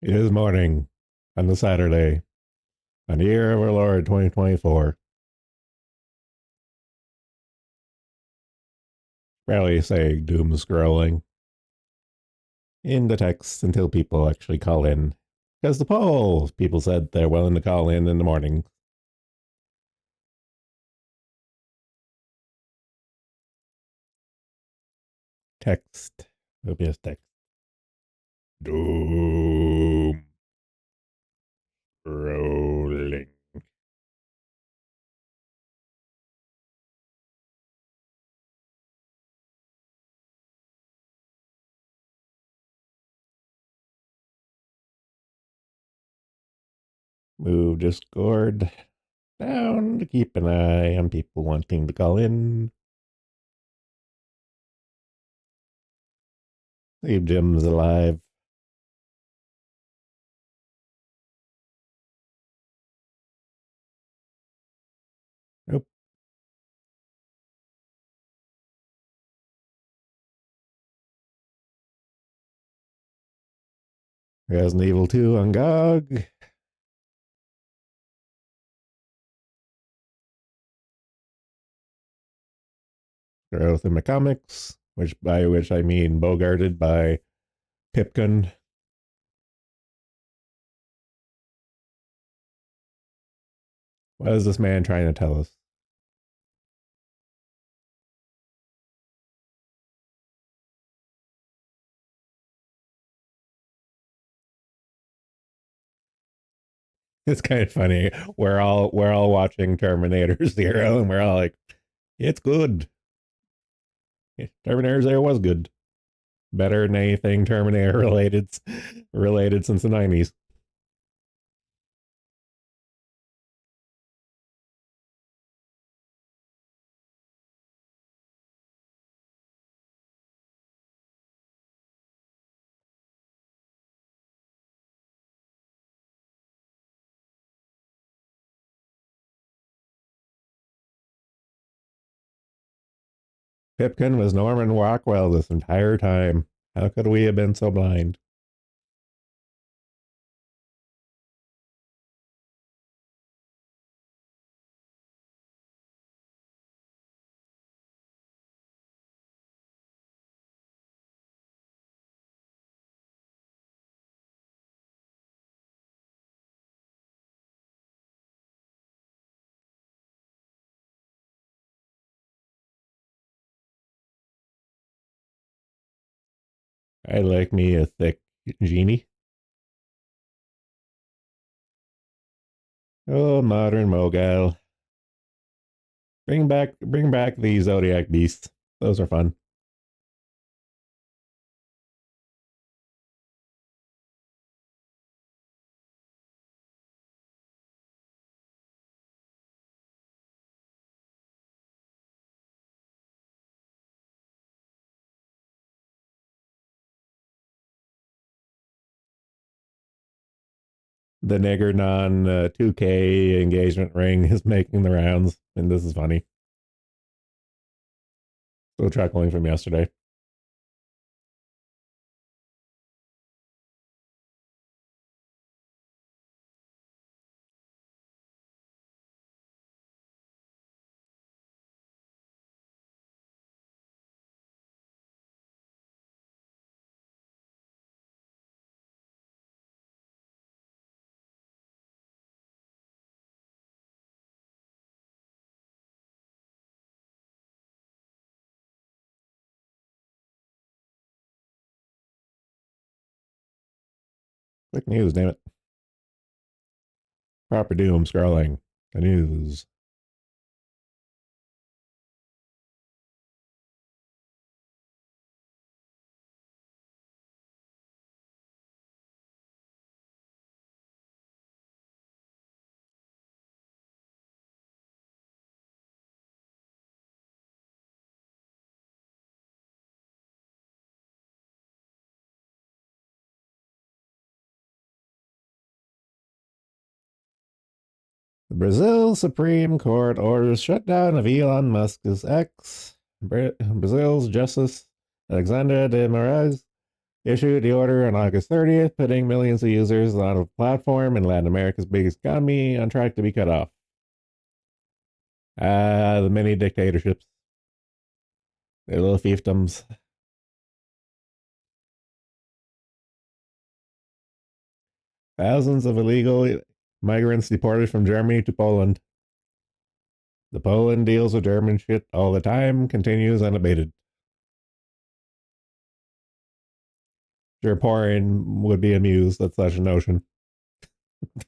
It is morning on the Saturday, on the year of our Lord 2024. Rarely say doom scrolling in the text until people actually call in. Because the poll, people said they're willing to call in the morning. Text. Obvious text. Doom scrolling. Move Discord down to keep an eye on people wanting to call in. Leave Jim's alive. Nope. Resident Evil 2 on GOG. Growth in the comics, which I mean bogarted by Pipkin. What is this man trying to tell us? It's kind of funny. We're all watching Terminator Zero, and we're all like, "It's good." Terminator Zero was good, better than anything Terminator related since the '90s. Pipkin was Norman Rockwell this entire time. How could we have been so blind? I like me a thick genie. Oh, modern Mogal. Bring back the Zodiac beasts. Those are fun. The nigger non 2K engagement ring is making the rounds, and this is funny. Still chuckling from yesterday. Quick news, damn it. Proper doom scrolling. The news. The Brazil Supreme Court orders shutdown of Elon Musk's X. Brazil's Justice Alexandre de Moraes issued the order on August 30th, putting millions of users on a platform in Latin America's biggest economy on track to be cut off. The mini dictatorships, their little fiefdoms. Thousands of illegal migrants deported from Germany to Poland. The Poland deals with German shit all the time, continues unabated. Sure, Porin would be amused at such a notion.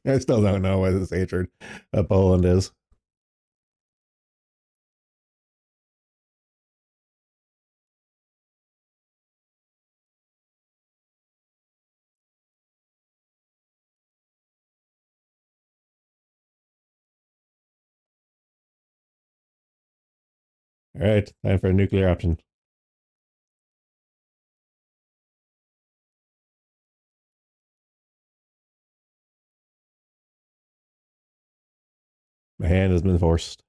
I still don't know what his hatred of Poland is. All right, time for a nuclear option. My hand has been forced.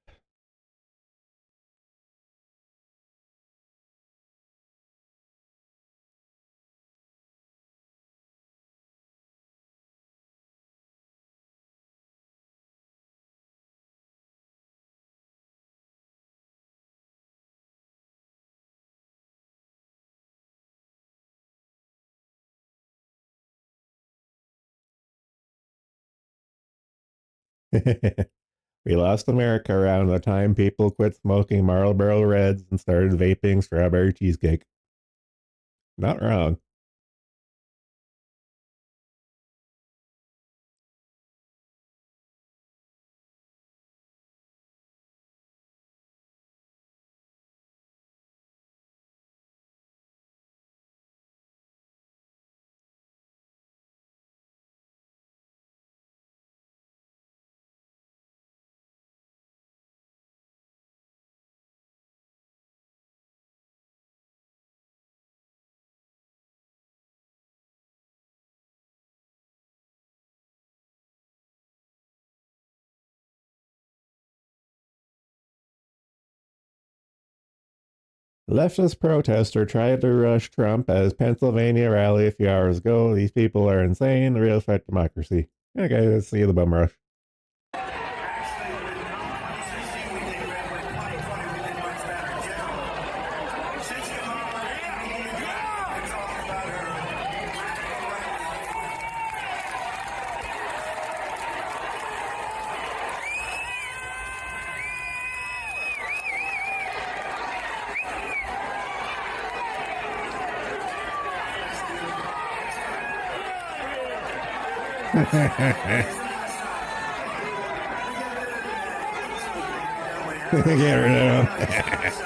We lost America around the time people quit smoking Marlboro Reds and started vaping strawberry cheesecake. Not wrong. Leftist protester tried to rush Trump at his Pennsylvania rally a few hours ago. These people are insane. The real threat to democracy. Okay, let's see the bum rush. Get rid of him.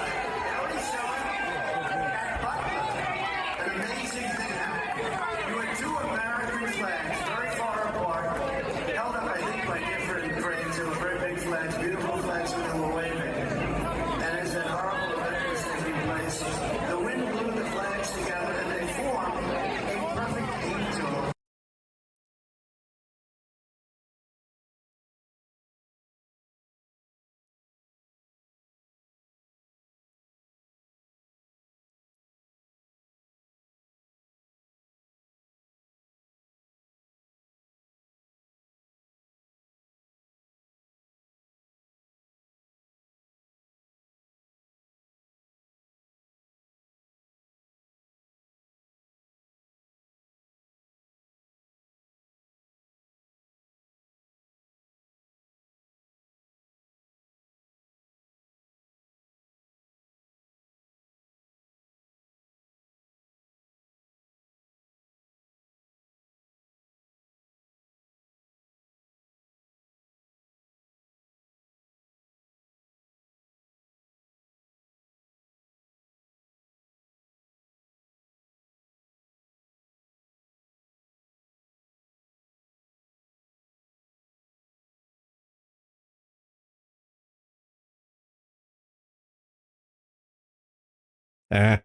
Ah,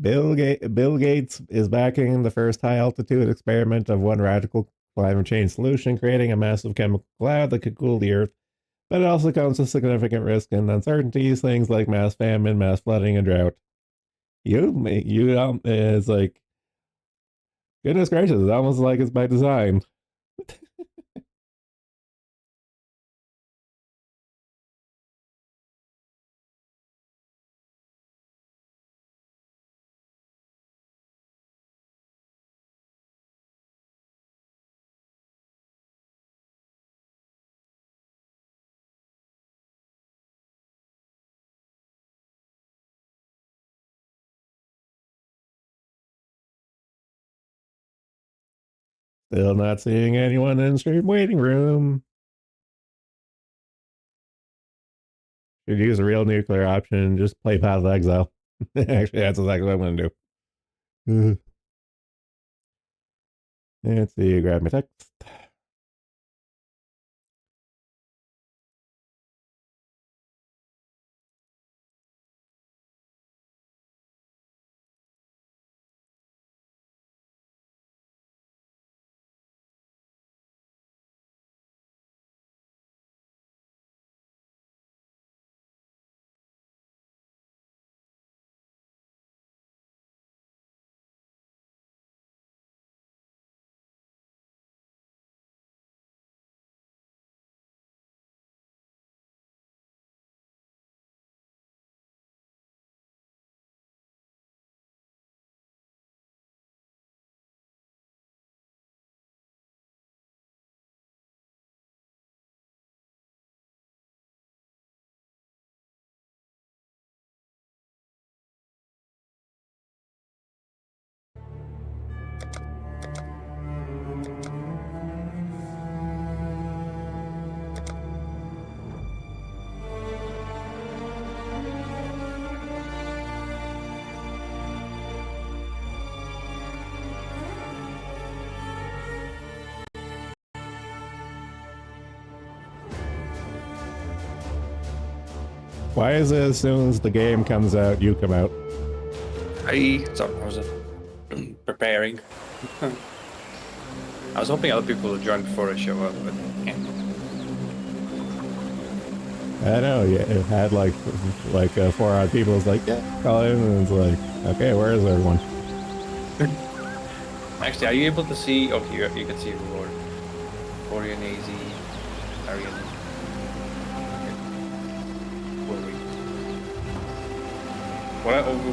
Bill Gates is backing the first high altitude experiment of one radical climate change solution, creating a massive chemical cloud that could cool the Earth. But it also comes with significant risk and uncertainties, things like mass famine, mass flooding, and drought. It's like Goodness gracious, it's almost like it's by design. Still not seeing anyone in stream waiting room. Should use a real nuclear option. Just play Path of Exile. Actually, that's exactly what I'm going to do. Let's see. Grab my text. Why is it as soon as the game comes out, you come out? I was preparing. I was hoping other people would join before I show up, but yeah. I know, yeah, it had like 4 odd people. It's like, yeah, call in, and it's like, okay, where is everyone? Actually, are you able to see? Okay, you can see Lord, Orion, AZ, Arian.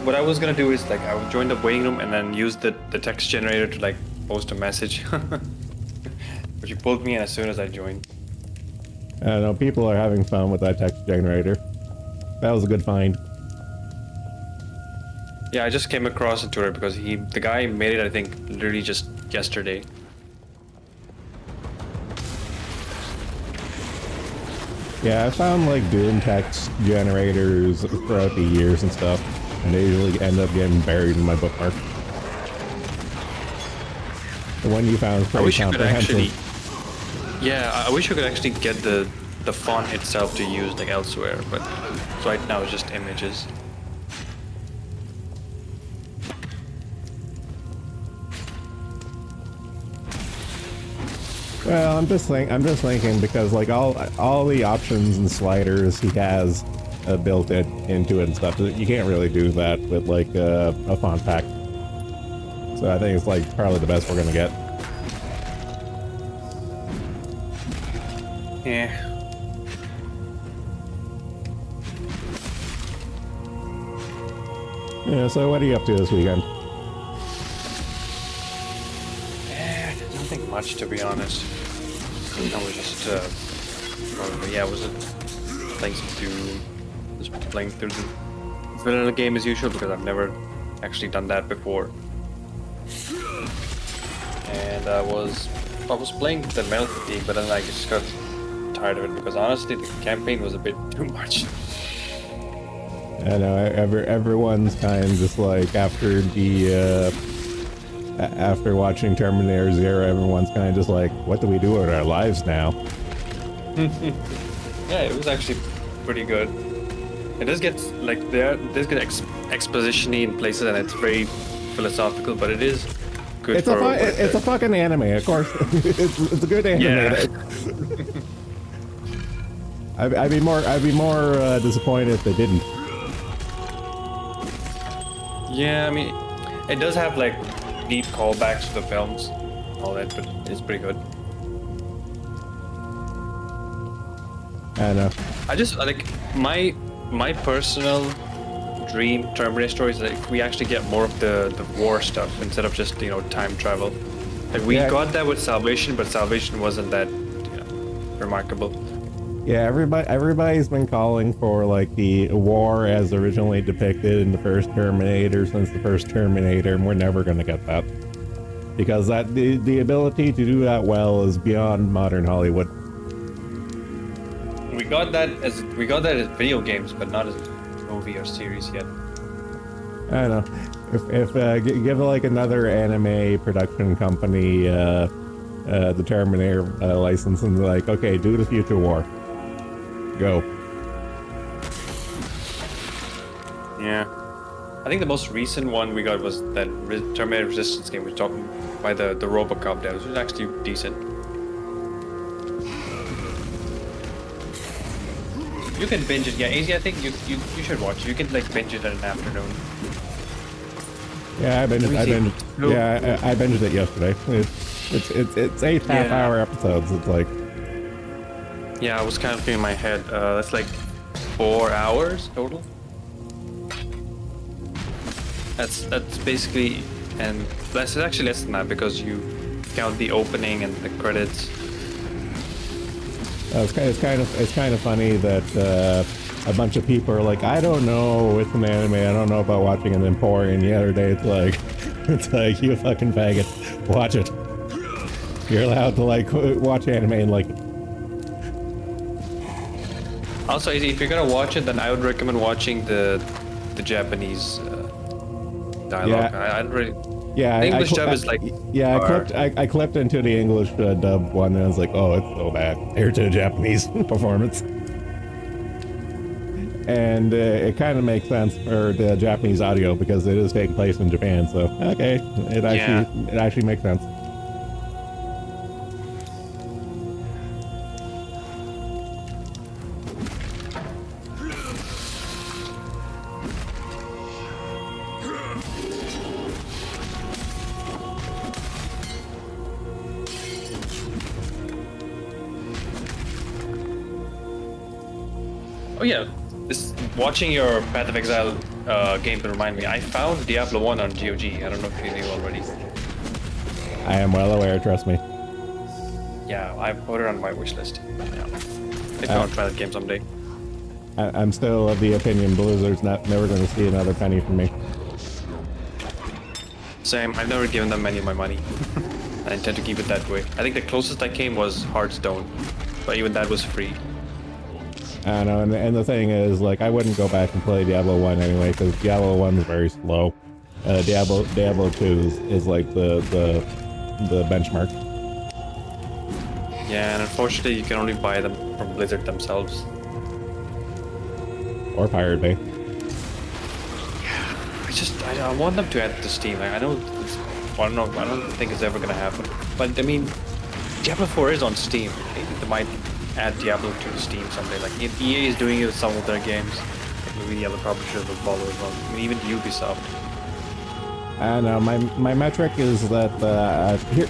What I was gonna do is like I would join the waiting room and then use the text generator to like post a message. But you pulled me in as soon as I joined. I don't know, people are having fun with that text generator. That was a good find. Yeah, I just came across it to her because the guy made it, I think, literally just yesterday. Yeah, I found like Doom text generators throughout the years and stuff, and they usually end up getting buried in my bookmark. The one you found is pretty comprehensive. Yeah, I wish you could actually get the font itself to use like elsewhere, but right now it's just images. Well, I'm just thinking because like all the options and sliders he has built into it and stuff, you can't really do that with like a font pack. So I think it's like probably the best we're gonna get. Yeah. Yeah. So what are you up to this weekend? Nothing much, to be honest. I was just, I was playing some Doom, just playing through the vanilla game as usual because I've never actually done that before. And I was playing the Metal Fatigue, but then I just got tired of it because honestly the campaign was a bit too much. I know everyone's kind of just like after watching Terminator Zero, everyone's kind of just like, what do we do with our lives now? Yeah, it was actually pretty good. It does get like there's good exposition-y in places, and it's very philosophical, but it is good. It's a fucking anime, of course. it's a good anime. Yeah. I'd be more disappointed if they didn't. Yeah, I mean, it does have like neat callbacks to the films, all that, but it's pretty good. I know. I just like my personal dream Terminator story is that if we actually get more of the war stuff instead of just time travel. Like we got that with Salvation, but Salvation wasn't that remarkable. Yeah, everybody's been calling for like the war as originally depicted in the first Terminator since the first Terminator, and we're never going to get that because the ability to do that well is beyond modern Hollywood. We got that as video games, but not as a movie or series yet. I don't know. If give like another anime production company the Terminator license and like, okay, do the future war. Go. Yeah. I think the most recent one we got was that Terminator Resistance game we talked by the Robocop devs, which was actually decent. You can binge it, yeah. Easy, I think you should watch it. You can like binge it in an afternoon. Yeah, I binged it yesterday. It's 8 half-hour episodes. It's like. Yeah, I was kind of in my head. That's like 4 hours total. That's basically, and it's actually less than that because you count the opening and the credits. It's kind of funny that a bunch of people are like, I don't know, it's an anime, I don't know about watching it, and then pouring. The other day, it's like you fucking faggot, watch it. You're allowed to like watch anime and like. Also, if you're gonna watch it, then I would recommend watching the Japanese dialogue. Yeah. I don't really. Yeah, the English dub is like. Yeah, I clipped into the English dub one, and I was like, oh, it's so bad. Here to the Japanese performance, and it kind of makes sense for the Japanese audio because it is taking place in Japan. So okay, it actually makes sense. Oh yeah, watching your Path of Exile gameplay remind me. I found Diablo 1 on GOG. I don't know if you knew already. I am well aware, trust me. Yeah, I put it on my wish list. Yeah. Maybe I'll try that game someday. I'm still of the opinion Blizzard's never going to see another penny from me. Same. I've never given them any of my money. I intend to keep it that way. I think the closest I came was Hearthstone, but even that was free. I know, and the thing is, like, I wouldn't go back and play Diablo 1 anyway, because Diablo 1 is very slow. Diablo 2 is like the benchmark. Yeah, and unfortunately you can only buy them from Blizzard themselves. Or Pirate Bay. Yeah, I want them to add it to Steam. Like, I don't think it's ever gonna happen. But I mean, Diablo 4 is on Steam. Maybe they might add Diablo to Steam someday. Like EA is doing it with some of their games. Maybe the other publishers will follow as well. I mean, even Ubisoft. I know, my metric is that,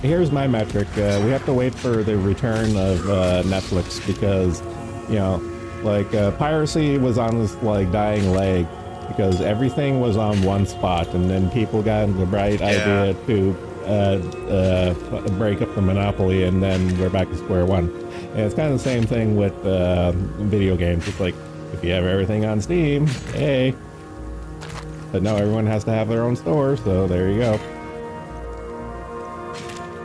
here's my metric. We have to wait for the return of Netflix because, you know, like, piracy was on this, like, dying leg because everything was on one spot, and then people got the bright idea to break up the monopoly, and then we're back to square one. And it's kind of the same thing with video games. It's like, if you have everything on Steam, hey. But no, everyone has to have their own store, so there you go.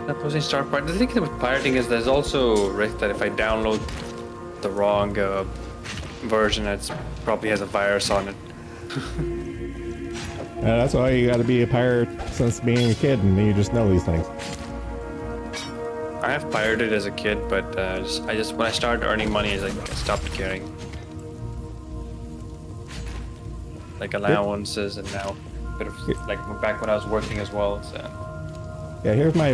Supposing start part. The thing with pirating is there's also risk that if I download the wrong version, it probably has a virus on it. That's why you got to be a pirate since being a kid, and you just know these things. I have pirated as a kid, but when I started earning money, I stopped caring. Like allowances, and now a bit of like back when I was working as well. So. Yeah, here's my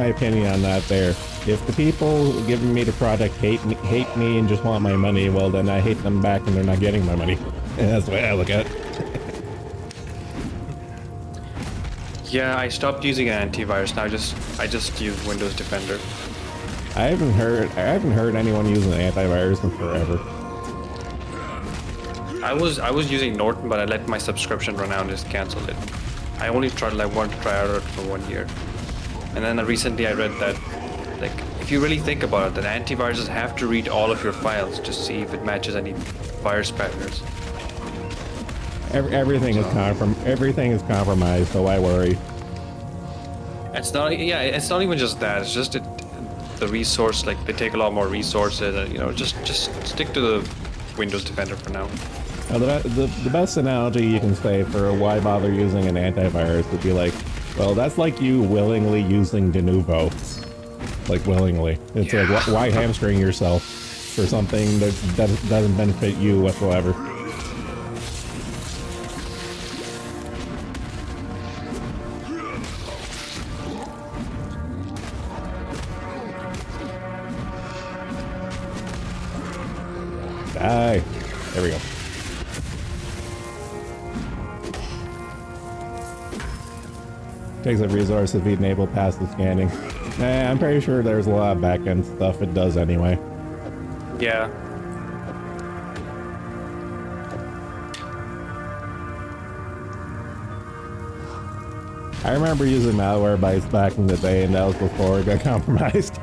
opinion on that. There, if the people giving me the product hate me and just want my money, well then I hate them back, and they're not getting my money. And that's the way I look at it. Yeah, I stopped using an antivirus. Now I just use Windows Defender. I haven't heard anyone using antivirus in forever. I was using Norton, but I let my subscription run out and just canceled it. I only wanted to try out it for 1 year, and then recently I read that, like, if you really think about it, that antiviruses have to read all of your files to see if it matches any virus patterns. Everything is compromised, so why worry? It's not, yeah, it's not even just that. It's just the resource, like they take a lot more resources, and just stick to the Windows Defender for now. The best analogy you can say for why bother using an antivirus would be like, well, that's like you willingly using Denuvo. Like, willingly. It's like, why hamstring yourself for something that doesn't benefit you whatsoever? Die. There we go. Takes up resources if you enable passive scanning. I'm pretty sure there's a lot of back-end stuff it does anyway. Yeah. I remember using Malwarebytes back in the day, and that was before it got compromised.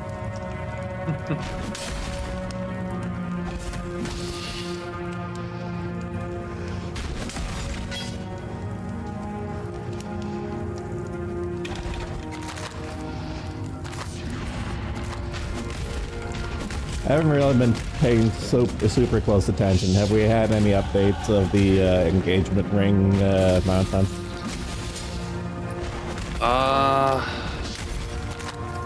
I haven't really been paying super close attention. Have we had any updates of the engagement ring nonsense?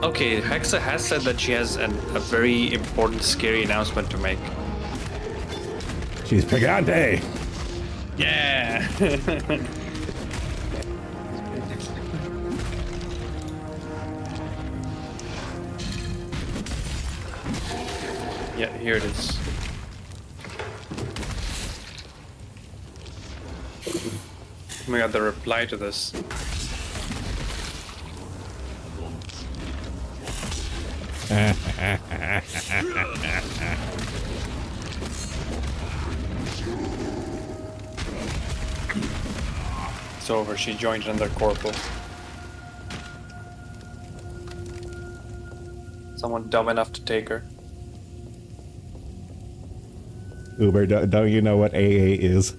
Okay, Hexa has said that she has a very important, scary announcement to make. She's Pagante! Yeah! Yeah, here it is. Oh my god, the reply to this. It's over, she joined under Corporal. Someone dumb enough to take her. Uber, don't you know what AA is?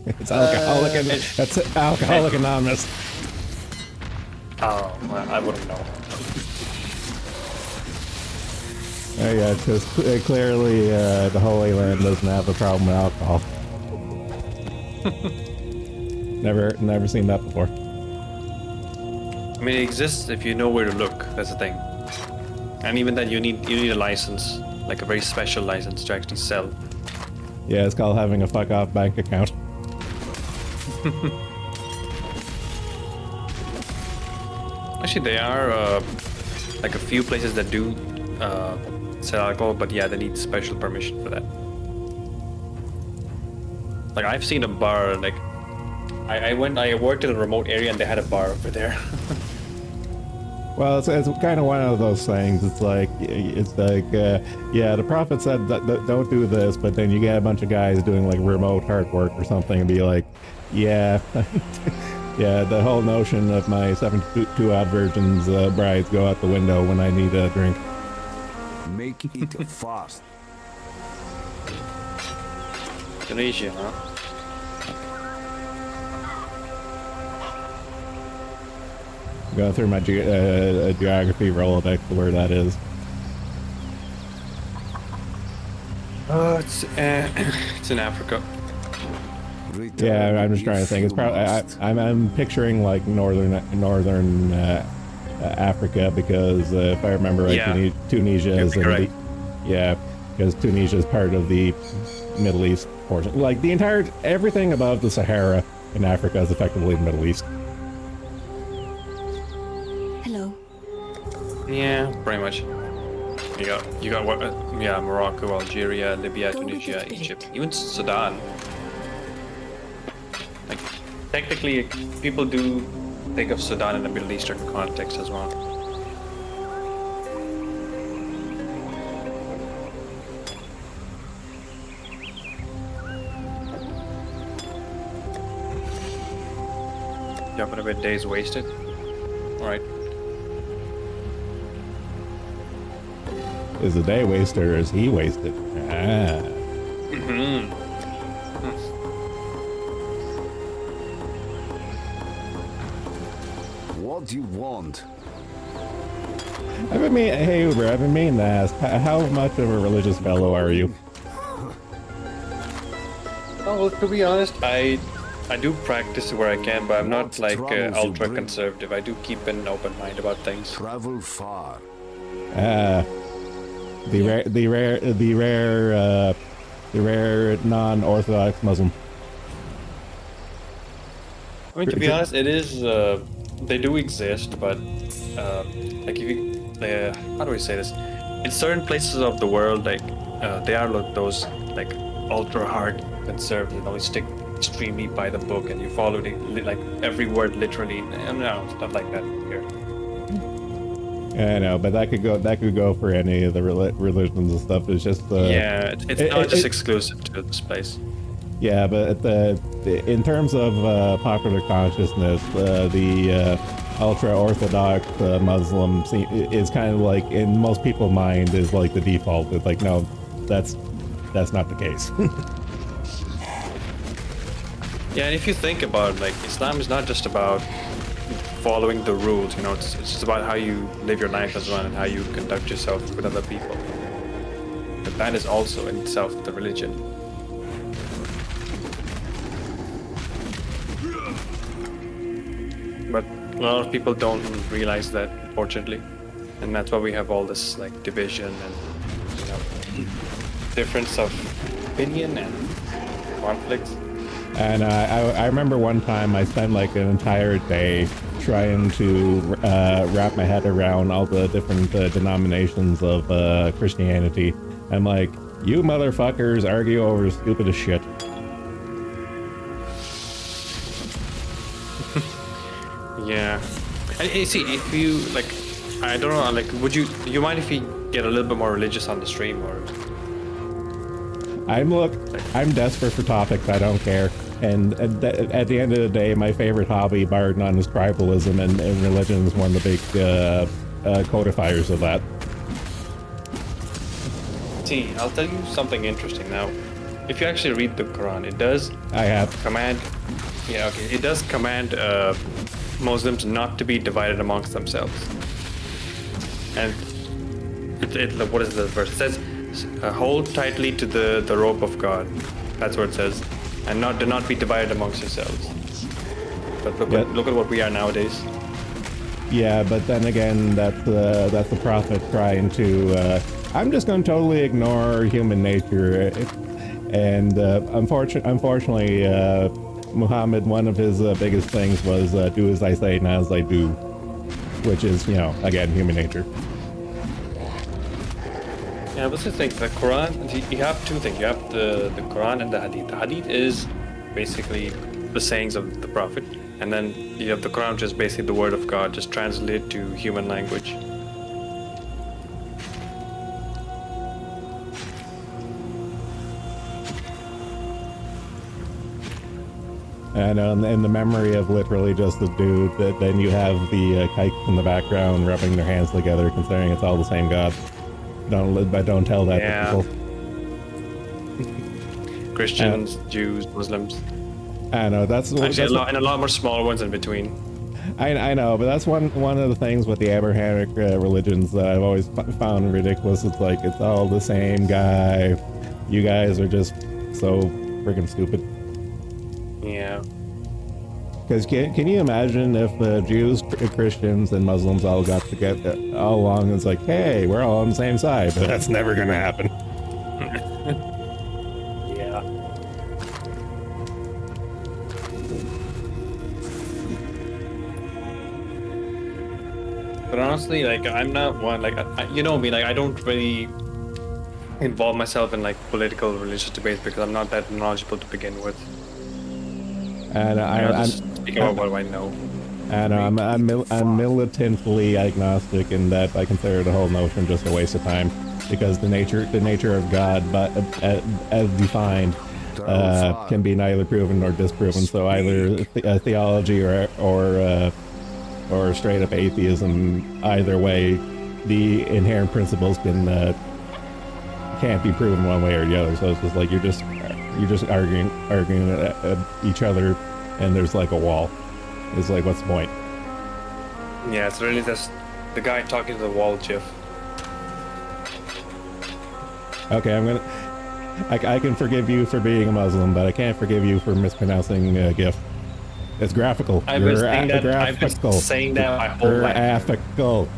It's alcoholic. That's Alcoholic Anonymous. Oh, well, I wouldn't know. Oh yeah, because clearly the Holy Land doesn't have a problem with alcohol. Never seen that before. I mean, it exists if you know where to look. That's the thing. And even then, you need a license, like a very special license to actually sell. Yeah, it's called having a fuck off bank account. Actually, there are like a few places that do sell alcohol, but yeah, they need special permission for that. Like, I've seen a bar, like I worked in a remote area and they had a bar over there. Well, it's kind of one of those things. It's like yeah, the prophet said that don't do this, but then you get a bunch of guys doing like remote hard work or something and be like, yeah, yeah, the whole notion of my 72 odd virgins brides go out the window when I need a drink. Make it fast. Tunisia, huh? Going through my geography Rolodex to where that is. It's in Africa. Yeah, I'm just trying to think. It's probably I'm picturing like northern Africa because if I remember right, Yeah. Tunisia is in the, correct. yeah, because Tunisia is part of the Middle East portion. Like the entire everything above the Sahara in Africa is effectively the Middle East. Hello. Yeah, pretty much. You got what? Yeah, Morocco, Algeria, Libya, Don't Tunisia, get Egypt, even Sudan. Like, technically, people do think of Sudan in a Middle Eastern context as well. Jumping a bit, days wasted. All right. Is the day wasted or is he wasted? Ah. What do you want? Hey Uber, I've been meaning to ask, how much of a religious fellow are you? Oh, well, to be honest, I do practice where I can, but I'm not like ultra conservative. I do keep an open mind about things. Travel far. The rare non-orthodox Muslim. I mean, to be honest, it is. They do exist, but like if you, how do we say this? In certain places of the world, like they are like those like ultra hard conservative. Always stick extremely by the book, and you follow like every word literally. No, stuff like that here. I know, but that could go for any of the religions and stuff. It's just yeah, it's not just exclusive to this place. Yeah, but in terms of popular consciousness, the ultra-orthodox Muslim is kind of like, in most people's mind, is like the default. It's like, no, that's not the case. Yeah, and if you think about it, like, Islam is not just about following the rules, you know, it's just about how you live your life as well and how you conduct yourself with other people. But that is also in itself the religion. But a lot of people don't realize that, unfortunately, and that's why we have all this like division and, you know, difference of opinion and conflicts. And I remember one time I spent like an entire day trying to wrap my head around all the different denominations of Christianity. I'm like, you motherfuckers argue over stupid as shit. Yeah. And you see, if you like, I don't know, like, do you mind if you get a little bit more religious on the stream, or? I'm desperate for topics. I don't care. And at the end of the day, my favorite hobby, bar none, is tribalism, and religion is one of the big codifiers of that. See, I'll tell you something interesting now. If you actually read the Quran, it does. I have. Command. Yeah, okay. It does command Muslims not to be divided amongst themselves. And what is the verse? It says, hold tightly to the rope of God. That's what it says. And do not be divided amongst yourselves. But look at what we are nowadays. Yeah, but then again, that's the prophet trying to. I'm just going to totally ignore human nature, and unfortunately, Muhammad, one of his biggest things was do as I say, not as I do, which is, you know, again, human nature. Yeah, what's the thing? The Quran, you have two things. You have the Quran and the Hadith. The Hadith is basically the sayings of the Prophet, and then you have the Quran, which is basically the word of God, just translated to human language. And in the memory of literally just the dude, that then you have the kikes in the background rubbing their hands together, considering it's all the same God. Don't tell that to people. Christians, Jews, Muslims. I know that's actually and a lot more smaller ones in between. I know, but that's one of the things with the Abrahamic religions that I've always found ridiculous. It's like it's all the same guy. You guys are just so freaking stupid. Yeah. Because can you imagine if Jews, Christians, and Muslims all got together all along and it's like, hey, we're all on the same side, but that's never going to happen. Yeah. But honestly, like, I'm not one, like, you know me, like, I don't really involve myself in, like, political, religious debates because I'm not that knowledgeable to begin with. And I'll just speak about what I know. And I'm militantly agnostic in that I consider the whole notion just a waste of time, because the nature of God, but as defined, can be neither proven nor disproven. So either theology or straight up atheism. Either way, the inherent principles can't be proven one way or the other. So it's just like you're just arguing at each other, and there's like a wall. It's like, what's the point? Yeah, it's really just the guy talking to the wall, Jeff. Okay, I can forgive you for being a Muslim, but I can't forgive you for mispronouncing GIF. It's graphical. I've been saying that my whole life. Graphical.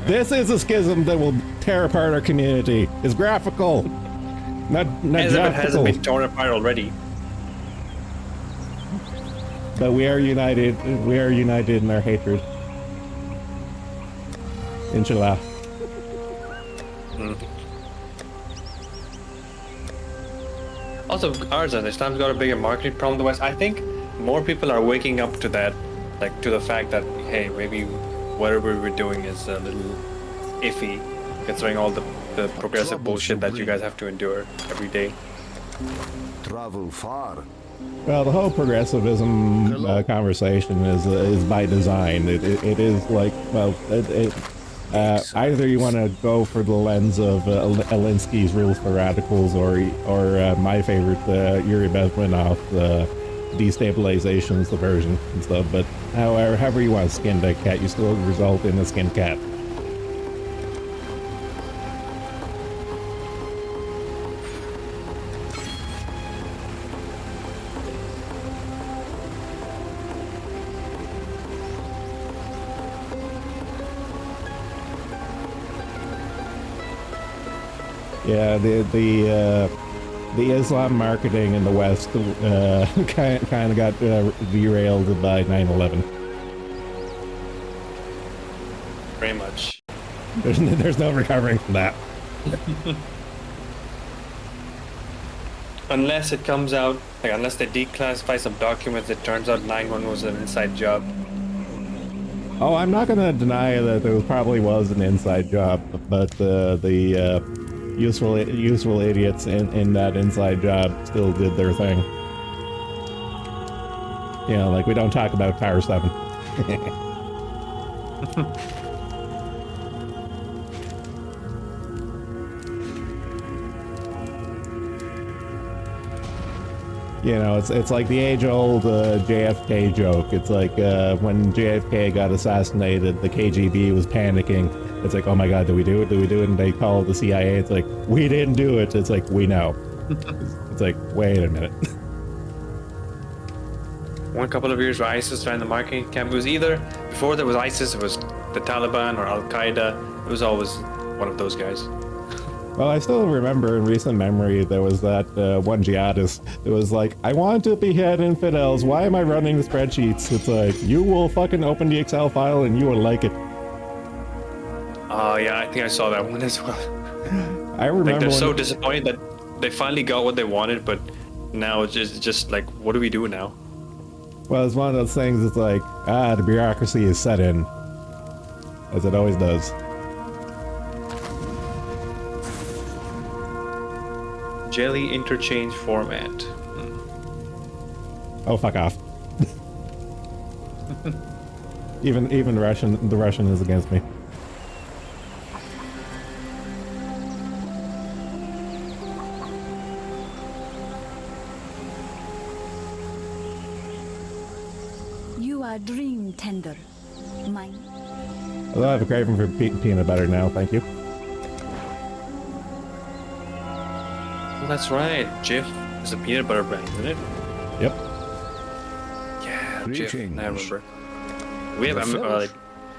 This is a schism that will tear apart our community. It's graphical. Not As if it hasn't graphical. been torn apart already. But we are united. We are united in our hatred. Inshallah. Also, ours at Islam's got a bigger marketing problem than the West. I think more people are waking up to that, like to the fact that, hey, maybe whatever we're doing is a little iffy, considering all the progressive bullshit that you guys have to endure every day. Travel far. Well, the whole progressivism conversation is by design. It is like, well, either you want to go for the lens of Alinsky's Rules for Radicals, or my favorite, Yuri Bezmenov, destabilization, subversion, and stuff. But however you want to skin that cat, you still result in a skinned cat. Yeah, the Islam marketing in the West kind of got derailed by 9/11. Very much. There's no recovering from that. Unless it comes out, like unless they declassify some documents, it turns out 9/11 was an inside job. Oh, I'm not gonna deny that there probably was an inside job, but the useful idiots in that inside job still did their thing. You know, like we don't talk about Tower 7. You know, it's like the age-old JFK joke. It's like when JFK got assassinated, the KGB was panicking. It's like, oh my God, do we do it? Do we do it? And they call the CIA. It's like, we didn't do it. It's like, we know. It's like, wait a minute. One couple of years where ISIS ran the marketing camp. It was either, before there was ISIS, it was the Taliban or Al-Qaeda. It was always one of those guys. Well, I still remember in recent memory, there was that one jihadist that was like, I want to behead infidels. Why am I running the spreadsheets? It's like, you will fucking open the Excel file and you will like it. Yeah, I think I saw that one as well. I remember like, they're so disappointed that they finally got what they wanted, but now it's just like, what do we do now? Well, it's one of those things, it's like, the bureaucracy is set in. As it always does. Jelly interchange format. Oh, fuck off. even the Russian is against me. You are dream tender, mine. Although I have a craving for peanut butter now, thank you. Oh, that's right. Jif is a peanut butter brand, isn't it? Yep. Yeah, Jif. I remember. We have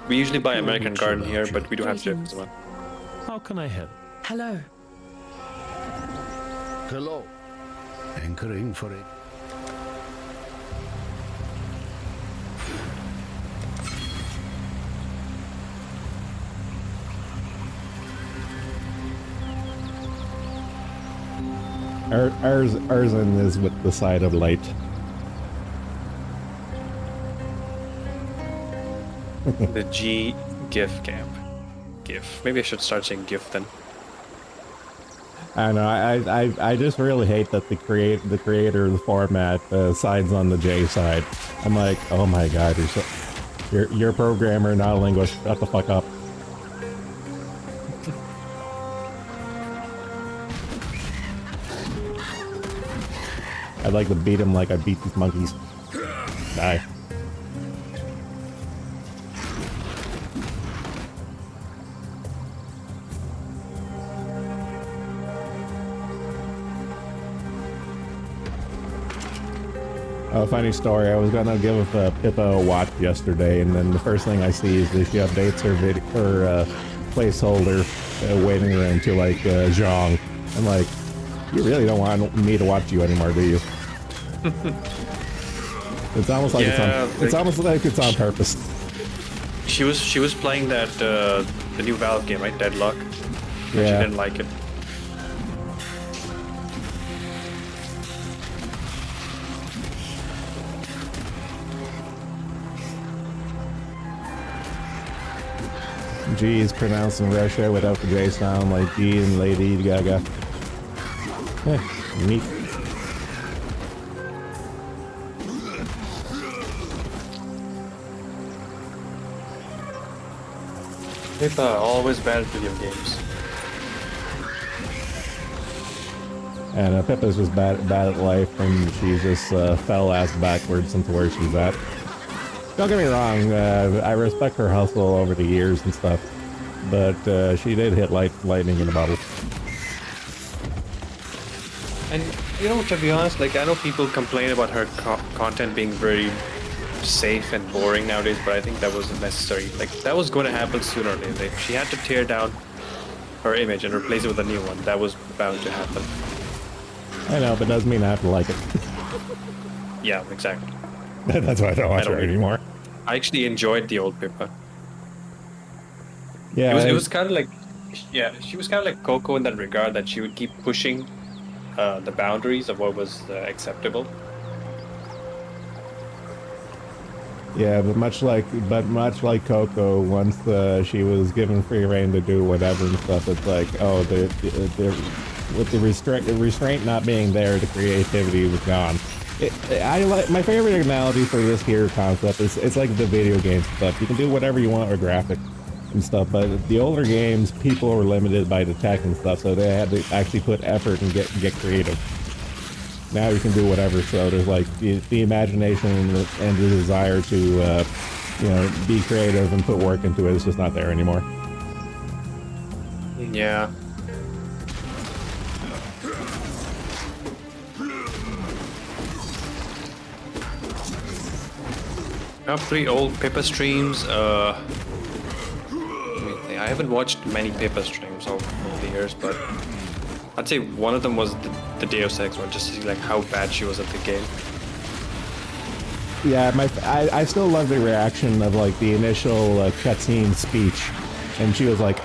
we usually buy American Garden here, but we do have Jif as well. How can I help? Hello. Hello. Anchoring for it. Arzen is with the side of light. The G GIF camp. GIF. Maybe I should start saying GIF then. I don't know. I just really hate that the creator of the format sides on the J side. I'm like, oh my god, you're a programmer, not a linguist. Shut the fuck up. I'd like to beat him like I beat these monkeys. Die. Oh, funny story. I was gonna give Pippa a watch yesterday, and then the first thing I see is that she updates her placeholder waiting room to like Zhong. I'm like, you really don't want me to watch you anymore, do you? It's almost like it's almost like it's on purpose. She was playing that the new Valve game, right? Deadlock. And Yeah. she didn't like it. G is pronounced in Russia without the J sound, like G and Lady Gaga. Neat. Pippa, always bad at video games. And Pippa's just bad at life, and she just fell ass backwards into where she's at. Don't get me wrong, I respect her hustle over the years and stuff, but she did hit lightning in a bottle. And you know, to be honest, like I know people complain about her content being very safe and boring nowadays, but I think that wasn't necessary. Like that was going to happen sooner or later. If she had to tear down her image and replace it with a new one, that was bound to happen. I know, but doesn't mean I have to like it. Yeah, exactly. That's why I don't watch her anymore. I actually enjoyed the old Pippa. Yeah, It was kind of like, yeah, she was kind of like Coco in that regard, that she would keep pushing the boundaries of what was acceptable. yeah, but much like Coco, once she was given free reign to do whatever and stuff, it's like, oh, with the restraint not being there, the creativity was gone. I like my favorite analogy for this here concept is it's like the video game stuff. You can do whatever you want with graphics and stuff, but the older games, people were limited by the tech and stuff, so they had to actually put effort and get creative. Now you can do whatever, so there's like the imagination and the desire to you know, be creative and put work into it is just not there anymore. Yeah. Top 3 old Pippa streams. Let me think. I haven't watched many Pippa streams over the years, but I'd say one of them was the Deus Ex one, just to see like how bad she was at the game. Yeah, I still love the reaction of like the initial cutscene speech, and she was like,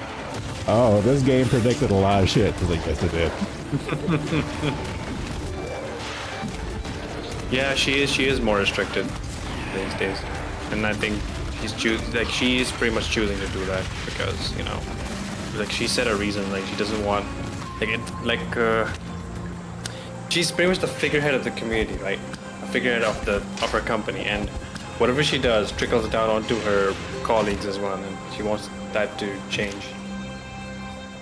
"Oh, this game predicted a lot of shit." I was like, "Yes, it did." Yeah, she is more restricted these days, and I think she is pretty much choosing to do that because, you know, like she said a reason, like she doesn't want she's pretty much the figurehead of the community, right? A figurehead of her company, and whatever she does trickles down onto her colleagues as well, and she wants that to change.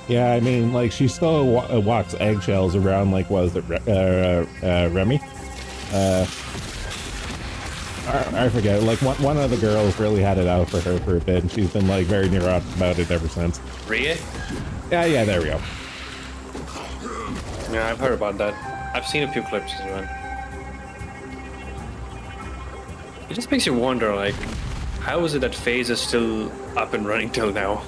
Yeah, I mean, like she still walks eggshells around, like, was it Remy? I forget. Like one of the girls really had it out for her for a bit, and she's been like very neurotic about it ever since. Rhea? Yeah, there we go. Yeah, I've heard about that. I've seen a few clips as well. It just makes you wonder, like, how is it that FaZe is still up and running till now?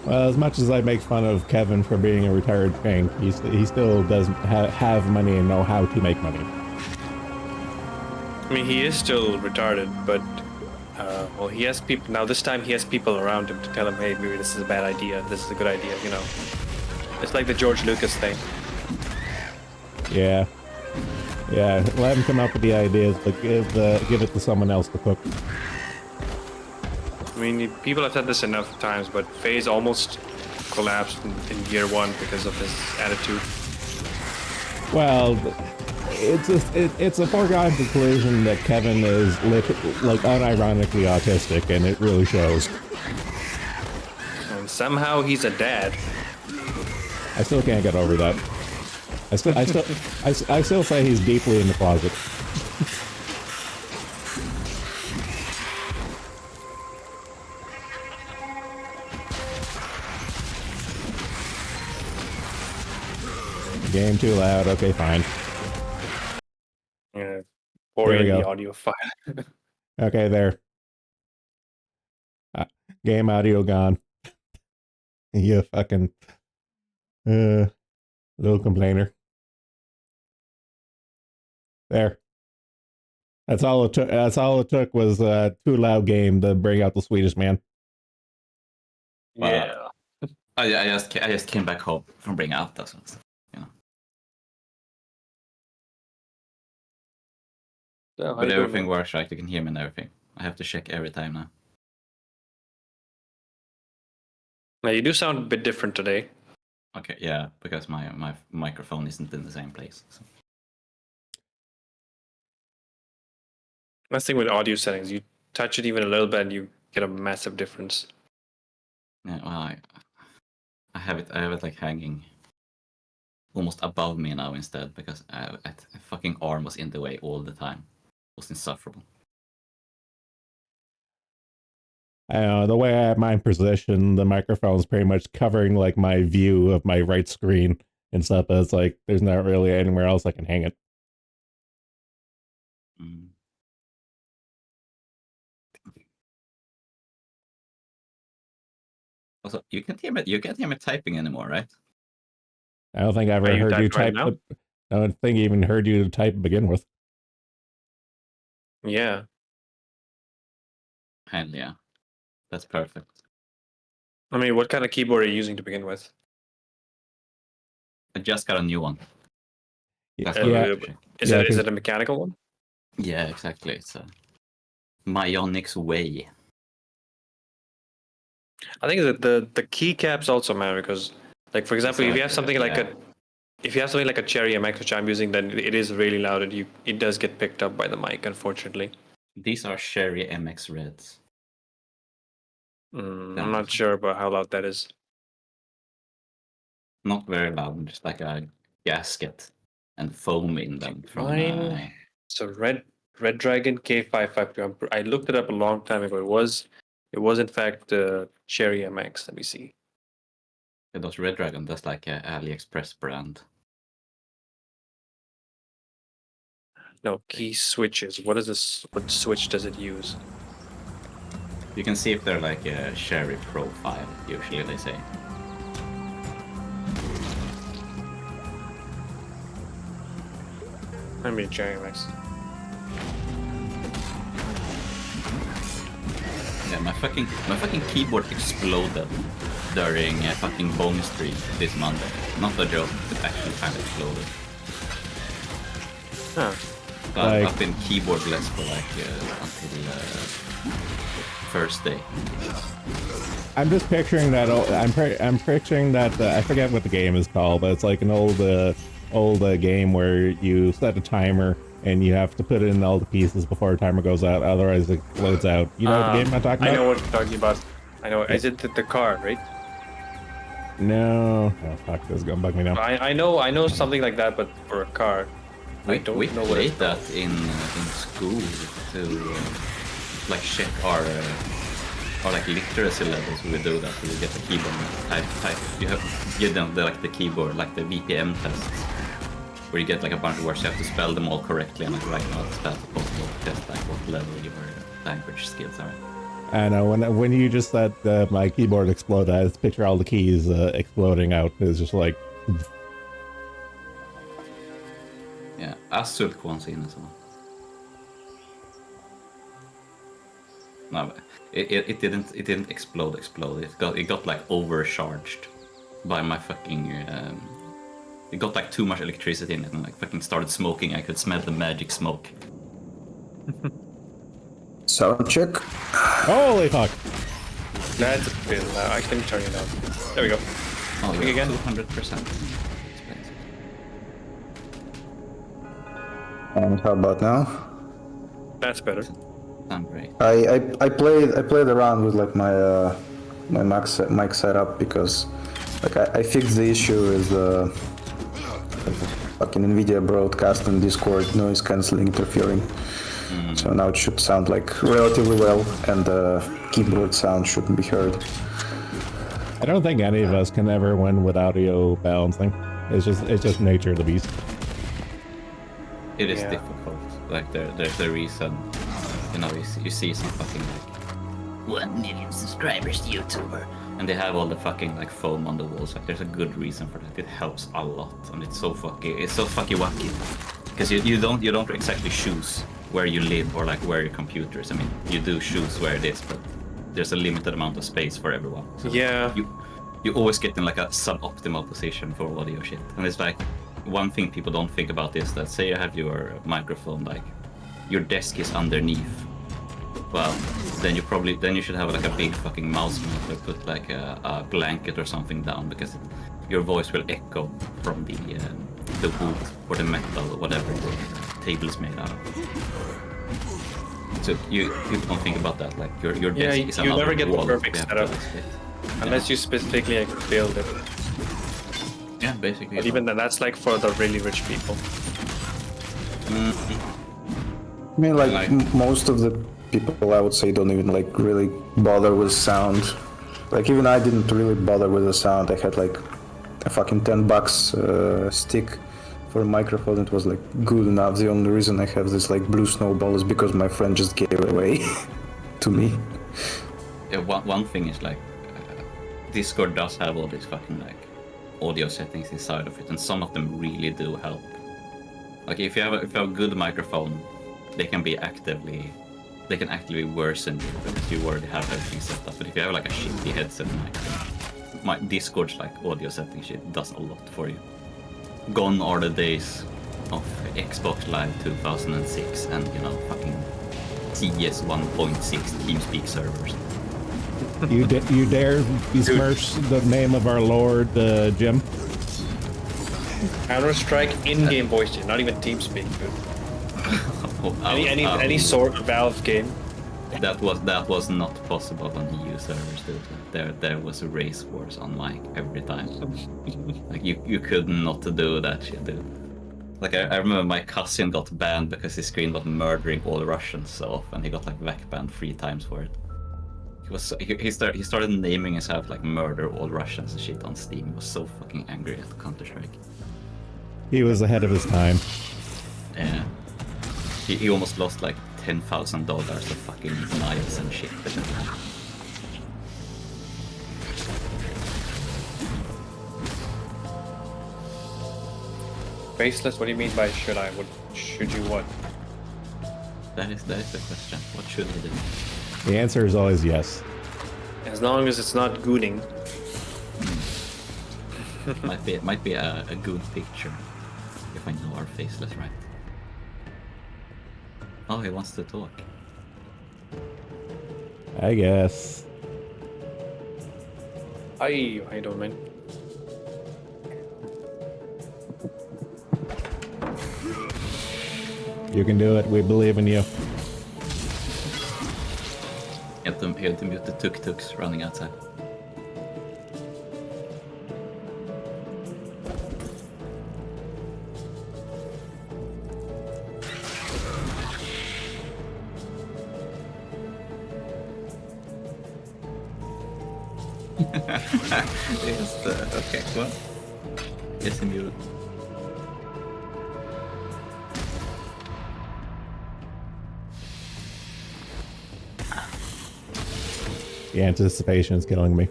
Well, as much as I make fun of Kevin for being a retired shank, he still does have money and know how to make money. I mean, he is still retarded, but well, he has people now. This time, he has people around him to tell him, "Hey, maybe this is a bad idea. This is a good idea." You know, it's like the George Lucas thing. Yeah. Yeah, let him come up with the ideas, but give it to someone else to cook. I mean, people have said this enough times, but FaZe almost collapsed in year one because of his attitude. Well, it's a foregone conclusion that Kevin is like unironically autistic, and it really shows. And somehow he's a dad. I still can't get over that. I still say he's deeply in the closet. Game too loud. Okay, fine. Yeah, pouring There we the go. audio file. Okay, there. Game audio gone. You fucking little complainer. There. That's all it took. That's all it took was too loud game to bring out the Swedish man. Yeah. I just came back home from bringing out that, so, you know. So, But everything works right. You can hear me and everything. I have to check every time now. Now you do sound a bit different today. Okay, yeah, because my microphone isn't in the same place. So. That's the thing with audio settings. You touch it even a little bit, and you get a massive difference. Yeah, well, I have it like hanging almost above me now instead because a fucking arm was in the way all the time. It was insufferable. I don't know, the way I have mine positioned, the microphone's pretty much covering like my view of my right screen and stuff. But it's like there's not really anywhere else I can hang it. Mm. Also, you can't hear me typing anymore, right? I don't think I ever Are you heard you typing right type. I don't think I even heard you type to begin with. Yeah. Hell yeah, that's perfect. I mean, what kind of keyboard are you using to begin with? I just got a new one. That's Yeah. Is Yeah, it a mechanical one? Yeah, exactly. It's a Myonix Way. I think that the keycaps also matter because, like, for example, if you have something like a Cherry MX, which I'm using, then it is really loud and it does get picked up by the mic, unfortunately. These are Sherry MX Reds. I'm not sure about how loud that is. Not very loud, just like a gasket and foam in them. Mine. So Red Dragon K552. I looked it up a long time ago. It was in fact Cherry MX. Let me see. Those Red Dragon, that's like a AliExpress brand. No, key switches. What is this? What switch does it use? You can see if they're like a Sherry profile, usually they say. I mean Cherry MX. Yeah, my fucking keyboard exploded during a fucking bone stream this Monday. Not a joke, it actually kind of exploded. Huh. So I've been keyboardless for like until Thursday. I'm just picturing that. I'm picturing that. I forget what the game is called, but it's like an old game where you set a timer and you have to put in all the pieces before a timer goes out. Otherwise, it loads out. You know what the game I'm talking about? I know what you're talking about. I know. Is it the car, right? No. Oh fuck! This is gonna bug me now. I know something like that, but for a car. We played that in school to like check our like literacy levels. We do that. We get the keyboard type. You have give them the keyboard, like the VPM tests, where you get like a bunch of words. You have to spell them all correctly and like write notes that's possible to test like what level your language skills are. I know when you just said my keyboard exploded, I just picture all the keys exploding out. It's just like. Yeah, Asud Kwanzin as well. No, it didn't explode. It got like overcharged by my fucking it got like too much electricity in it and like fucking started smoking. I could smell the magic smoke. Sound check. Holy fuck! That's a bit loud. I can turn it down. There we go. Oh, Speak again. 200%. And how about now? That's better. Sound great. I played around with like my my mic setup because like I fixed the issue with the fucking NVIDIA broadcast and Discord noise cancelling interfering. So now it should sound like relatively well, and the keyboard sound shouldn't be heard. I don't think any of us can ever win with audio balancing. It's just nature of the beast. It is Yeah. difficult. Like there's a reason. You know, you see some fucking like 1 million subscribers YouTuber, and they have all the fucking like foam on the walls. Like there's a good reason for that. It helps a lot, and it's so fucky wacky. Because you don't exactly choose where you live or like where your computer is. I mean, you do choose where it is, but there's a limited amount of space for everyone. So Yeah. you always get in like a suboptimal position for audio shit. And it's like one thing people don't think about is that say you have your microphone, like your desk is underneath. Well, then you should have like a big fucking mouse mat or put like a blanket or something down, because your voice will echo from the wood or the metal or whatever the table is made out of. So people don't think about that. Like your Yeah, desk is you another never get the wall perfect you have setup. to split. Unless you specifically like, build it. Yeah, basically. But even then, that's like for the really rich people. I mean, like Like- most of the people, I would say, don't even like really bother with sound. Like even I didn't really bother with the sound. I had like a fucking $10 stick for a microphone. It was like good enough. The only reason I have this like blue snowball is because my friend just gave it away to me. Yeah, one thing is like Discord does have all these fucking like audio settings inside of it, and some of them really do help. Like if you have a good microphone, they can actively worsen you because you already have everything set up. But if you have like a shitty headset microphone, my Discord's like audio setting shit does a lot for you. Gone are the days of Xbox Live 2006 and fucking CS 1.6 TeamSpeak servers. You dare besmirch the name of our Lord, Jim? Counter-Strike in-game voice chat, not even TeamSpeak, dude. Any sort of Valve game. That was not possible on EU servers, dude. There was a race wars on mic every time. Like you could not do that shit, dude. Like I remember my cousin got banned because his screen was murdering all Russians so often. He got like VAC banned 3 times for it. He started naming himself like murder all Russians and shit on Steam. He was so fucking angry at Counter-Strike. He was ahead of his time. Yeah. He almost lost like $10,000 of fucking knives and shit. Faceless, what do you mean by should I? What should you what? That is the question. What should I do? The answer is always yes. As long as it's not gooning. might be a good picture if I know our faceless right. Oh, he wants to talk. I guess. How you doing, man? You can do it. We believe in you. You have to mute the tuk-tuks running outside. Okay, well, yes, mute. The anticipation is killing me.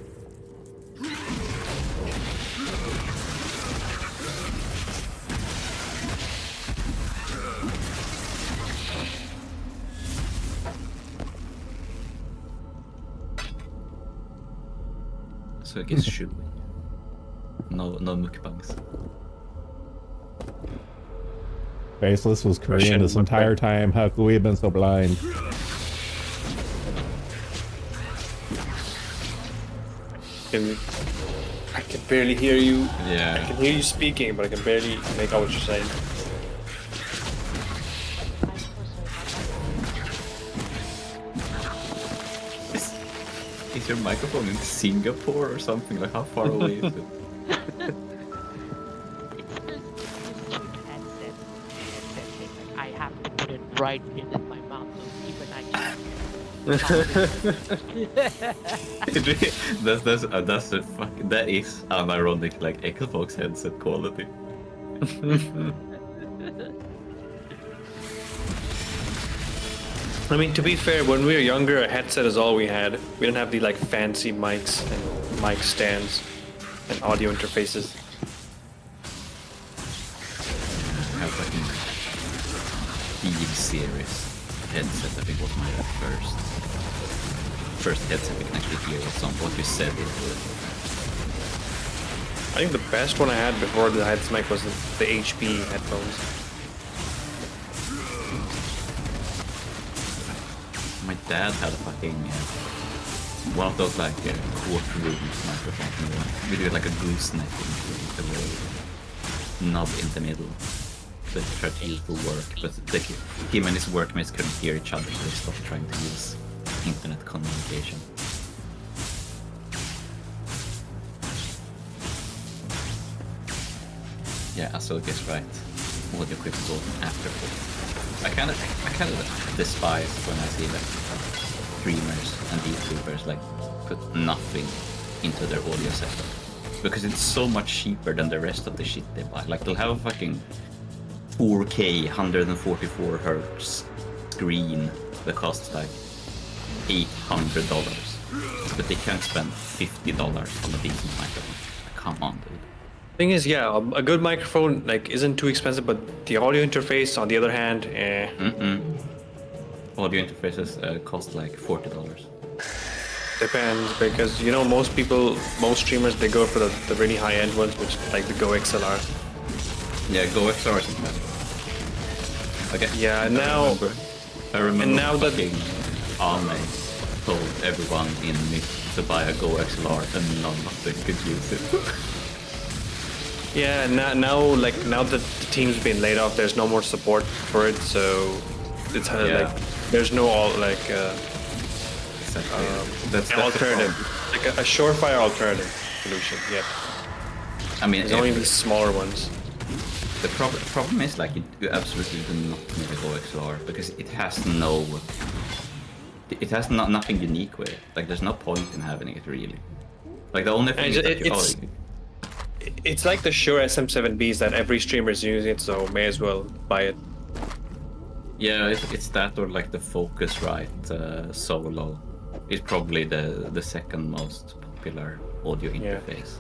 So I guess shoot. No mukbangs. Faceless was Korean Russian this look entire like- time. How could we have been so blind? I can barely hear you. I Yeah. can hear you speaking, but I can barely make out what you're saying. Is your microphone in Singapore or something? Like how far away is it? I have to put it right in my mouth, so even I can. That's a fucking, that is unironic like Xbox headset quality. I mean, to be fair, when we were younger, a headset is all we had. We didn't have the like fancy mics and mic stands and audio interfaces. I have fucking Steve series headset. I think was my first headset we can actually hear what you said. I think the best one I had before the headset mic was the HP headphones. My dad had a fucking one of those like courtroom microphones. We did like a gooseneck with the knob in the middle. So he tried to use for work, but him and his workmates couldn't hear each other, so they stopped trying to use internet communication. Yeah, Asoka is right. Audio equipment goes afterthought. I kind of despise when I see like streamers and YouTubers like put nothing into their audio setup because it's so much cheaper than the rest of the shit they buy. Like they'll have a fucking 4K 144 hertz screen that costs like $800, but they can't spend $50 on a decent microphone. Come on, dude. Thing is, yeah, a good microphone like isn't too expensive, but the audio interface, on the other hand, Audio interfaces cost like $40. depends because you know most streamers they go for the really high end ones, which like the Go XLR. Yeah, Go XLR is expensive. Okay. Yeah, I now remember and now that fucking Ame told everyone in Mix to buy a Go XLR and none of them could use it. yeah now that the team's been laid off, there's no more support for it, so it's like there's no Exactly. That's an alternative, like a surefire alternative solution. Yeah, I mean, there's only these smaller ones. the problem is like you absolutely do not need a Go XLR because it has nothing unique with it. Like there's no point in having it really. Like the only thing is that it's like the Shure SM7Bs that every streamer is using it, so may as well buy it. yeah, it's that or like the Focusrite Solo is probably the second most popular audio interface.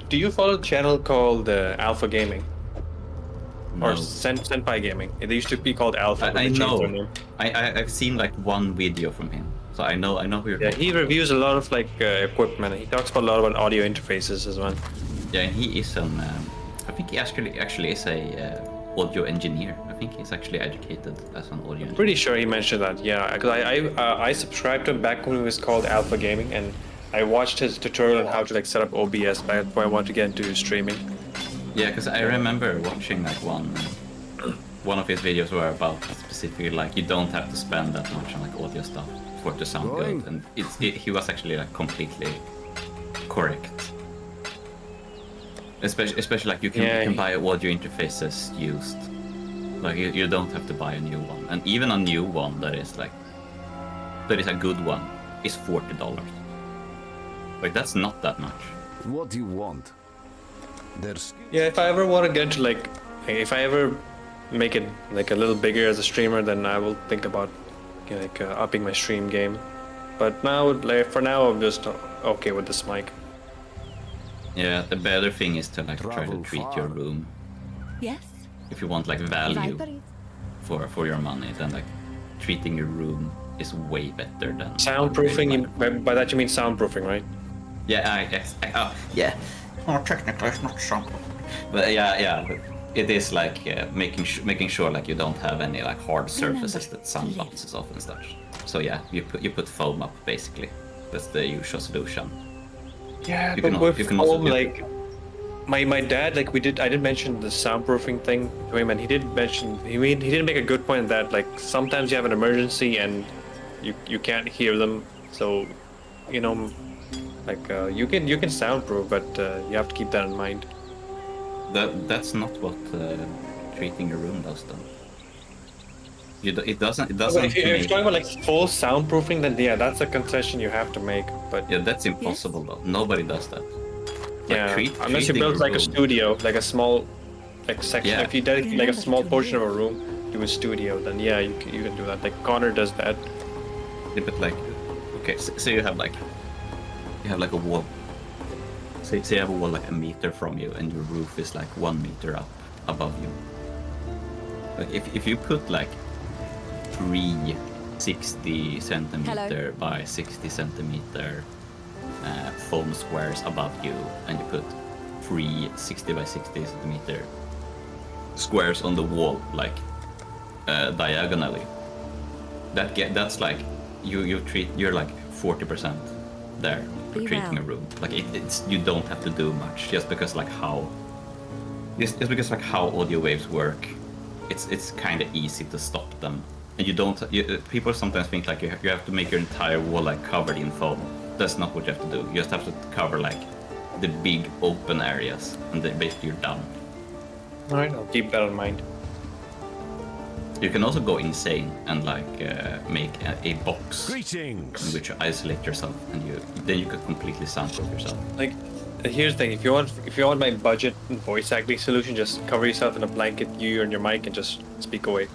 Do you follow a channel called Alpha Gaming? Or No. Senpai Gaming? They used to be called Alpha. but I they changed their know. name. I've seen like one video from him, so I know who you're Yeah, talking he reviews a lot of like equipment. He talks about a lot about audio interfaces as well. Yeah, and he is an. I think he actually is a audio engineer. I think he's actually educated as an audio engineer. Pretty sure he mentioned that. Yeah, because I subscribed to him back when it was called Alpha Gaming, and I watched his tutorial on how to like set up OBS back before I wanted to get into streaming. Yeah, because I remember watching like one of his videos were about specifically like you don't have to spend that much on like audio stuff for it to sound Going. good, and he was actually like completely correct. Especially like you can buy audio interfaces used. Like you don't have to buy a new one, and even a new one that is a good one is $40. Like that's not that much. What do you want? There's Yeah, if I ever want to get into like, if I ever make it like a little bigger as a streamer, then I will think about like upping my stream game. But now, like for now, I'm just okay with this mic. Yeah, the better thing is to like try to Travel treat far. your room. Yes. If you want like value Vibrate. for your money, then like treating your room is way better than Soundproofing, by that you mean soundproofing, right? Yeah, yeah. Oh, technically it's not soundproof, but yeah. it is like making sure like you don't have any like hard surfaces that sun bounces off and such. So yeah, you put foam up basically. That's the usual solution. Yeah, You but can with you can also foam, do- like my dad, like I did mention the soundproofing thing to him, and he did mention he did make a good point that like sometimes you have an emergency and you can't hear them, so you know, like you can soundproof, but you have to keep that in mind. that's not what treating your room does then. It doesn't But if you're make- talking about like full soundproofing, then yeah, that's a concession you have to make. But Yeah, that's impossible though. Nobody does that. Like, yeah, unless you treating build your like a room- studio, like a small like section. Yeah. If you dedicate like a Remember small to portion of a live. room to a studio, then yeah, you can do that. Like Connor does that. Yeah, but like, okay, so you have like a wall. Say you have a wall like a meter from you, and your roof is like 1 meter up above you. Like if you put like 3 60 centimeter by 60 centimeter foam squares above you, and you put 3 60 by 60 centimeter squares on the wall, like diagonally. That's like you're like 40% there for Be treating well. a room. Like it's you don't have to do much just because like how audio waves work. It's kind of easy to stop them, and you don't. People sometimes think like you have to make your entire wall like covered in foam. That's not what you have to do. You just have to cover like the big open areas, and then basically you're done. All right, I'll keep that in mind. You can also go insane and like make a box in Greetings. which you isolate yourself, and then you could completely soundproof yourself. Like, here's the thing: if you want my budget and voice acting solution, just cover yourself in a blanket, you and your mic, and just speak away.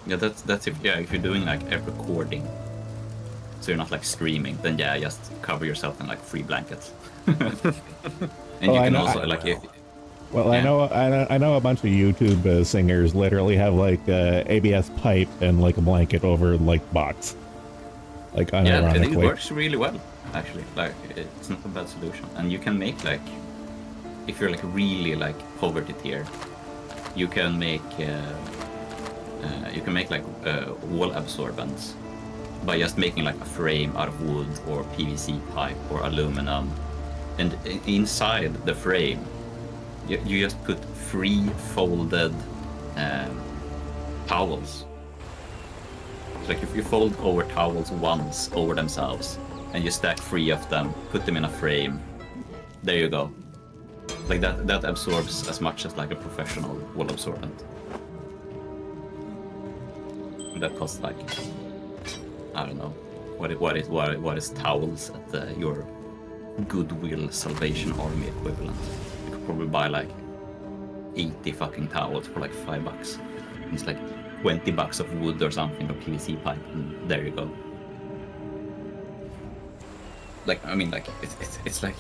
Yeah, that's if you're doing like a recording, so you're not like streaming, then yeah, just cover yourself in like 3 blankets. And Oh, you I can know- also like if Well, Yeah. I know a bunch of YouTube singers literally have like ABS pipe and like a blanket over like box, like yeah, I think it unironically. works really well actually. Like it's not a bad solution, and you can make like if you're like really like poverty tier, you can make like wall absorbents by just making like a frame out of wood or PVC pipe or aluminum, and inside the frame you just put 3 folded towels. It's like if you fold over towels once over themselves and you stack 3 of them, put them in a frame, there you go. Like that absorbs as much as like a professional wall absorbent. And that costs like, I don't know, what is towels at your Goodwill Salvation Army equivalent. You could probably buy like 80 fucking towels for like $5. It's like $20 of wood or something, or PVC pipe, and there you go. Like, I mean, like it's like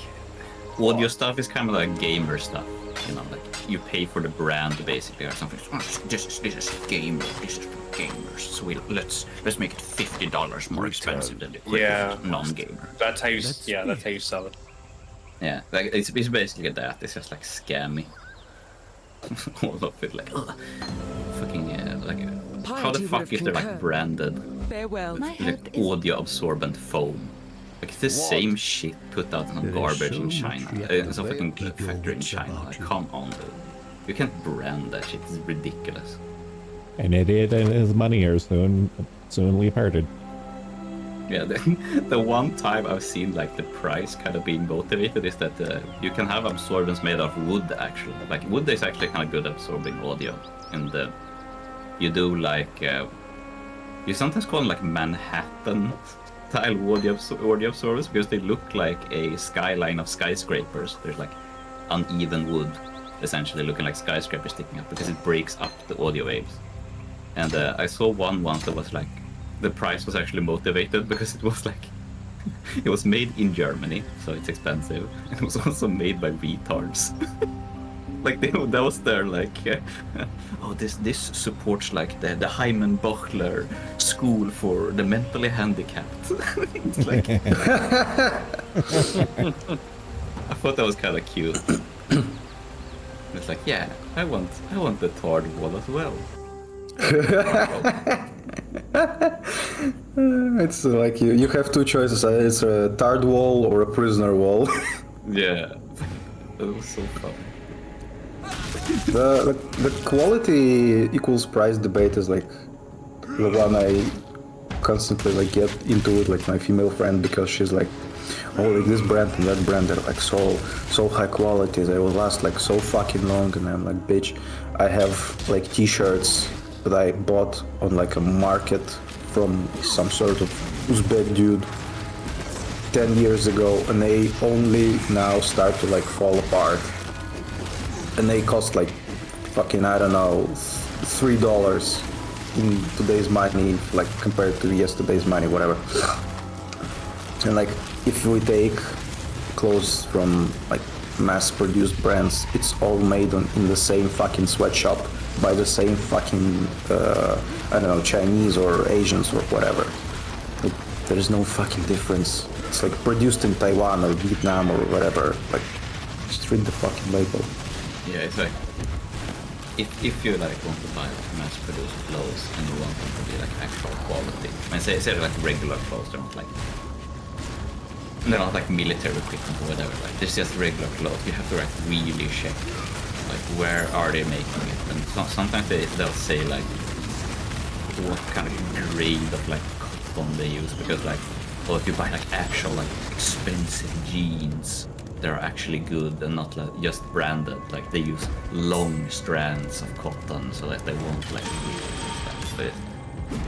audio stuff is kind of like gamer stuff, you know, like you pay for the brand basically or something. This is gamer, this is for gamers, so let's make it $50 more expensive than the equivalent non-gamer. That's how you that's how you sell it. Yeah, like it's basically that. It's just like scammy. All of it, like fucking like how the Piety fuck would is have there like concurred. branded Farewell. My like health is audio absorbent foam? Like it's the same shit put out on garbage in China. It's a fucking factory in China. Like, come on, dude. You can't brand that shit. It's ridiculous. An idiot and his money are soonly parted. Yeah, the one time I've seen like the price kind of being motivated is that you can have absorbents made of wood actually. Like wood is actually kind of good at absorbing audio, and you do like you sometimes call them like Manhattan style audio absorbers because they look like a skyline of skyscrapers. There's like uneven wood, essentially looking like skyscrapers sticking up because it breaks up the audio waves. And I saw one once that was like the price was actually motivated because it was like it was made in Germany, so it's expensive. It was also made by retards. Like that was their like oh this supports like the Hyman Bochler school for the mentally handicapped. It's like I thought that was kind of cute. It's like, yeah, I want the tarred wall as well. It's like you have two choices. It's a tarred wall or a prisoner wall. Yeah, that was so funny. The quality equals price debate is like the one I constantly like get into with like my female friend, because she's like, oh, like this brand and that brand, they're like so high quality, they will last like so fucking long. And I'm like, bitch, I have like t-shirts that I bought on like a market from some sort of Uzbek dude 10 years ago, and they only now start to like fall apart. And they cost like fucking, I don't know, $3 in today's money, like compared to yesterday's money, whatever. And like, if we take clothes from like mass-produced brands, it's all made in the same fucking sweatshop by the same fucking, I don't know, Chinese or Asians or whatever. Like, there is no fucking difference. It's like produced in Taiwan or Vietnam or whatever. Like, just read the fucking label. Yeah, it's like, if you like want to buy like mass-produced clothes and you want them to be like actual quality, I mean, say they're like regular clothes, they're not like military equipment or whatever, like it's just regular clothes. You have to like really check, like where are they making it, and sometimes they'll say like what kind of grade of like cotton they use, because like, well, if you buy like actual like expensive jeans, they're actually good and not like just branded. Like they use long strands of cotton so that they won't like rip and stuff. But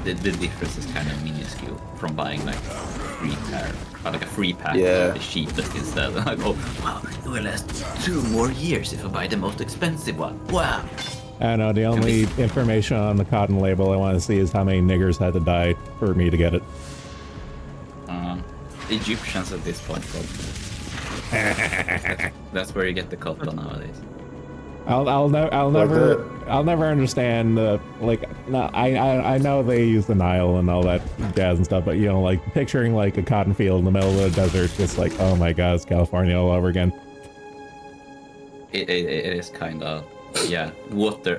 the difference is kind of minuscule from buying like a free pair, like a free pack of the cheapest instead. Like, oh wow, it will last 2 more years if I buy the most expensive one. Wow. I don't know, the only information on the cotton label I want to see is how many niggers had to die for me to get it. Egyptians at this point, probably. That's where you get the cotton nowadays. I'll never understand I know they use the Nile and all that jazz and stuff, but you know, like picturing like a cotton field in the middle of the desert, just like, oh my god, it's California all over again. It is kind of, yeah, water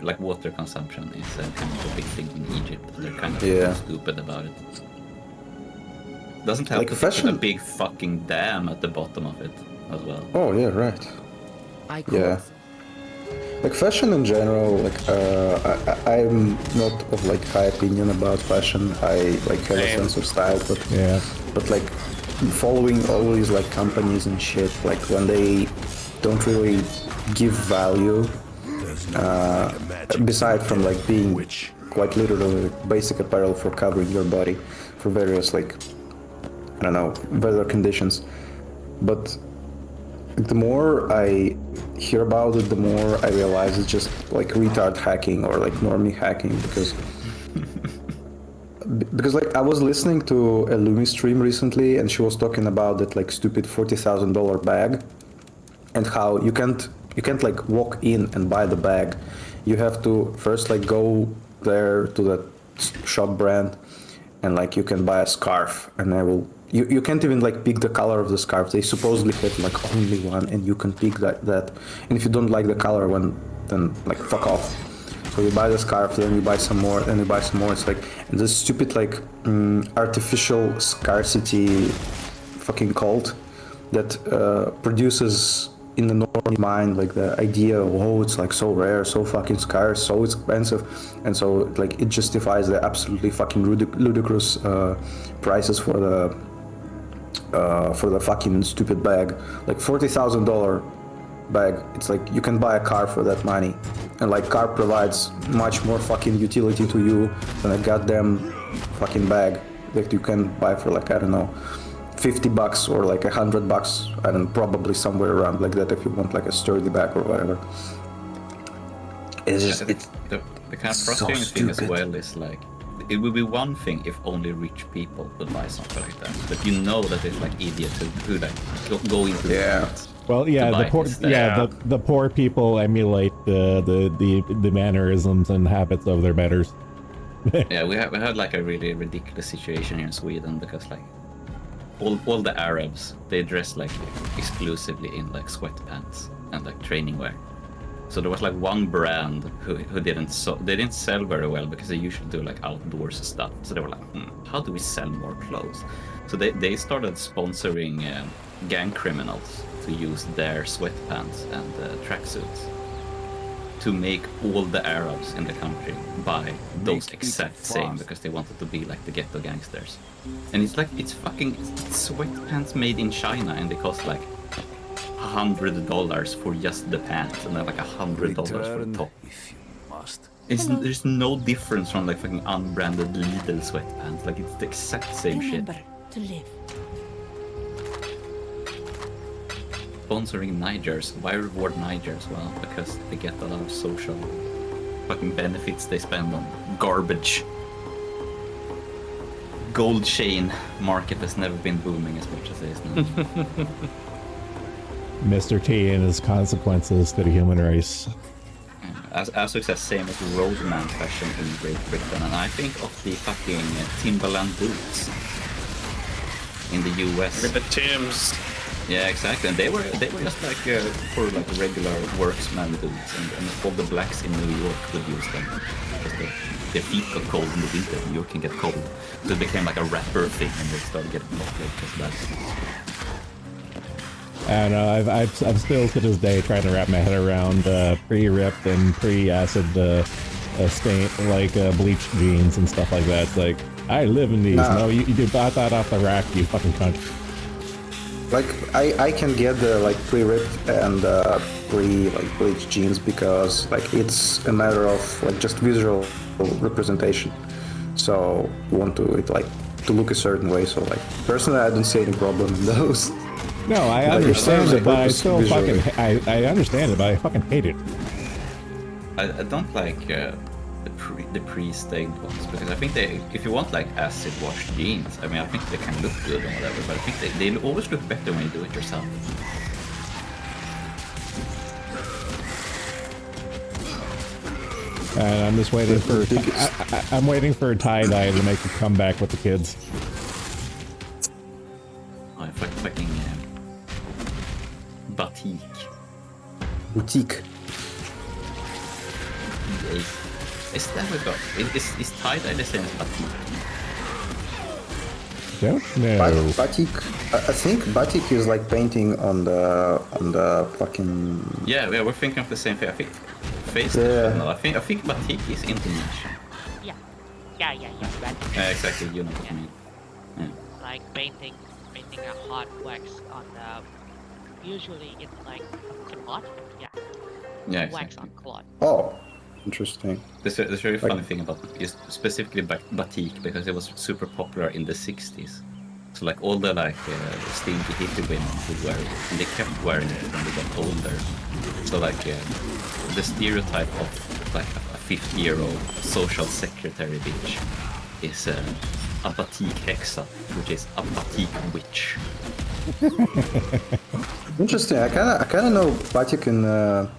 consumption is kind of a big thing in Egypt. They're kind of stupid about it. Doesn't help like a big fucking dam at the bottom of it as well. Oh yeah, right. Yeah. Like fashion in general, like I'm not of like high opinion about fashion. I like have a sense of style, but like following all these like companies and shit, like when they don't really give value, beside from like being quite literally basic apparel for covering your body for various like, I don't know, weather conditions. But the more I hear about it, the more I realize it's just like retard hacking or like normie hacking, because like I was listening to a Lumi stream recently, and she was talking about that like stupid $40,000 bag, and how you can't like walk in and buy the bag. You have to first like go there to that shop brand, and like you can buy a scarf, and you can't even like pick the color of the scarf. They supposedly have like only one, and you can pick that. And if you don't like the color one, then like fuck off. So you buy the scarf, then you buy some more, then you buy some more. It's like, and this stupid like artificial scarcity fucking cult that produces in the normal mind like the idea of, oh, it's like so rare, so fucking scarce, so expensive, and so like it justifies the absolutely fucking ludicrous prices for the fucking stupid bag. Like $40,000 bag, it's like you can buy a car for that money, and like car provides much more fucking utility to you than a goddamn fucking bag that you can buy for like, I don't know, $50 or like $100, and probably somewhere around like that if you want like a sturdy bag or whatever. It's just the kind of frustrating thing as well is like, it would be one thing if only rich people would buy something like that, but you know that it's like idiots who like go into it. Well, yeah, the poor people emulate the mannerisms and habits of their betters. Yeah, we had like a really ridiculous situation here in Sweden, because like all the Arabs, they dress like exclusively in like sweatpants and like training wear. So there was like one brand who they didn't sell very well because they usually do like outdoors stuff. So they were like, how do we sell more clothes? So they started sponsoring gang criminals to use their sweatpants and tracksuits to make all the Arabs in the country buy those exact same because they wanted to be like the ghetto gangsters. And it's like it's sweatpants made in China and they cost like $100 for just the pants and then like $100 for the top. If you must. There's no difference from like fucking unbranded Lidl sweatpants. Like it's the exact same shit. Remember to live. Sponsoring Nigers. Why reward Nigers? Well, because they get a lot of social fucking benefits they spend on garbage. Gold chain market has never been booming as much as it is now. Mr. T and his consequences to the human race. As success, same as roadman fashion in Great Britain, and I think of the fucking Timberland boots in the US. With the Tims. Yeah, exactly. And they were just like for like regular worksman boots, and all the blacks in New York would use them because their feet got cold in the winter. New York can get cold, so it became like a rapper thing, and they started getting popular because of that. And I'm still to this day trying to wrap my head around pre-ripped and pre-acid stain, like bleached jeans and stuff like that. It's like, I live in these. No, you bought that off the rack, you fucking cunt. Like I can get the like pre-ripped and bleached jeans because like it's a matter of like just visual representation. So you want to to look a certain way. So like personally, I don't see any problem in those. No, I understand it, but I still fucking I understand it, but I fucking hate it. I don't like the pre-stained ones because I think if you want like acid washed jeans, I mean I think they can look good and whatever, but I think they always look better when you do it yourself. And I'm just waiting for I'm waiting for tie-dye to make a comeback with the kids. Oh, fucking batik. Boutique. Is that what got? Is tie-dye the same as batik? Don't know. Batik. I think batik is like painting on the fucking. Yeah, we're thinking of the same thing. I think face. Yeah. No, I think batik is Indonesian. Yeah. Right. Exactly. You know what I mean. Yeah. Like painting a hot wax on the. Usually it's like a cloth. Yeah. Yeah. Wax Exactly. on cloth. Oh, interesting. There's a very funny thing about is specifically batik because it was super popular in the 60s. So like all the like stinky hippie women who wear it, and they kept wearing it when they got older. So like the stereotype of like a 50-year-old social secretary bitch is a batik hexa, which is a batik witch. Interesting. I kind of know batik in a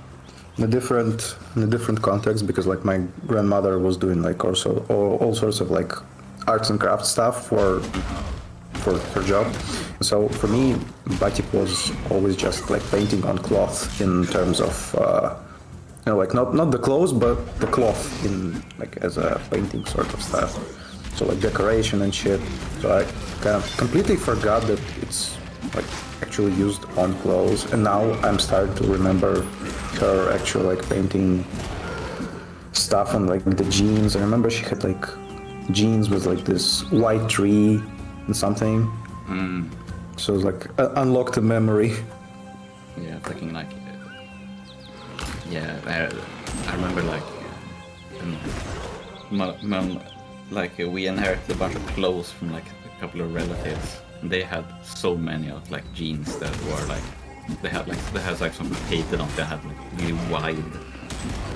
different context because like my grandmother was doing like also all sorts of like arts and crafts stuff for her job. So for me, batik was always just like painting on cloth in terms of like not the clothes but the cloth in like as a painting sort of stuff. So like decoration and shit. So I kind of completely forgot that it's like actually used on clothes, and now I'm starting to remember her actual like painting stuff on like the jeans. I remember she had like jeans with like this white tree and something. So it's like unlocked a memory. Yeah, fucking like I remember like like we inherited a bunch of clothes from like a couple of relatives. They had so many of like jeans that were like they had like something painted on. They had like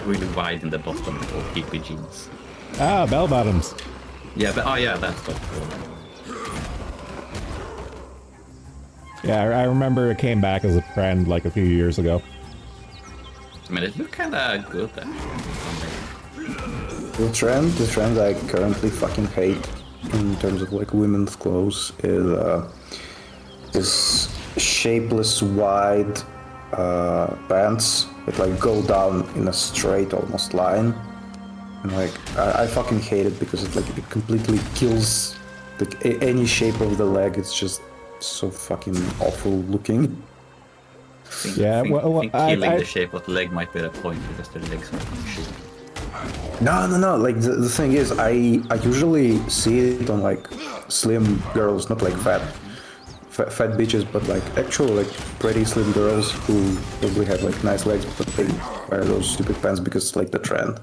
really wide in the bottom, like all hippie jeans. Ah, bell bottoms. Yeah, but that's what. Yeah, I remember it came back as a trend like a few years ago. I mean, it looked kind of good actually. The trend I currently fucking hate in terms of like women's clothes is shapeless wide pants that like go down in a straight almost line. And like I fucking hate it because it completely kills like any shape of the leg. It's just so fucking awful looking. Yeah, Think killing the shape of the leg might be the point because their legs are shit. No. Like the thing is, I usually see it on like slim girls, not like fat bitches, but like actual like pretty slim girls who probably have like nice legs, but they wear those stupid pants because it's like the trend.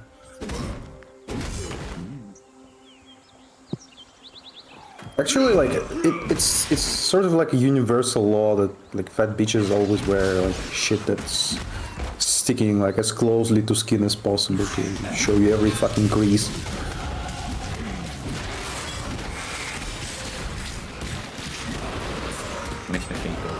Actually, like it's sort of like a universal law that like fat bitches always wear like shit that's sticking like as closely to skin as possible to show you every fucking crease. Makes me think of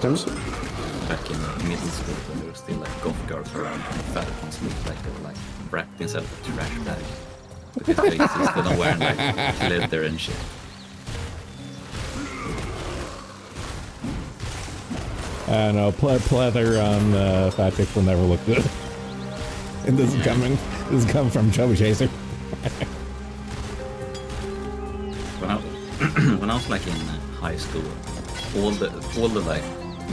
back in middle school when there were still like goth girls around and fat ones looked like they were like wrapped inside of a trash bag. Because they insisted on wearing like leather and shit. I know, pleather on fat chicks will never look good. And this is coming from Chubby Chaser. When I was like in high school, all the like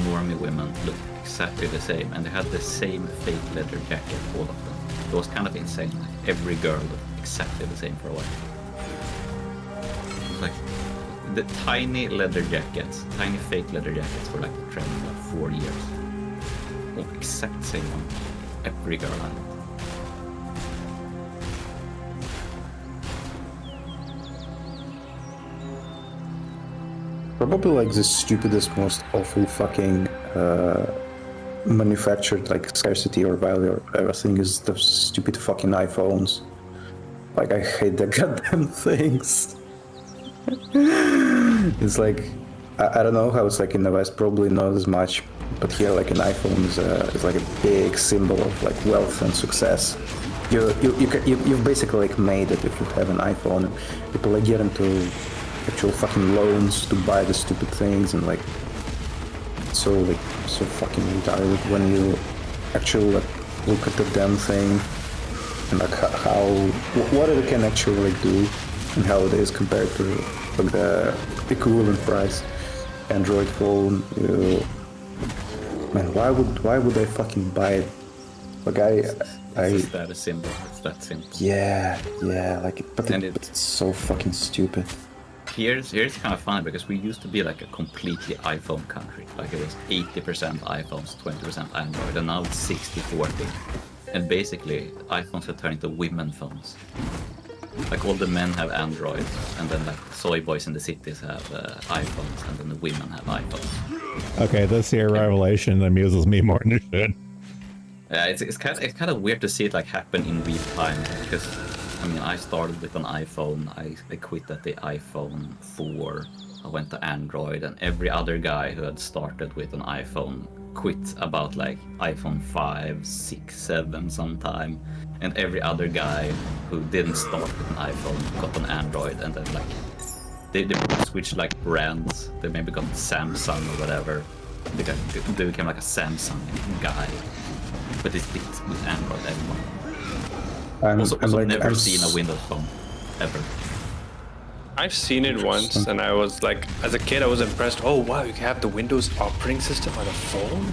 normie women looked exactly the same, and they had the same fake leather jacket, all of them. It was kind of insane. Like every girl looked exactly the same for a while. It was like the tiny leather jackets, tiny fake leather jackets were like the trend for like 4 years. All exact same one. Every girl had it. Probably like the stupidest, most awful fucking manufactured like scarcity or value or everything is the stupid fucking iPhones. Like I hate the goddamn things. It's like I don't know how it's like in the West, probably not as much, but here like an iPhone is like a big symbol of like wealth and success. You've basically like made it if you have an iPhone. People like get into actual fucking loans to buy the stupid things, and like so fucking retarded when you actually like look at the damn thing and like how what it can actually like do and how it is compared to like the equivalent price Android phone. Man, why would I fucking buy it? Like It's that a symbol. It's that simple. Yeah, like but it's so fucking stupid. Here's kind of funny because we used to be like a completely iPhone country. Like it was 80% iPhones, 20% Android, and now it's 60-40. And basically, iPhones have turned into women phones. Like all the men have Android, and then like soy boys in the cities have iPhones, and then the women have iPhones. Okay, this here revelation amuses me more than it should. Yeah, it's kind of weird to see it like happen in real time because I mean I started with an iPhone, I quit at the iPhone 4, I went to Android, and every other guy who had started with an iPhone quit about like iPhone 5, 6, 7 sometime, and every other guy who didn't start with an iPhone got an Android, and then like they switched like brands. They maybe got Samsung or whatever. They became like a Samsung guy, but they stick with Android everyone. Also never seen a Windows phone ever. I've seen it once, and I was like, as a kid, I was impressed. Oh wow, you can have the Windows operating system on a phone.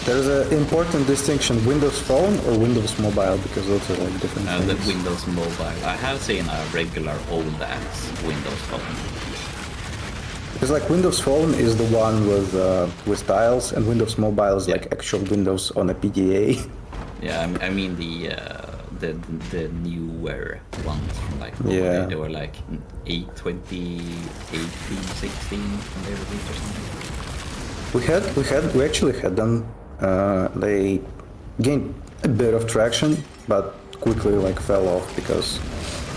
There's an important distinction: Windows Phone or Windows Mobile, because those are like different things. The Windows Mobile. I have seen a regular old ass Windows Phone. Because like Windows Phone is the one with tiles, and Windows Mobile is like actual Windows on a PDA. Yeah, I mean the newer ones from like they were like 2018, 16 when they released or something. We actually had them. They gained a bit of traction, but quickly like fell off because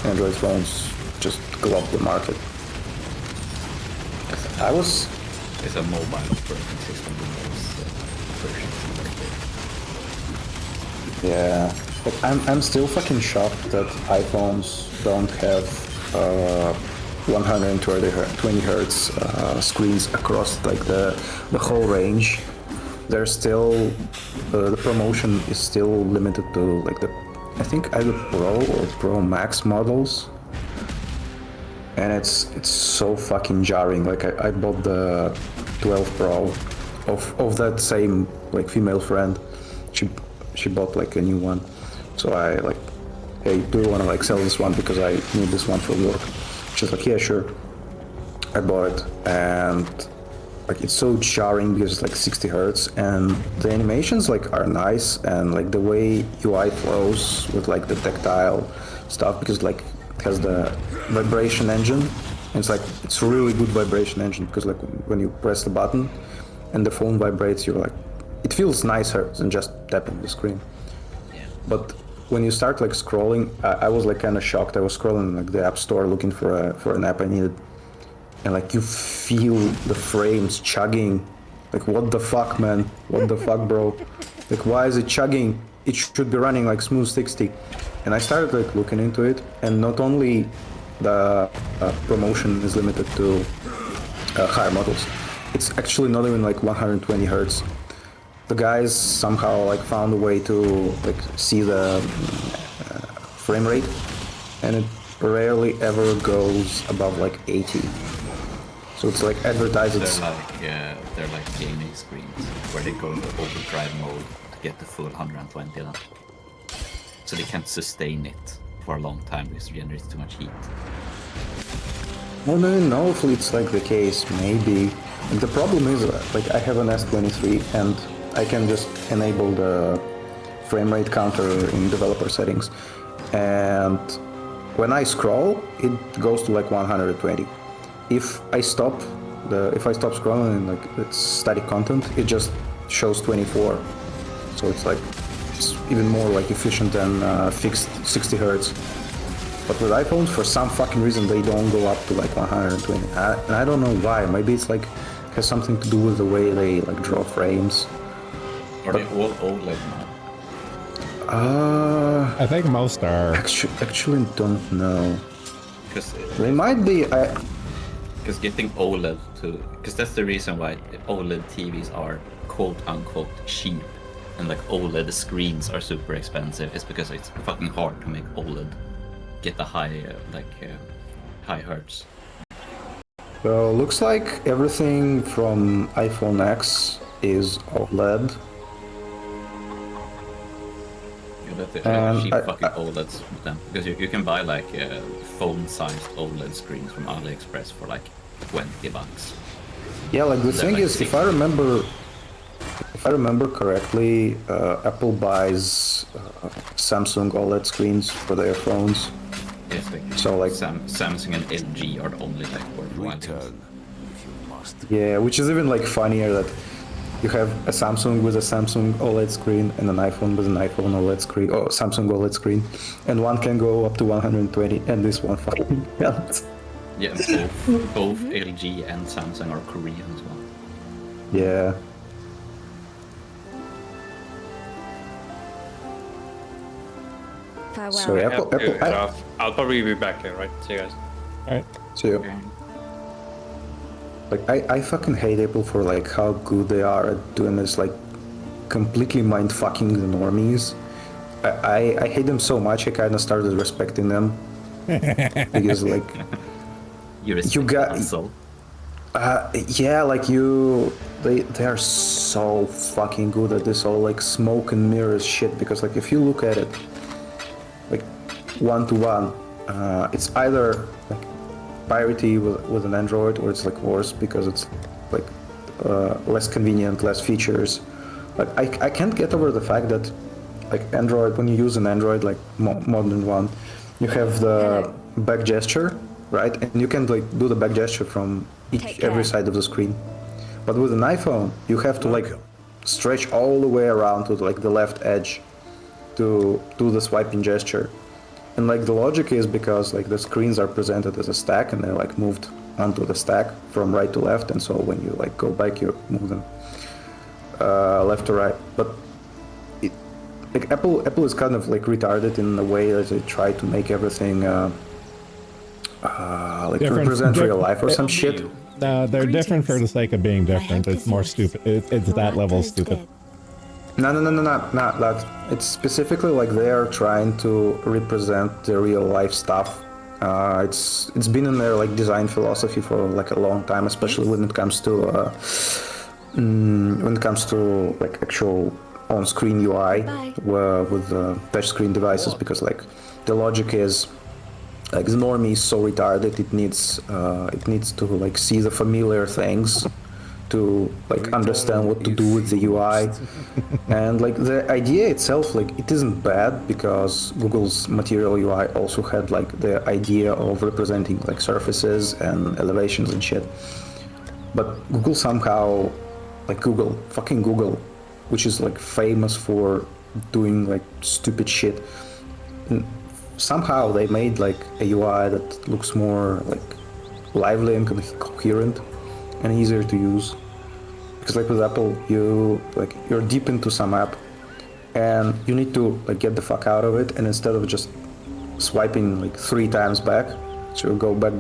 Android phones just gloved the market. It's a mobile operating system Windows version. Yeah, but I'm still fucking shocked that iPhones don't have 120 hertz screens across like the whole range. there's still the promotion is still limited to like the, I think either Pro or Pro Max models, and it's so fucking jarring. Like I bought the 12 Pro of that same like female friend. She bought like a new one, so I like, hey, do you want to like sell this one because I need this one for work? She's like, yeah, sure. I bought it, and like it's so jarring because it's like 60 hertz, and the animations like are nice, and like the way UI flows with like the tactile stuff, because like it has the vibration engine, and it's like it's a really good vibration engine, because like when you press the button and the phone vibrates, you're like, it feels nicer than just tapping the screen. But when you start like scrolling, I was like kind of shocked. I was scrolling like the app store looking for an app I needed, and like you feel the frames chugging. Like what the fuck, man? What the fuck, bro? Like why is it chugging? It should be running like smooth 60. And I started like looking into it, and not only the promotion is limited to higher models, it's actually not even like 120 hertz. The guys somehow like found a way to like see the frame rate, and it rarely ever goes above like 80. So it's like advertised. They're like gaming screens where they go into overdrive mode to get the full 120 then. So they can't sustain it for a long time because it generates too much heat. I don't even know if it's like the case, maybe. And the problem is like I have an S23 and I can just enable the frame rate counter in developer settings, and when I scroll, it goes to like 120. If I stop scrolling and like it's static content, it just shows 24. So it's like it's even more like efficient than fixed 60 hertz. But with iPhones, for some fucking reason, they don't go up to like 120. And I don't know why. Maybe it's like has something to do with the way they like draw frames. Are they all OLED now? I think most are. Actually don't know. Because They might be. Because getting OLED to, because that's the reason why OLED TVs are quote unquote cheap, and like OLED screens are super expensive. It's because it's fucking hard to make OLED get the high high hertz. Well, looks like everything from iPhone X is OLED. Cheap fucking OLEDs with them, because you can buy like phone-sized OLED screens from AliExpress for like $20. Yeah, like the thing like is, if I remember correctly, Apple buys Samsung OLED screens for their phones. Yes, like, So like Samsung and LG are the only like worthwhile. Return if you must. yeah, which is even like funnier that you have a Samsung with a Samsung OLED screen and an iPhone with an iPhone OLED screen, or Samsung OLED screen, and one can go up to 120, and this one fucking can't. Yeah, and both LG and Samsung are Korean as well. Yeah. Farewell. So I have to head Apple, off. I'll probably be back here, right? See you guys. All right. so like I fucking hate Apple for like how good they are at doing this, like completely mind fucking the normies. I hate them so much. I kind of started respecting them because like You got- console. yeah, like they are so fucking good at this all like smoke and mirrors shit, because like if you look at it like one to one, it's either like parity with an Android, or it's like worse because it's like less convenient, less features. Like I can't get over the fact that like Android, when you use an Android like modern one, you have the back gesture, right? And you can like do the back gesture from every side of the screen. But with an iPhone, you have to like stretch all the way around to like the left edge to do the swiping gesture. And like the logic is because like the screens are presented as a stack, and they're like moved onto the stack from right to left, and so when you like go back, you move them left to right. But like Apple is kind of like retarded in the way that they try to make everything like Different- represent real diff- life or some shit. No, they're different for the sake of being different. I It's more have stupid. It's that level of stupid. No, not that. It's specifically like they are trying to represent the real life stuff. It's been in their like design philosophy for like a long time, especially when it comes to like actual on-screen UI with touchscreen devices, because like the logic is like the normie is so retarded it needs to like see the familiar things to like understand what to do with the UI. And like the idea itself, like it isn't bad, because Google's Material UI also had like the idea of representing like surfaces and elevations and shit. But Google somehow, like fucking Google, which is like famous for doing like stupid shit, somehow they made like a UI that looks more like lively and coherent and easier to use. Because like with Apple, you're deep into some app and you need to like get the fuck out of it, and instead of just swiping like 3 times back, so you go back,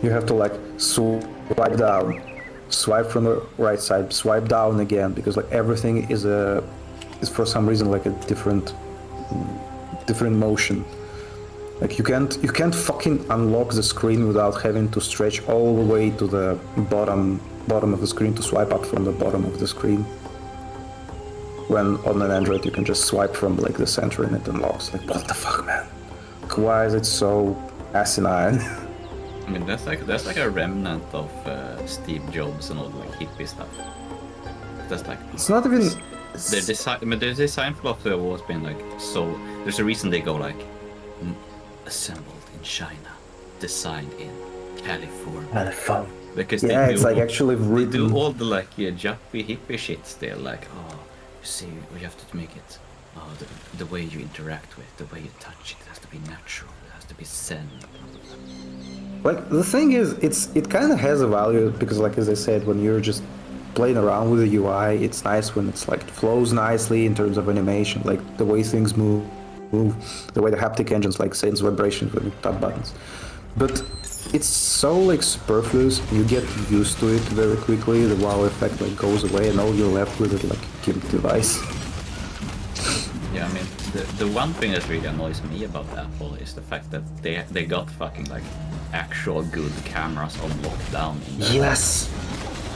you have to like swipe down, swipe from the right side, swipe down again, because like everything is for some reason like a different motion. Like you can't fucking unlock the screen without having to stretch all the way to the bottom of the screen to swipe up from the bottom of the screen. When on an Android you can just swipe from like the center and it unlocks. Like what the fuck, man? Like, why is it so asinine? I mean, that's like a remnant of Steve Jobs and all the like hippie stuff. That's like It's not even. the design philosophy have always been like so. There's a reason they go like assembled in China, designed in California. Because Yeah, it's like all, actually they written. do all the like juppy hippie shit still. Like, oh, you see, we have to make it. Oh, the way you interact with, the way you touch it has to be natural. It has to be zen. Like the thing is, it kind of has a value, because like as I said, when you're just playing around with the UI, it's nice when it's like it flows nicely in terms of animation, like the way things move, the way the haptic engines like sends vibrations when you tap buttons. But it's so like superfluous. You get used to it very quickly. The wow effect like goes away, and all you're left with is like a gimp device. Yeah, I mean, the one thing that really annoys me about Apple is the fact that they got fucking like actual good cameras on lockdown. In their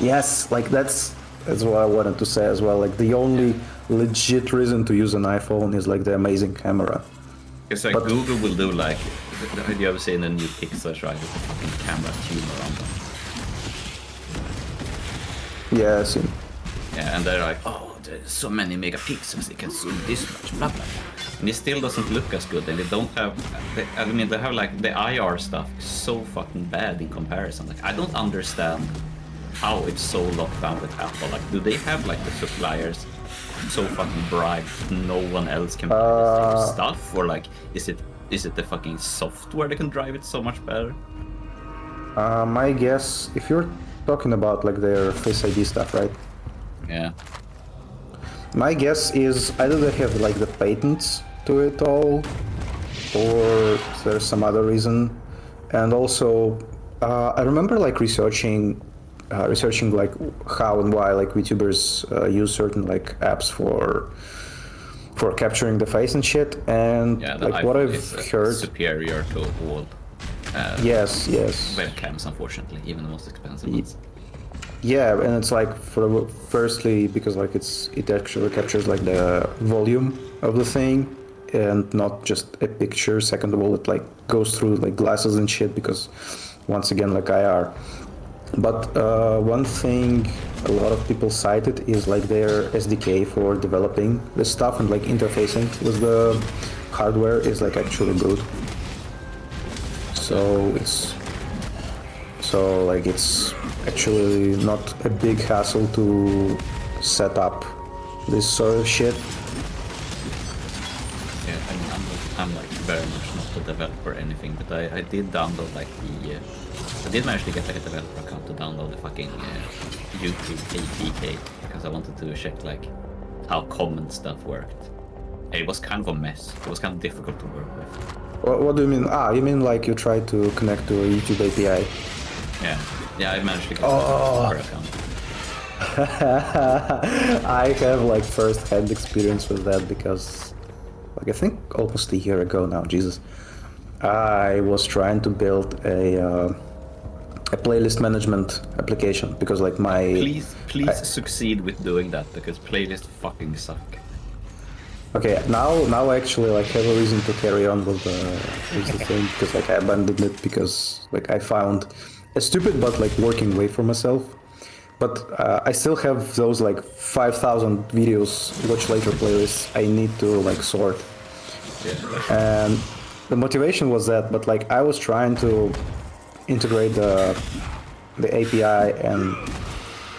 Yes, like that's what I wanted to say as well. Like the only legit reason to use an iPhone is like the amazing camera. It's like Google will do like, have you ever seen the new Pixels, right? With the fucking camera tumor on them. Yeah, I've seen. Yeah, and they're like, oh, there's so many megapixels, it can zoom this much, blah blah. And it still doesn't look as good, and they don't have. They have like the IR stuff is so fucking bad in comparison. Like, I don't understand how it's so locked down with Apple. Like, do they have like the suppliers so fucking bright no one else can buy the same stuff, or like is it the fucking software that can drive it so much better? My guess, if you're talking about like their Face ID stuff, right? Yeah. My guess is either they have like the patents to it all, or there's some other reason. And also, I remember like researching like how and why like VTubers use certain like apps for capturing the face and shit. And Yeah, the like what iPhone I've is heard. superior to all Yes. webcams, unfortunately, even the most expensive ones. Yeah, and it's like firstly because like it actually captures like the volume of the thing and not just a picture. Second of all, it like goes through like glasses and shit, because once again like IR. But one thing a lot of people cited is like their SDK for developing this stuff, and like interfacing with the hardware is like actually good. So it's actually not a big hassle to set up this sort of shit. Yeah, I mean, I'm like very much not a developer or anything, but I did download like I did manage to get like a developer account to download the fucking YouTube APK, because I wanted to check like how common stuff worked. It was kind of a mess. It was kind of difficult to work with. What do you mean? You mean like you try to connect to a YouTube API? Yeah, I managed to get Oh. her account. I have like first-hand experience with that because, like, I think almost a year ago now, Jesus, I was trying to build a playlist management application because, like, Please succeed with doing that because playlists fucking suck. Okay, now I actually like have a reason to carry on with the thing because like I abandoned it because like I found a stupid but like working way for myself. But I still have those like 5,000 videos watch later playlists I need to like sort. Yeah. And the motivation was that, but like I was trying to integrate the API and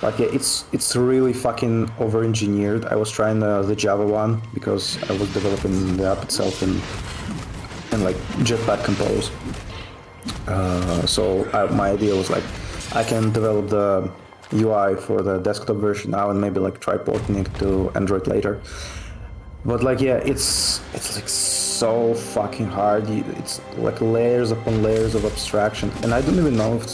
like yeah, it's really fucking over-engineered. I was trying the Java one because I was developing the app itself in like Jetpack Compose. My idea was like I can develop the UI for the desktop version now and maybe like try porting it to Android later. But like yeah, it's like so fucking hard. It's like layers upon layers of abstraction, and I don't even know if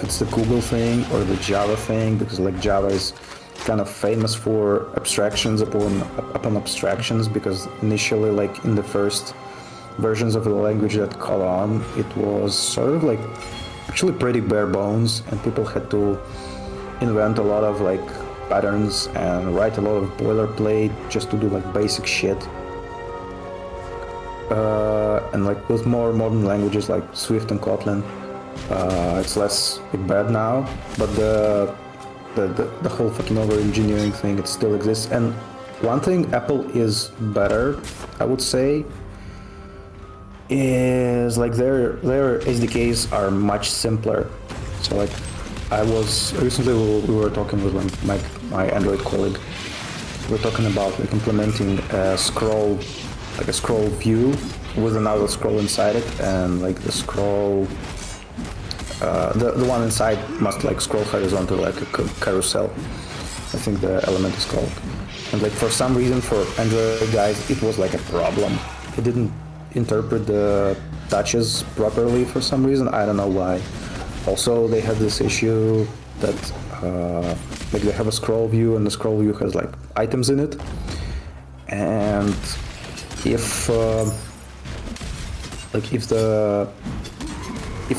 it's the Google thing or the Java thing because like Java is kind of famous for abstractions upon abstractions because initially like in the first versions of the language that caught on, it was sort of like actually pretty bare bones and people had to invent a lot of like patterns and write a lot of boilerplate just to do like basic shit. And like with more modern languages like Swift and Kotlin, it's less bad now, but the whole fucking over-engineering thing, it still exists. And one thing Apple is better, I would say, is like their SDKs are much simpler. So like I was recently we were talking with my Android colleague. We're talking about like implementing a scroll view with another scroll inside it, and like the scroll, the one inside must like scroll horizontally like a carousel. I think the element is called. And like for some reason for Android guys it was like a problem. It didn't interpret the touches properly for some reason. I don't know why. Also, they have this issue that like they have a scroll view and the scroll view has like items in it, and if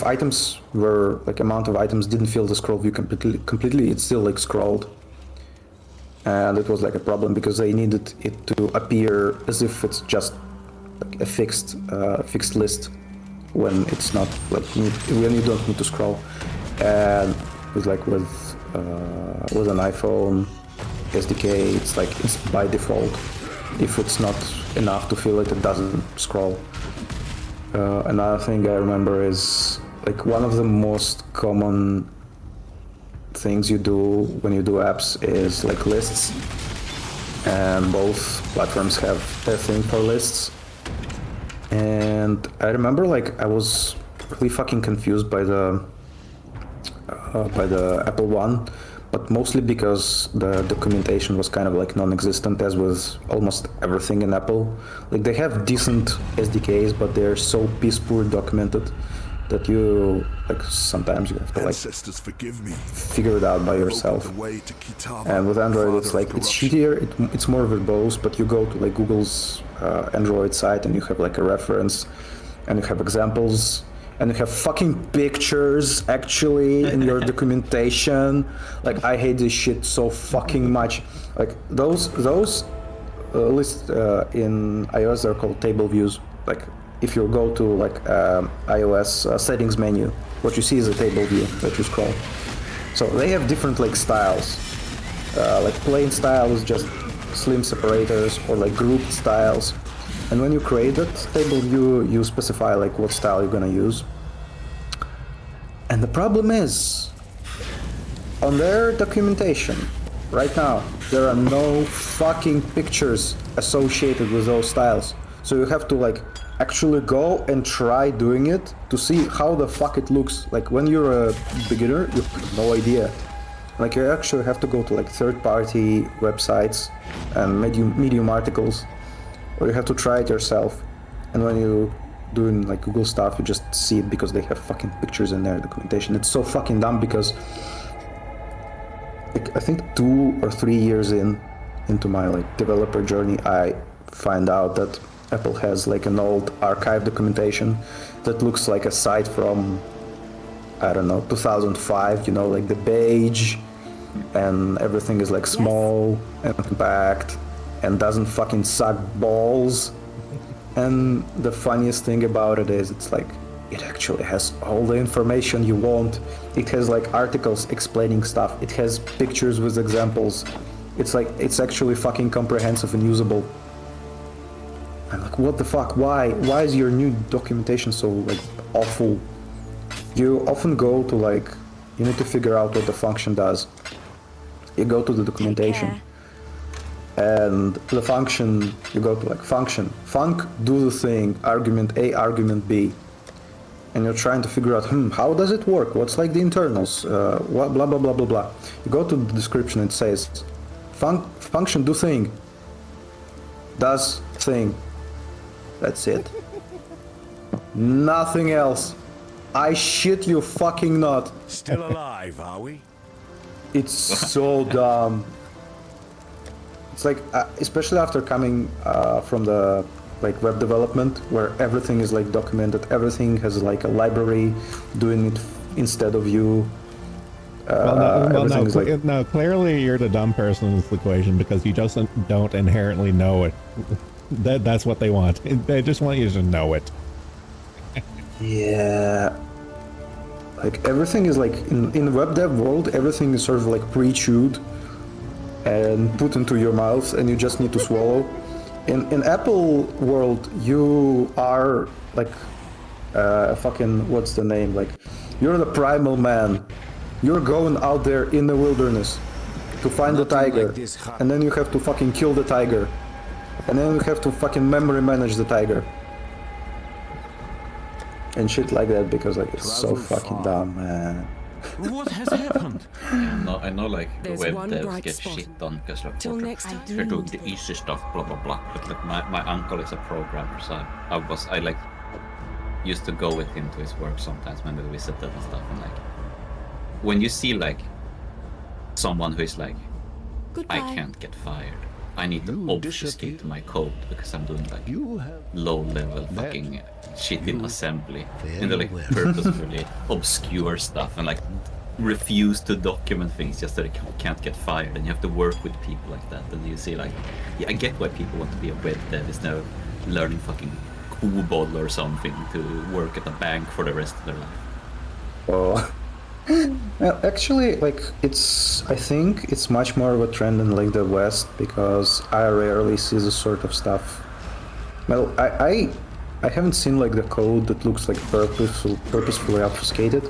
items were like amount of items didn't fill the scroll view completely, it still like scrolled, and it was like a problem because they needed it to appear as if it's just like a fixed list when it's not like when you don't need to scroll. And with an iPhone SDK, it's by default. If it's not enough to fill it, it doesn't scroll. Another thing I remember is like one of the most common things you do when you do apps is like lists, and both platforms have their thing for lists. And I remember like I was really fucking confused by the Apple one, but mostly because the documentation was kind of like non-existent, as with almost everything in Apple. Like they have decent SDKs, but they're so piss poor documented that you like sometimes you have to like figure it out by yourself. And with Android it's like it's shittier, it's more verbose, but you go to like Google's Android site and you have like a reference and you have examples and you have fucking pictures actually in your documentation. Like I hate this shit so fucking much. Like those lists in iOS are called table views. Like if you go to like iOS settings menu, what you see is a table view that you scroll. So they have different like styles. Like plain style is just slim separators, or like grouped styles. And when you create that table view, you specify like what style you're gonna use. And the problem is, on their documentation, right now, there are no fucking pictures associated with those styles. So you have to like actually go and try doing it to see how the fuck it looks. Like when you're a beginner, you have no idea. Like you actually have to go to like third-party websites and medium articles, or you have to try it yourself. And when you doing like Google stuff, you just see it because they have fucking pictures in their documentation. It's so fucking dumb because like, I think 2 or 3 years into my like developer journey, I find out that Apple has like an old archive documentation that looks like a site from, I don't know, 2005, you know, like the beige and everything is like small and compact and doesn't fucking suck balls. And the funniest thing about it is it's like it actually has all the information you want. It has like articles explaining stuff. It has pictures with examples. It's like it's actually fucking comprehensive and usable. I'm like, what the fuck? Why is your new documentation so like awful? You often go to like, you need to figure out what the function does. You go to the documentation and the function, you go to like function, func, do the thing, argument A, argument B. And you're trying to figure out, how does it work? What's like the internals? What, blah, blah, blah, blah, blah. You go to the description, it says, function do thing, does thing. That's it. Nothing else. I shit you fucking not. Still alive, are we? It's so dumb. It's like, especially after coming from the like web development, where everything is like documented, everything has like a library doing it instead of you. No, clearly you're the dumb person in this equation because you just don't inherently know it. That's what they want. They just want you to know it. Yeah. Like everything is like in web dev world, everything is sort of like pre-chewed and put into your mouth and you just need to swallow. In Apple world, you are like fucking, what's the name? Like you're the primal man. You're going out there in the wilderness to find the tiger, and then you have to fucking kill the tiger. And then you have to fucking memory manage the tiger. And shit like that, because like it's so fucking dumb, man. What has happened? I know like the There's web one devs bright get spot. shit on because like Till next time. they're doing the easy stuff, blah blah blah. But like my uncle is a programmer, so I like used to go with him to his work sometimes when we visited and stuff. And like when you see like someone who is like, Goodbye. I can't get fired. I need to obfuscate my code because I'm doing like low level fucking shit in assembly. And they like purposefully obscure stuff and like refuse to document things just so they can't get fired. And you have to work with people like that. And you see like, yeah, I get why people want to be a web dev instead of learning fucking COBOL or something to work at a bank for the rest of their life. Oh. Actually, like I think it's much more of a trend in like the West because I rarely see this sort of stuff. Well, I haven't seen like the code that looks like purposefully obfuscated.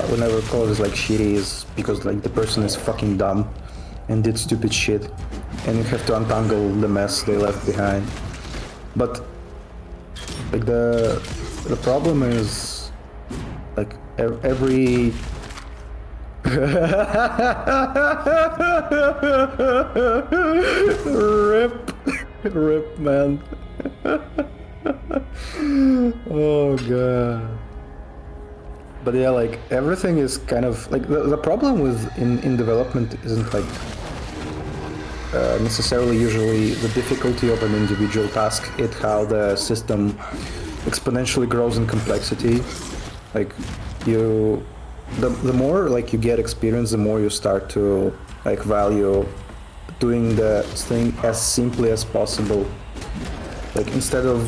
Whenever code is like shitty is because like the person is fucking dumb and did stupid shit, and you have to untangle the mess they left behind. But like the problem is like every rip man. Oh god. But yeah, like everything is kind of like the problem with in development isn't like necessarily usually the difficulty of an individual task. It's how the system exponentially grows in complexity. Like the more like you get experience, the more you start to like value doing the thing as simply as possible. Like instead of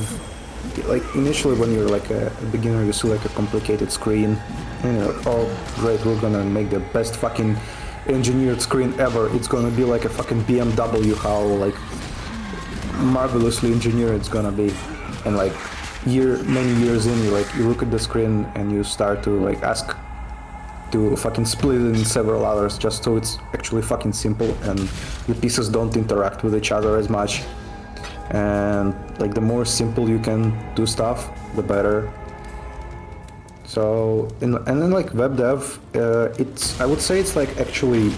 like initially when you're like a beginner, you see like a complicated screen and you're like, oh great, we're gonna make the best fucking engineered screen ever. It's gonna be like a fucking BMW, how like marvelously engineered it's gonna be. And like many years in, you look at the screen and you start to like ask to fucking split it in several others just so it's actually fucking simple and the pieces don't interact with each other as much. And like the more simple you can do stuff, the better. So and then like web dev, I would say it's like actually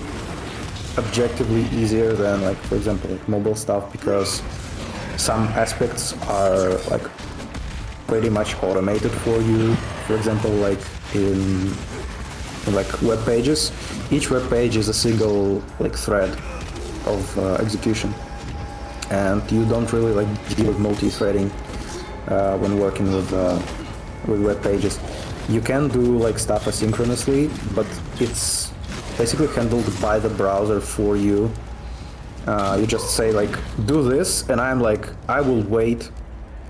objectively easier than like, for example, like mobile stuff, because some aspects are like pretty much automated for you. For example, like in like web pages, each web page is a single like thread of execution, and you don't really like deal with multi-threading when working with web pages. You can do like stuff asynchronously, but it's basically handled by the browser for you. You just say like, do this, and I'm like, I will wait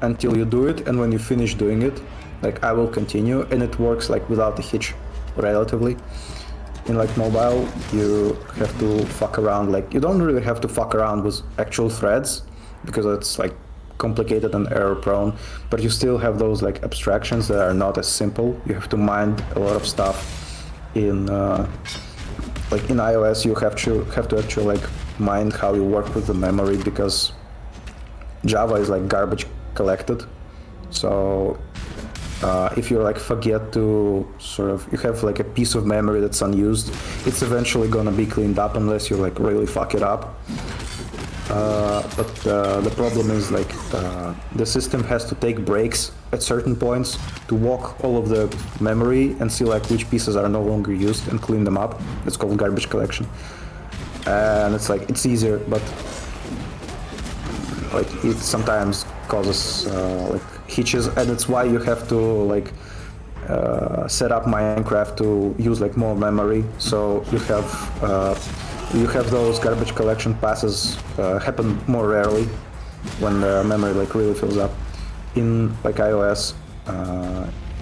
until you do it, and when you finish doing it, like I will continue, and it works like without a hitch, relatively. In like mobile, you have to fuck around, like you don't really have to fuck around with actual threads, because it's like complicated and error prone, but you still have those like abstractions that are not as simple. You have to mind a lot of stuff. In like in iOS, you have to actually like mind how you work with the memory, because Java is like garbage collected. So if you like forget to sort of, you have like a piece of memory that's unused, it's eventually gonna be cleaned up unless you like really fuck it up. But the problem is like the system has to take breaks at certain points to walk all of the memory and see like which pieces are no longer used and clean them up. It's called garbage collection, and it's like it's easier, but like it sometimes causes like hitches, and it's why you have to like set up Minecraft to use like more memory, so you have those garbage collection passes happen more rarely when the memory like really fills up. In like iOS,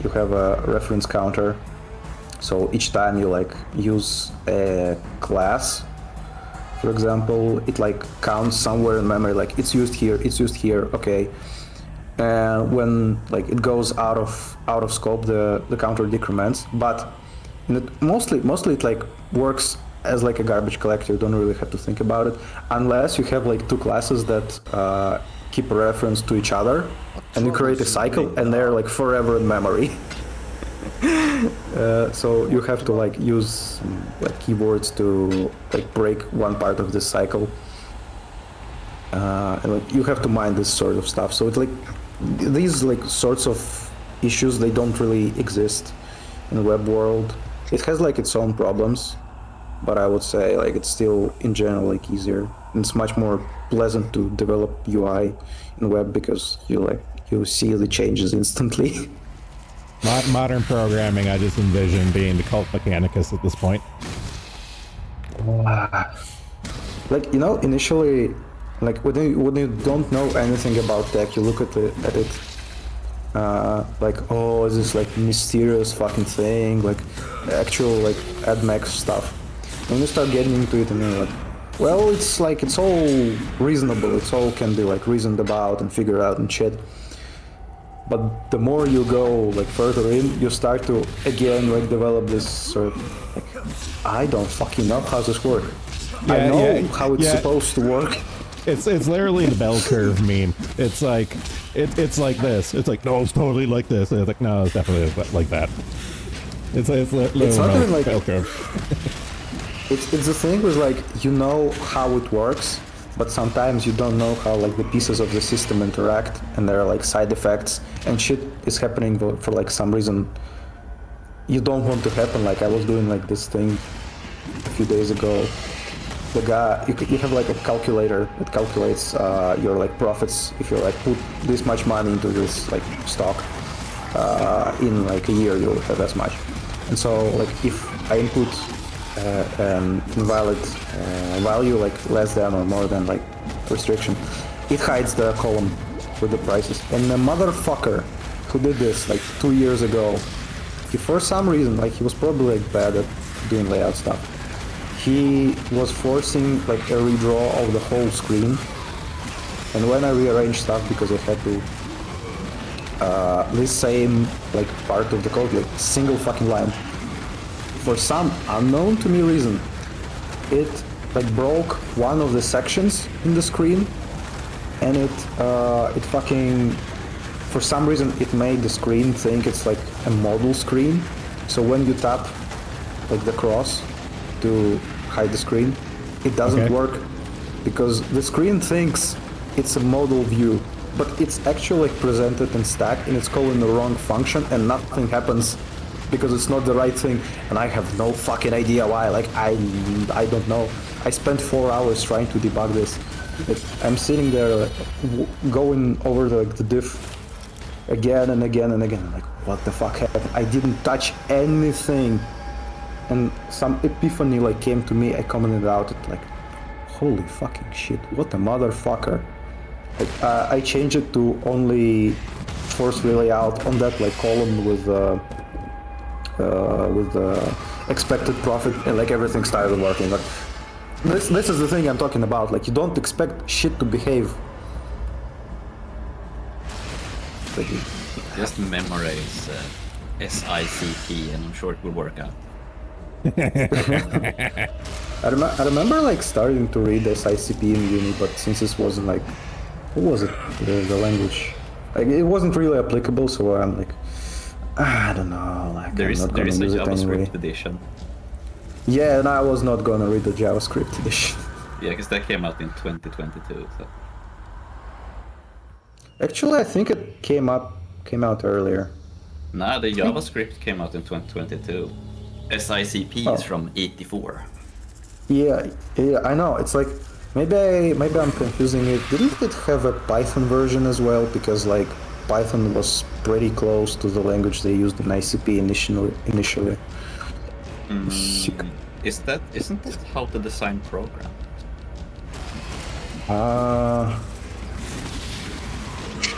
you have a reference counter, so each time you like use a class, for example, it like counts somewhere in memory, like it's used here, okay. And when like it goes out of scope, the counter decrements. But mostly it like works as like a garbage collector. You don't really have to think about it, unless you have like two classes that keep a reference to each other, and you create a cycle, and they're like forever in memory. So you have to like use like keywords to like break one part of this cycle, and like you have to mind this sort of stuff. So it's like these like sorts of issues, they don't really exist in the web world. It has like its own problems, but I would say like it's still in general like easier. And it's much more pleasant to develop UI in web because you see the changes instantly. Modern programming, I just envision being the cult mechanicus at this point. Like, you know, initially, like when you don't know anything about tech, you look at it like, oh, is this like mysterious fucking thing, like actual like AdMax stuff. When you start getting into it, and you're like, well, it's like it's all reasonable. It's all can be like reasoned about and figured out and shit. But the more you go like further in, you start to again like develop this sort of like, I don't fucking know how this works. I know how it's supposed to work. It's literally the bell curve meme. It's like it's like this. It's like, no, it's totally like this. And it's like, no, it's definitely like that. It's not even like bell curve. It's the thing with like, you know how it works, but sometimes you don't know how like the pieces of the system interact, and there are like side effects and shit is happening for like some reason you don't want to happen. Like I was doing like this thing a few days ago. The guy, you have like a calculator that calculates your like profits if you like put this much money into this like stock. In like a year you'll have as much. And so like if I input an invalid value, like less than or more than like restriction, it hides the column with the prices. And the motherfucker who did this like 2 years ago, he for some reason, like he was probably like bad at doing layout stuff, he was forcing like a redraw of the whole screen. And when I rearranged stuff, because I had to this same like part of the code, like single fucking line, for some unknown to me reason, it like broke one of the sections in the screen, and it fucking, for some reason it made the screen think it's like a model screen. So when you tap like the cross to hide the screen, it doesn't work, because the screen thinks it's a model view, but it's actually like presented in stack and it's calling the wrong function and nothing happens because it's not the right thing, and I have no fucking idea why. Like I don't know. I spent 4 hours trying to debug this. Like, I'm sitting there like, going over the diff again and again and again. I'm like, what the fuck happened? I didn't touch anything, and some epiphany like came to me. I commented out it like, holy fucking shit, what a motherfucker. Like, I changed it to only force relay out on that like column with expected profit, and like everything started working. But this is the thing I'm talking about. Like, you don't expect shit to behave. Like, Just memorize SICP and I'm sure it will work out. I remember like starting to read SICP in uni, but since this wasn't like, what was it, the language? Like, it wasn't really applicable, so I'm like, I don't know, like There I'm is not gonna a use it JavaScript anyway. edition. Yeah, and I was not gonna read the JavaScript edition. Yeah, because that came out in 2022. So. Actually, I think it came out earlier. Nah, the JavaScript came out in 2022. SICP is from 84. Yeah, I know. It's like maybe I'm confusing it. Didn't it have a Python version as well? Because like Python was pretty close to the language they used in ICP initially. Isn't it how to design program?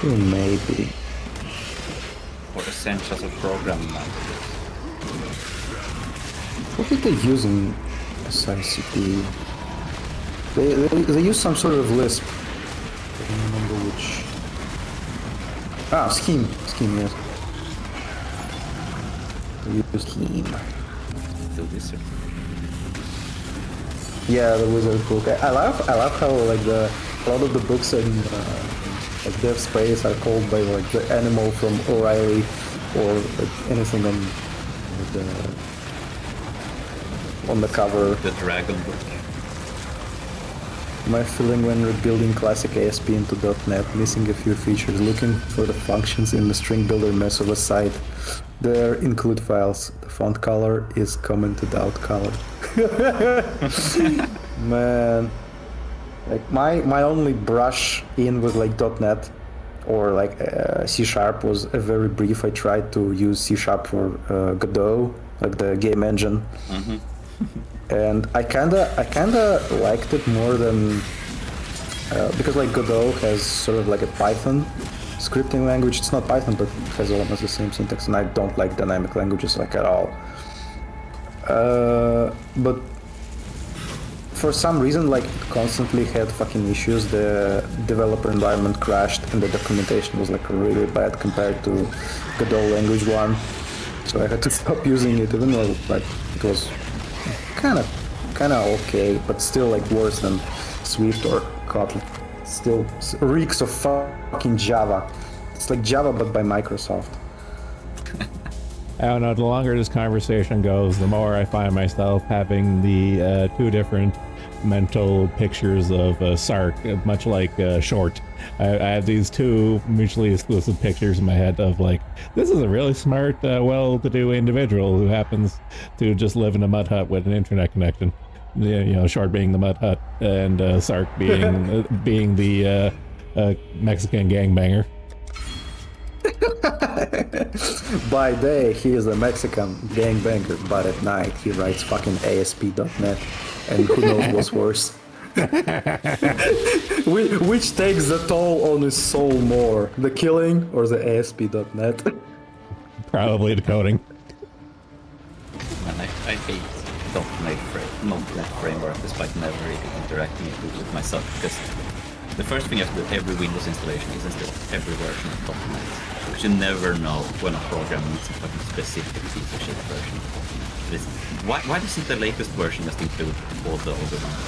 Maybe. Or essentials of programming languages? What did they use in SICP? They use some sort of Lisp. I don't remember which. Scheme, yes. They use Scheme. The wizard. Yeah, the wizard book. I love how like a lot of the books in like Dev Space are called by like the animal from O'Reilly or like anything on the cover. The dragon book. My feeling when rebuilding classic ASP into .NET, missing a few features, looking for the functions in the string builder mess of a site. There include files. The font color is commented out color. Man, like my only brush in with like .NET or like C# was a very brief. I tried to use C# for Godot, like the game engine. And I kinda liked it more than because like Godot has sort of like a Python scripting language. It's not Python, but it has almost the same syntax, and I don't like dynamic languages like at all. But for some reason, like, it constantly had fucking issues. The developer environment crashed, and the documentation was like really bad compared to Godot language one. So I had to stop using it, even though like it was kind of okay, but still like worse than Swift or Kotlin. Still reeks of fucking Java. It's like Java but by Microsoft. I don't know, the longer this conversation goes, the more I find myself having the two different mental pictures of Sark, much like Short. I have these two mutually exclusive pictures in my head of like, this is a really smart, well-to-do individual who happens to just live in a mud hut with an internet connection. You know, Short being the mud hut, and Sark being being the Mexican gangbanger. By day, he is a Mexican gangbanger, but at night he writes fucking ASP.NET, and who knows what's worse. Which takes the toll on his soul more, the killing or the ASP.NET? Probably the coding. And I hate .NET framework despite never really interacting with myself, because the first thing after every Windows installation is install every version of .NET. Because you never know when a program needs a fucking specific piece of shit version of .NET. Why doesn't the latest version just include all the older ones?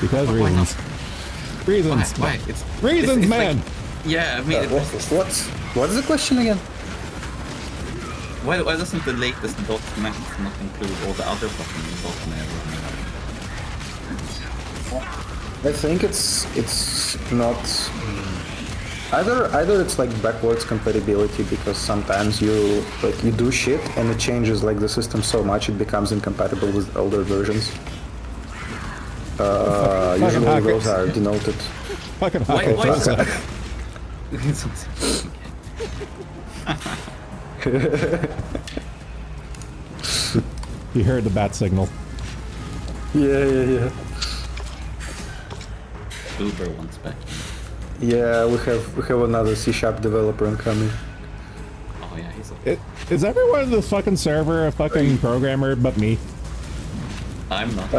Because reasons. Reasons. Why? Reasons, it's man! Like, yeah, I mean... What's the question again? Why doesn't the latest .NET not include all the other fucking .NET? I think it's not either it's like backwards compatibility because sometimes you do shit and it changes like the system so much it becomes incompatible with older versions. Usually hackers. those are denoted. Fucking Why hackers. is that? You heard the bat signal. Yeah. Uber wants back. Yeah, we have another C# developer incoming. Oh yeah, he's a... Is everyone in this fucking server a fucking programmer but me? I'm not.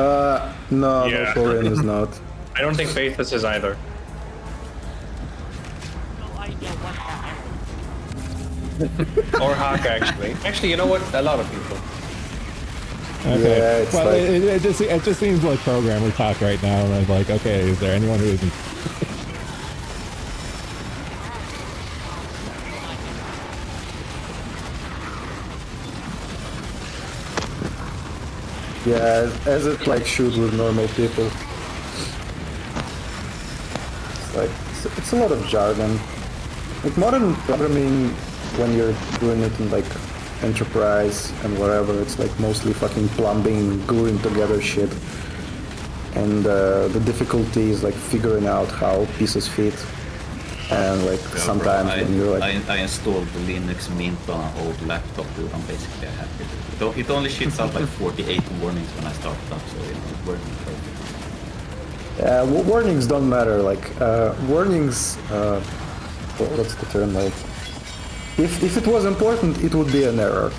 No, Yeah. Florian is not. I don't think Faithless is either. No idea what that Or Hawk, actually. Actually, you know what? A lot of people. Okay. Yeah, it's well, like- it just seems like programmer talk right now, and I'm like, okay, is there anyone who isn't? Yeah, as it like should with normal people. It's like it's a lot of jargon. Like modern programming, when you're doing it in like enterprise and whatever, it's like mostly fucking plumbing, gluing together shit. And the difficulty is like figuring out how pieces fit. And like sometimes when you're like I installed the Linux Mint on an old laptop, dude. I'm basically happy. It only shits out like 48 warnings when I start it up, so it's working perfect. warnings don't matter. Like warnings, what's the term? Like if it was important, it would be an error.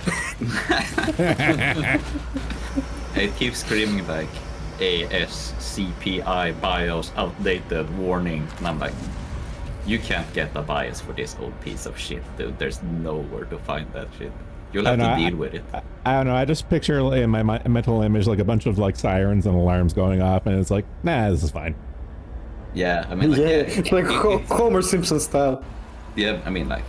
It keeps screaming like ASCPI BIOS outdated warning, and I'm like, you can't get a BIOS for this old piece of shit, dude. There's nowhere to find that shit. You'll have to deal with it. I don't know. I just picture in my mental image like a bunch of like sirens and alarms going off, and it's like, nah, this is fine. Yeah, I mean, like, It's like Homer Simpson style. yeah, I mean, like,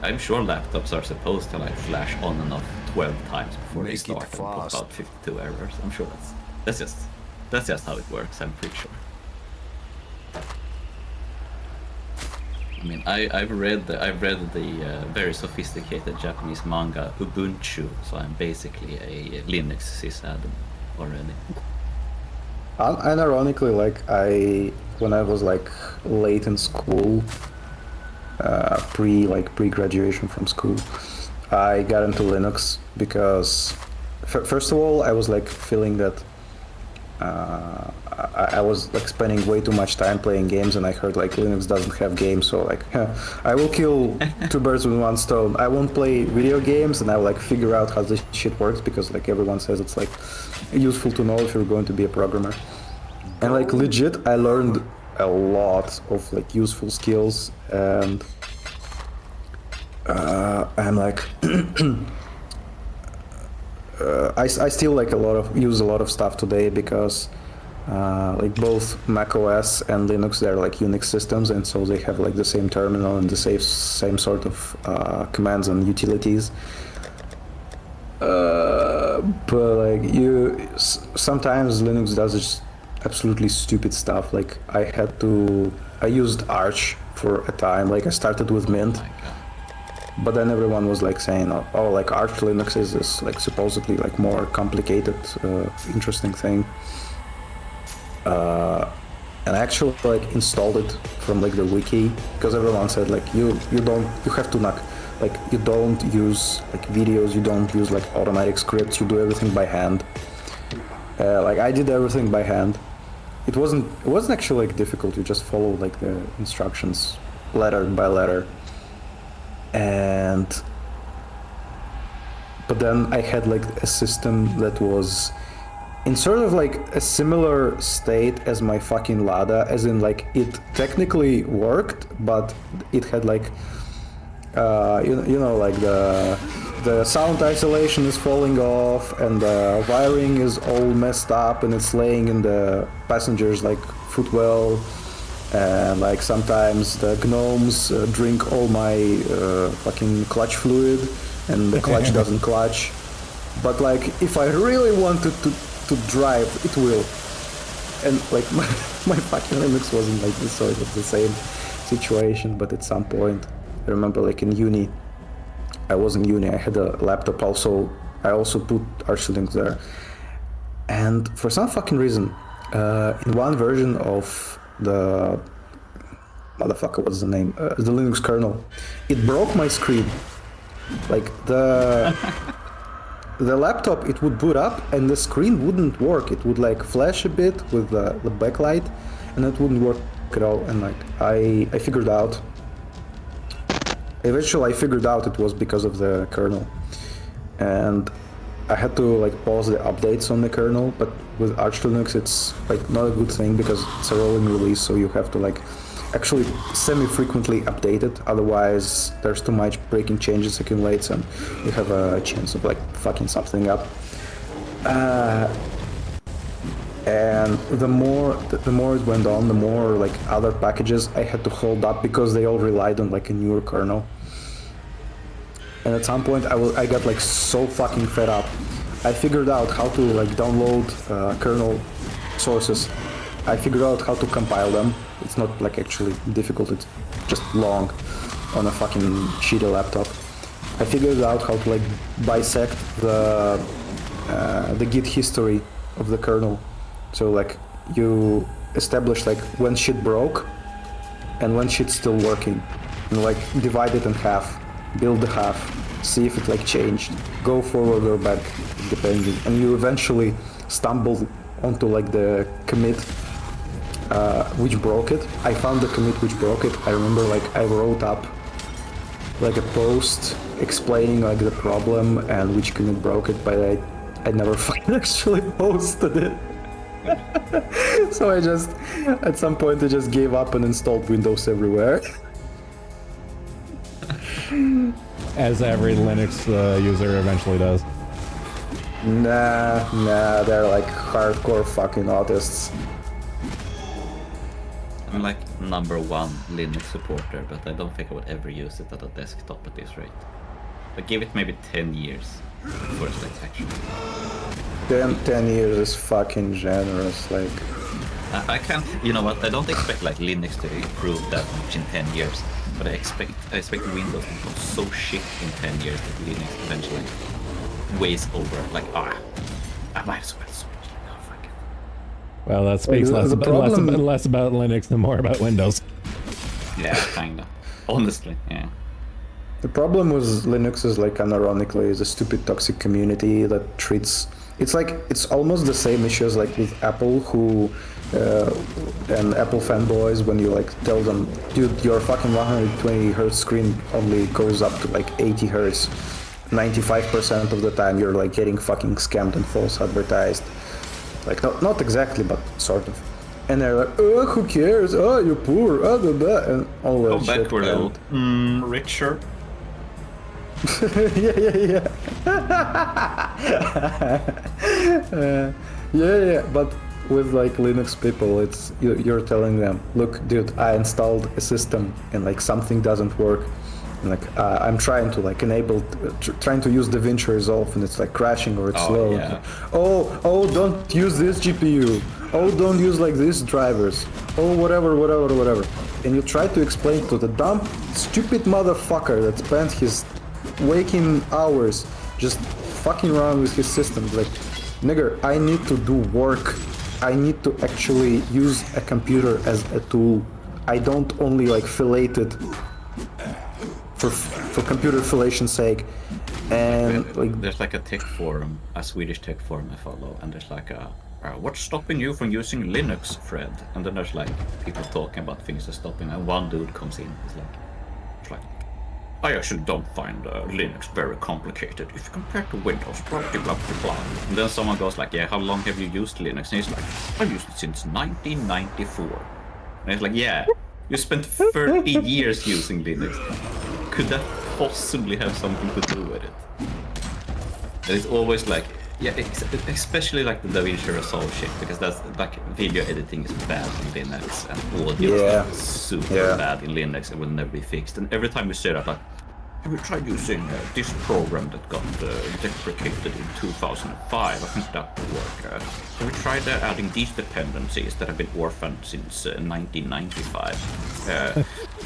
I'm sure laptops are supposed to like flash on and off 12 times before they Make it start and put fast. about 52 errors. I'm sure that's just how it works. I'm pretty sure. I mean, I've read the very sophisticated Japanese manga Ubuntu, so I'm basically a Linux sysadmin already. Unironically, like when I was like late in school, pre-graduation from school, I got into Linux because first of all I was like feeling that I was like spending way too much time playing games, and I heard like Linux doesn't have games, so like I will kill two birds with one stone. I won't play video games, and I will like figure out how this shit works because like everyone says it's like useful to know if you're going to be a programmer. And like legit, I learned a lot of like useful skills, and I'm like I still like use a lot of stuff today because like both Mac OS and Linux, they're like Unix systems, and so they have like the same terminal and the same sort of commands and utilities. But like sometimes Linux does just absolutely stupid stuff. Like I used Arch for a time. Like I started with Mint. But then everyone was like saying, oh, like Arch Linux is this like supposedly like more complicated, interesting thing. And I actually like installed it from like the wiki because everyone said like you have to like you don't use like videos, you don't use like automatic scripts, you do everything by hand. Like I did everything by hand. It wasn't actually like difficult. You just follow like the instructions letter by letter. But then I had like a system that was in sort of like a similar state as my fucking Lada, as in like it technically worked, but it had like you know like the sound isolation is falling off and the wiring is all messed up and it's laying in the passenger's like footwell. And like sometimes the gnomes drink all my fucking clutch fluid and the clutch doesn't clutch. But like if I really wanted to drive, it will. And like my fucking Linux wasn't like this sort of the same situation, but at some point, I remember like in uni, I was in uni, I had a laptop also, I also put Arch Linux there. And for some fucking reason, in one version of the motherfucker, what's the name? The Linux kernel, it broke my screen. Like the laptop, it would boot up and the screen wouldn't work. It would like flash a bit with the backlight, and it wouldn't work at all. And like I figured out. Eventually, I figured out it was because of the kernel, and I had to like pause the updates on the kernel. But with Arch Linux, it's like not a good thing because it's a rolling release, so you have to like actually semi-frequently update it. Otherwise, there's too much breaking changes accumulates, and you have a chance of like fucking something up. And the more it went on, the more like other packages I had to hold up because they all relied on like a newer kernel. And at some point I got like so fucking fed up. I figured out how to like download kernel sources. I figured out how to compile them. It's not like actually difficult, it's just long on a fucking shitty laptop. I figured out how to like bisect the Git history of the kernel. So like you establish like when shit broke and when shit's still working, and like divide it in half, build the half, see if it like changed, go forward or back depending, and you eventually stumble onto like the commit which broke it. I found the commit which broke it. I remember like I wrote up like a post explaining like the problem and which commit broke it, but I never fucking actually posted it. So I just, at some point I just gave up and installed Windows everywhere. As every Linux user eventually does. Nah, they're like hardcore fucking autists. I'm like #1 Linux supporter, but I don't think I would ever use it at a desktop at this rate. But give it maybe 10 years before it's like actually. 10 years is fucking generous, like... I can't, you know what, I don't expect like Linux to improve that much in 10 years, but I expect Windows to become so shit in 10 years that Linux eventually weighs over, like, I might as well switch, like, oh fuck it. Well, that speaks less about Linux and more about Windows. Yeah, kinda. Honestly, yeah. The problem with Linux is like, unironically, is a stupid toxic community that treats... It's almost the same issues like with Apple, who and Apple fanboys, when you like tell them, dude, your fucking 120 hertz screen only goes up to like 80 hertz. 95% of the time you're like getting fucking scammed and false advertised. Like not exactly, but sort of. And they're like, oh, who cares? Oh, you're poor. Oh, blah, blah, and all that shit. Go back a little. Richer. Yeah. Yeah, but with like Linux people, it's you're telling them, look, dude, I installed a system and like something doesn't work, and like I'm trying to like enable, trying to use DaVinci Resolve, and it's like crashing or it's slow. Yeah. Like, oh, don't use this GPU. Oh, don't use like these drivers. Oh, whatever. And you try to explain to the dumb, stupid motherfucker that spent his waking hours just fucking around with his systems, like, nigger, I need to do work. I need to actually use a computer as a tool. I don't only like fillet it for computer fillation's sake. And like there's like a tech forum, a Swedish tech forum I follow, and there's like a what's stopping you from using Linux thread? And then there's like people talking about things that are stopping, and one dude comes in, it's like I actually don't find Linux very complicated if you compare to Windows, blah, blah, blah, blah. And then someone goes like, yeah, how long have you used Linux? And he's like, I've used it since 1994. And he's like, yeah, you spent 30 years using Linux. Could that possibly have something to do with it? And it's always like, yeah, especially like the DaVinci Resolve shit, because that's like video editing is bad in Linux, and audio is super bad in Linux and will never be fixed. And every time you say that, like, have you tried using this program that got deprecated in 2005? I think that would work. Have you tried adding these dependencies that have been orphaned since 1995?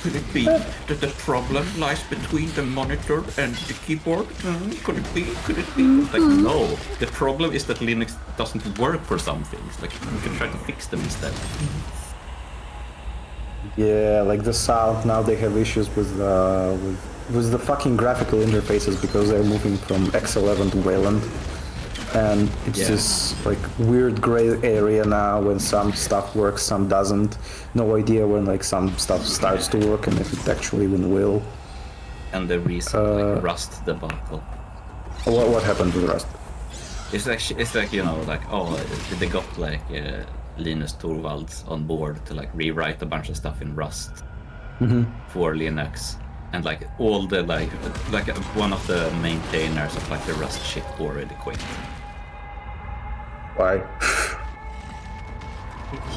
Could it be that the problem lies between the monitor and the keyboard? Could it be? Could it be? Like, no. The problem is that Linux doesn't work for some things. Like, you can try to fix them instead. Yeah, like the sound, now they have issues with the fucking graphical interfaces because they're moving from X11 to Wayland. And it's this like weird gray area now when some stuff works, some doesn't. No idea when like some stuff starts to work and if it actually even will. And the reason like Rust debacle. What happened with Rust? It's like you know, like, oh, they got like Linus Torvalds on board to like rewrite a bunch of stuff in Rust for Linux, and like all the like one of the maintainers of like the Rust ship already quit. Why?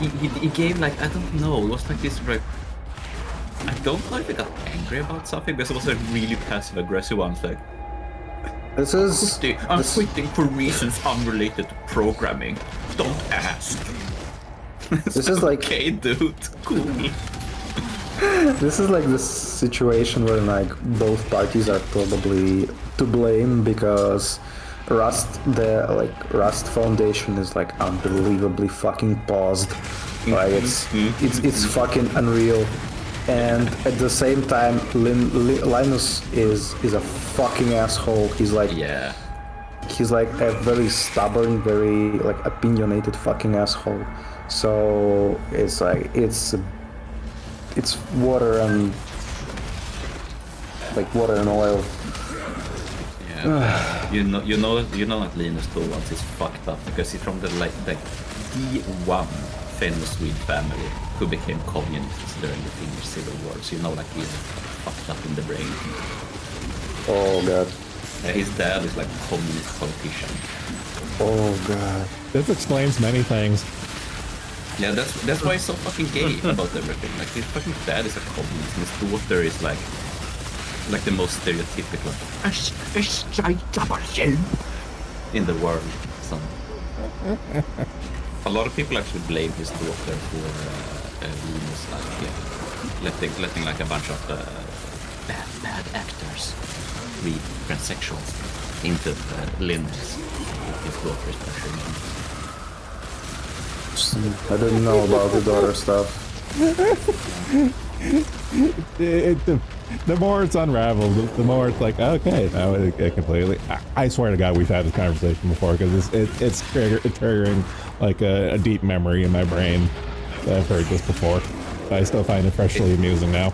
He gave like, I don't know, it was like this like, I don't know if he got angry about something, because it was a really passive aggressive one. It's like, I'm quitting for reasons unrelated to programming. Don't ask. This is like, okay, dude, cool. This is like the situation where like both parties are probably to blame because Rust Foundation is like unbelievably fucking paused. Like it's fucking unreal. And at the same time, Linus is a fucking asshole. He's like a very stubborn, very like opinionated fucking asshole. So it's like it's water and oil. Yeah, you know that Linus Torvalds is fucked up because he's from the one famous Swede family who became communists during the Finnish Civil War. So you know, like, he's fucked up in the brain. Oh god. His dad is like a communist politician. Oh god. This explains many things. Yeah, that's why he's so fucking gay about everything. Like, his fucking dad is a communist, and his daughter is like the most stereotypical in the world. So a lot of people actually blame his daughter for letting like a bunch of bad actors read transsexuals into Linux. His daughter is pressuring him. I didn't know about the daughter stuff. The more it's unraveled, the more it's like, okay, now it completely. I swear to God, we've had this conversation before because it's triggering like a deep memory in my brain that I've heard this before. But I still find it freshly amusing now.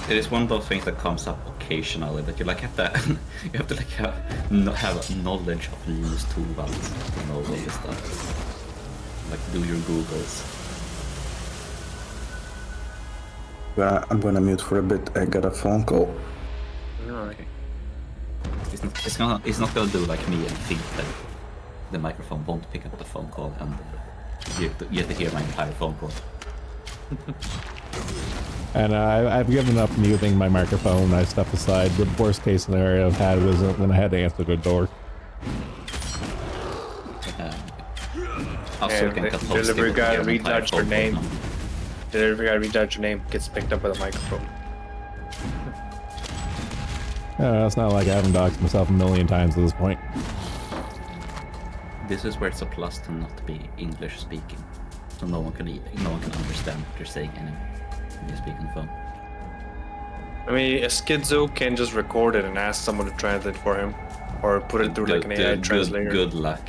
It is one of those things that comes up occasionally that you like have to you have to like have knowledge of Linus Torvalds to know all this stuff. Like, do your Googles. I'm gonna mute for a bit. I got a phone call. Okay. It's not gonna do like me and think that the microphone won't pick up the phone call and you have to hear my entire phone call. And I've given up muting my microphone. I stepped aside. The worst case scenario I've had was when I had to answer the door. Delivery guy reads out your name. Delivery guy reads out your name, gets picked up with a microphone. It's not like I haven't doxed myself a million times at this point. This is where it's a plus to not be English speaking, so no one can understand what you're saying anymore when you speak on the phone. I mean, a schizo can just record it and ask someone to translate for him, or put it through like an AI translator. Good luck.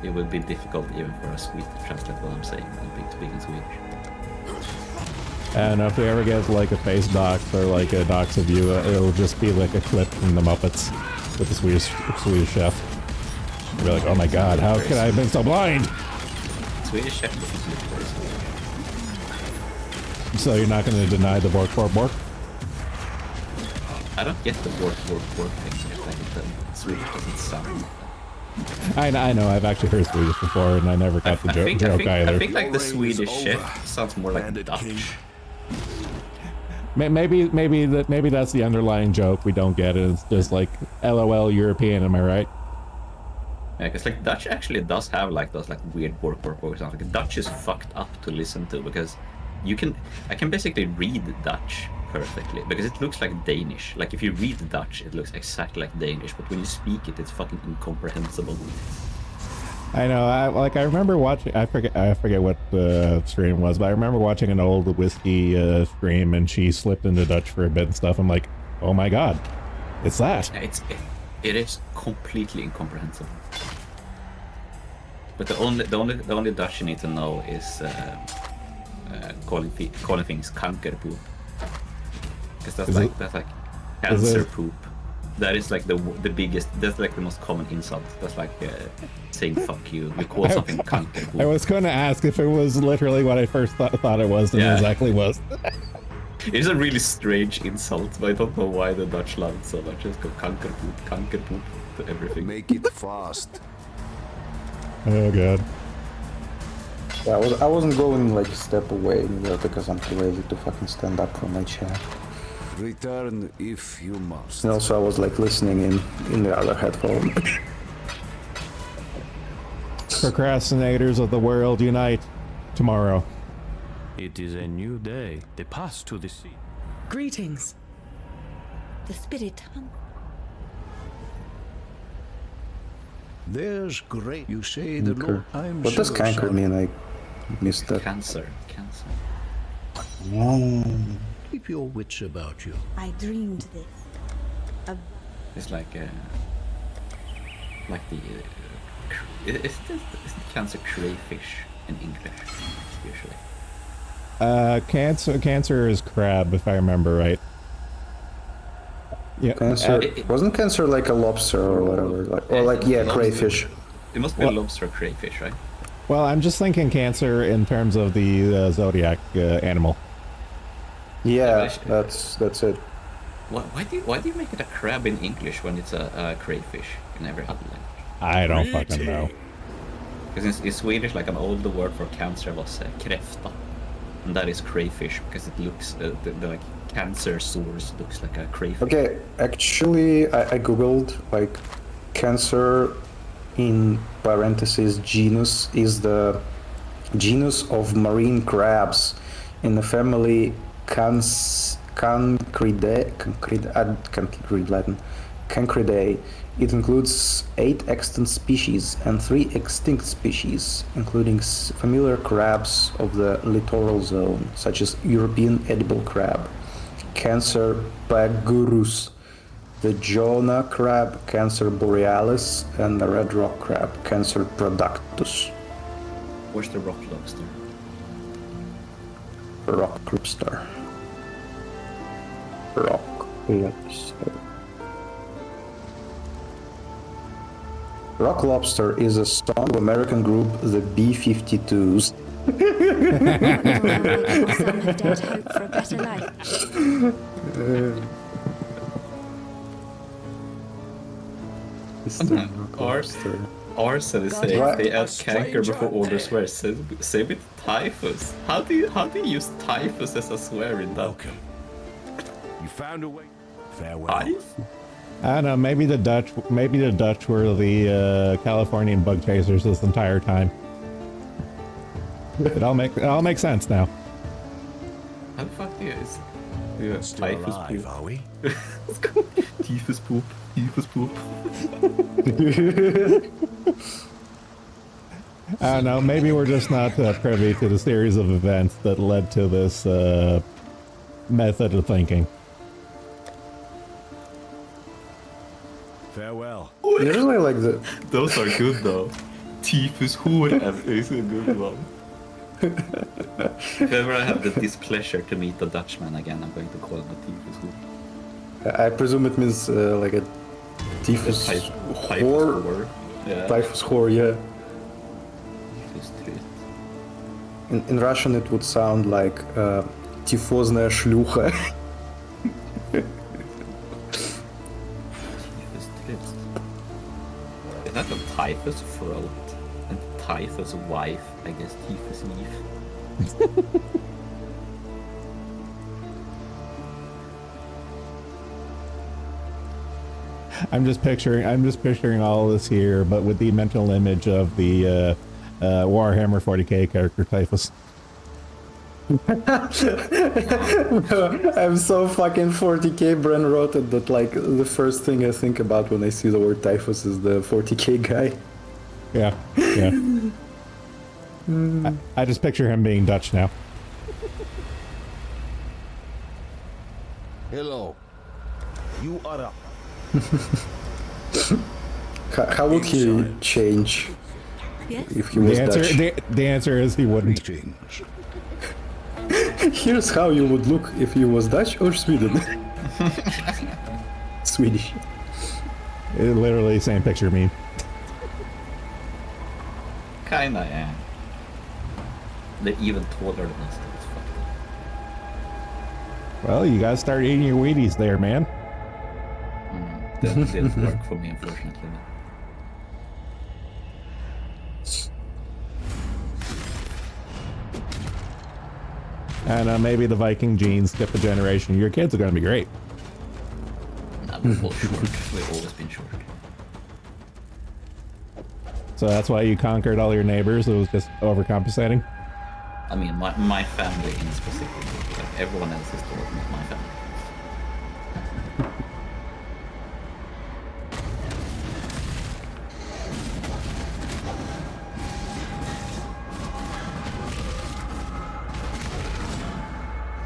It would be difficult even for a Swede to translate what I'm saying and speaking Swedish. And if we ever get like a face dox or like a dox of you, it'll just be like a clip from the Muppets with the Swedish chef. You'll be like, oh my god, how could I have been so blind? Swedish chef doesn't look very Swedish. So you're not going to deny the bork? I don't get the bork thing. I think the Swedish doesn't sound. I know, I've actually heard Swedish before and I never got the joke either. I think like the Swedish chef sounds more like Dutch. Maybe that's the underlying joke we don't get. It's just like LOL European. Am I right? Yeah, because like Dutch actually does have like those like weird work sounds. Like Dutch is fucked up to listen to because I can basically read Dutch perfectly because it looks like Danish. Like if you read Dutch, it looks exactly like Danish, but when you speak it, it's fucking incomprehensible. I know. I remember watching. I forget what the stream was, but I remember watching an old whiskey stream, and she slipped into Dutch for a bit and stuff. I'm like, oh my god, it's that. Yeah, it is completely incomprehensible. But the only Dutch you need to know is calling things kankerpoop, because that's like cancer poop. That is like the biggest. That's like the most common insult. That's like saying "fuck you." You call something kankerpoop. I was going to ask if it was literally what I first thought it was, and it exactly was. It is a really strange insult, but I don't know why the Dutch love it so much. Just go kankerpoop to everything. Make it fast. Oh god. Yeah, I wasn't going like a step away because I'm too lazy to fucking stand up from my chair. Return if you must. And also I was like listening in the other headphone. Procrastinators of the world unite tomorrow. It is a new day. They pass to the sea. Greetings. The spirit. There's great. You say the Canker. Lord. I'm What does sure canker some- mean? I missed that. Cancer. Oh. Keep your wits about you. I dreamed this. It's like the isn't cancer crayfish in English usually? Cancer is crab, if I remember right. Yeah. Cancer wasn't cancer like a lobster or whatever, crayfish. It must be a lobster or crayfish, right? Well, I'm just thinking cancer in terms of the zodiac animal. Yeah, that's it. Why do you make it a crab in English when it's a crayfish in every other language? I don't fucking know. Because in Swedish, like an older word for cancer was kräfta, and that is crayfish because it looks the like cancer sores looks like a crayfish. Okay, actually, I googled like cancer in parentheses genus is the genus of marine crabs in the family Cancridae. I can't read Latin. Cancridae. It includes 8 extant species and 3 extinct species, including familiar crabs of the littoral zone, such as European edible crab, Cancer pagurus, the Jonah crab, Cancer borealis, and the red rock crab, Cancer productus. Where's the rock lobster? Rock lobster. Rock lobster. Rock Lobster is a strong American group, the B-52s. Some have dared hope for a better life. Arson is saying they add canker before order swear. Say with typhus. How do you use typhus as a swear in that? Welcome. You found a way. Farewell. Typhus? I don't know. Maybe the Dutch were the Californian bug chasers this entire time. It all makes sense now. How the fuck do you use Still typhus alive, poop? are we? Let's go. Typhus poop. Typhus poop. I don't know. Maybe we're just not privy to the series of events that led to this method of thinking. Farewell. Usually like the... Those are good though. Typhus whoever is a good one. If ever I have the displeasure to meet a Dutchman again, I'm going to call him a Typhus whore. I presume it means like a typhus whore. Yeah. Typhus whore, yeah. Typhus trut. In Russian it would sound like тифозная шлюха. Typhus trut. Is that a typhus throat? And typhus wife, I guess typhus leaf. I'm just picturing all this here, but with the mental image of the Warhammer 40k character Typhus. I'm so fucking 40k. Bren wrote it that like the first thing I think about when I see the word Typhus is the 40k guy. Yeah, yeah. I just picture him being Dutch now. Hello. You are up. How would he change Yes? if he was Dutch? The answer is he wouldn't. Greetings. Here's how you would look if you was Dutch or Sweden. Swedish. It literally same picture meme. Kinda, yeah. They're even taller than us. It's fucked up. Well, you gotta start eating your Wheaties there, man. That didn't work for me, unfortunately. And maybe the Viking genes skip a generation. Your kids are gonna be great. Nah, we're both short. We've always been short. So that's why you conquered all your neighbors. It was just overcompensating. I mean, my family in specific. Like, everyone else is taller than my family.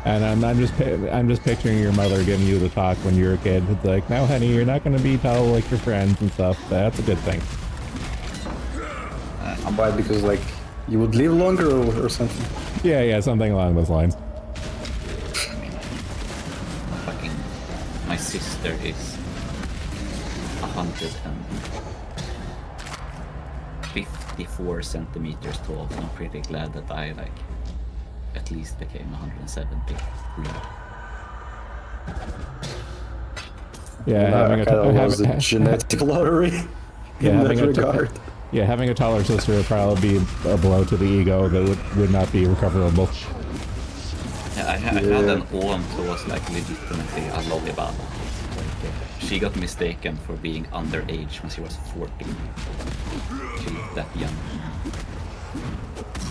And I'm just picturing your mother giving you the talk when you were a kid. It's like, now, honey, you're not gonna be tall like your friends and stuff. That's a good thing. Why? Because like you would live longer or something. Yeah, something along those lines. My sister is 154 centimeters tall, so I'm pretty glad that I like at least became 170. Yeah, having was a genetic lottery in that regard. Yeah, having a taller sister would probably be a blow to the ego that would not be recoverable. Yeah, I had an aunt who was like legitimately a lollipop. She got mistaken for being underage when she was 14. She was that young.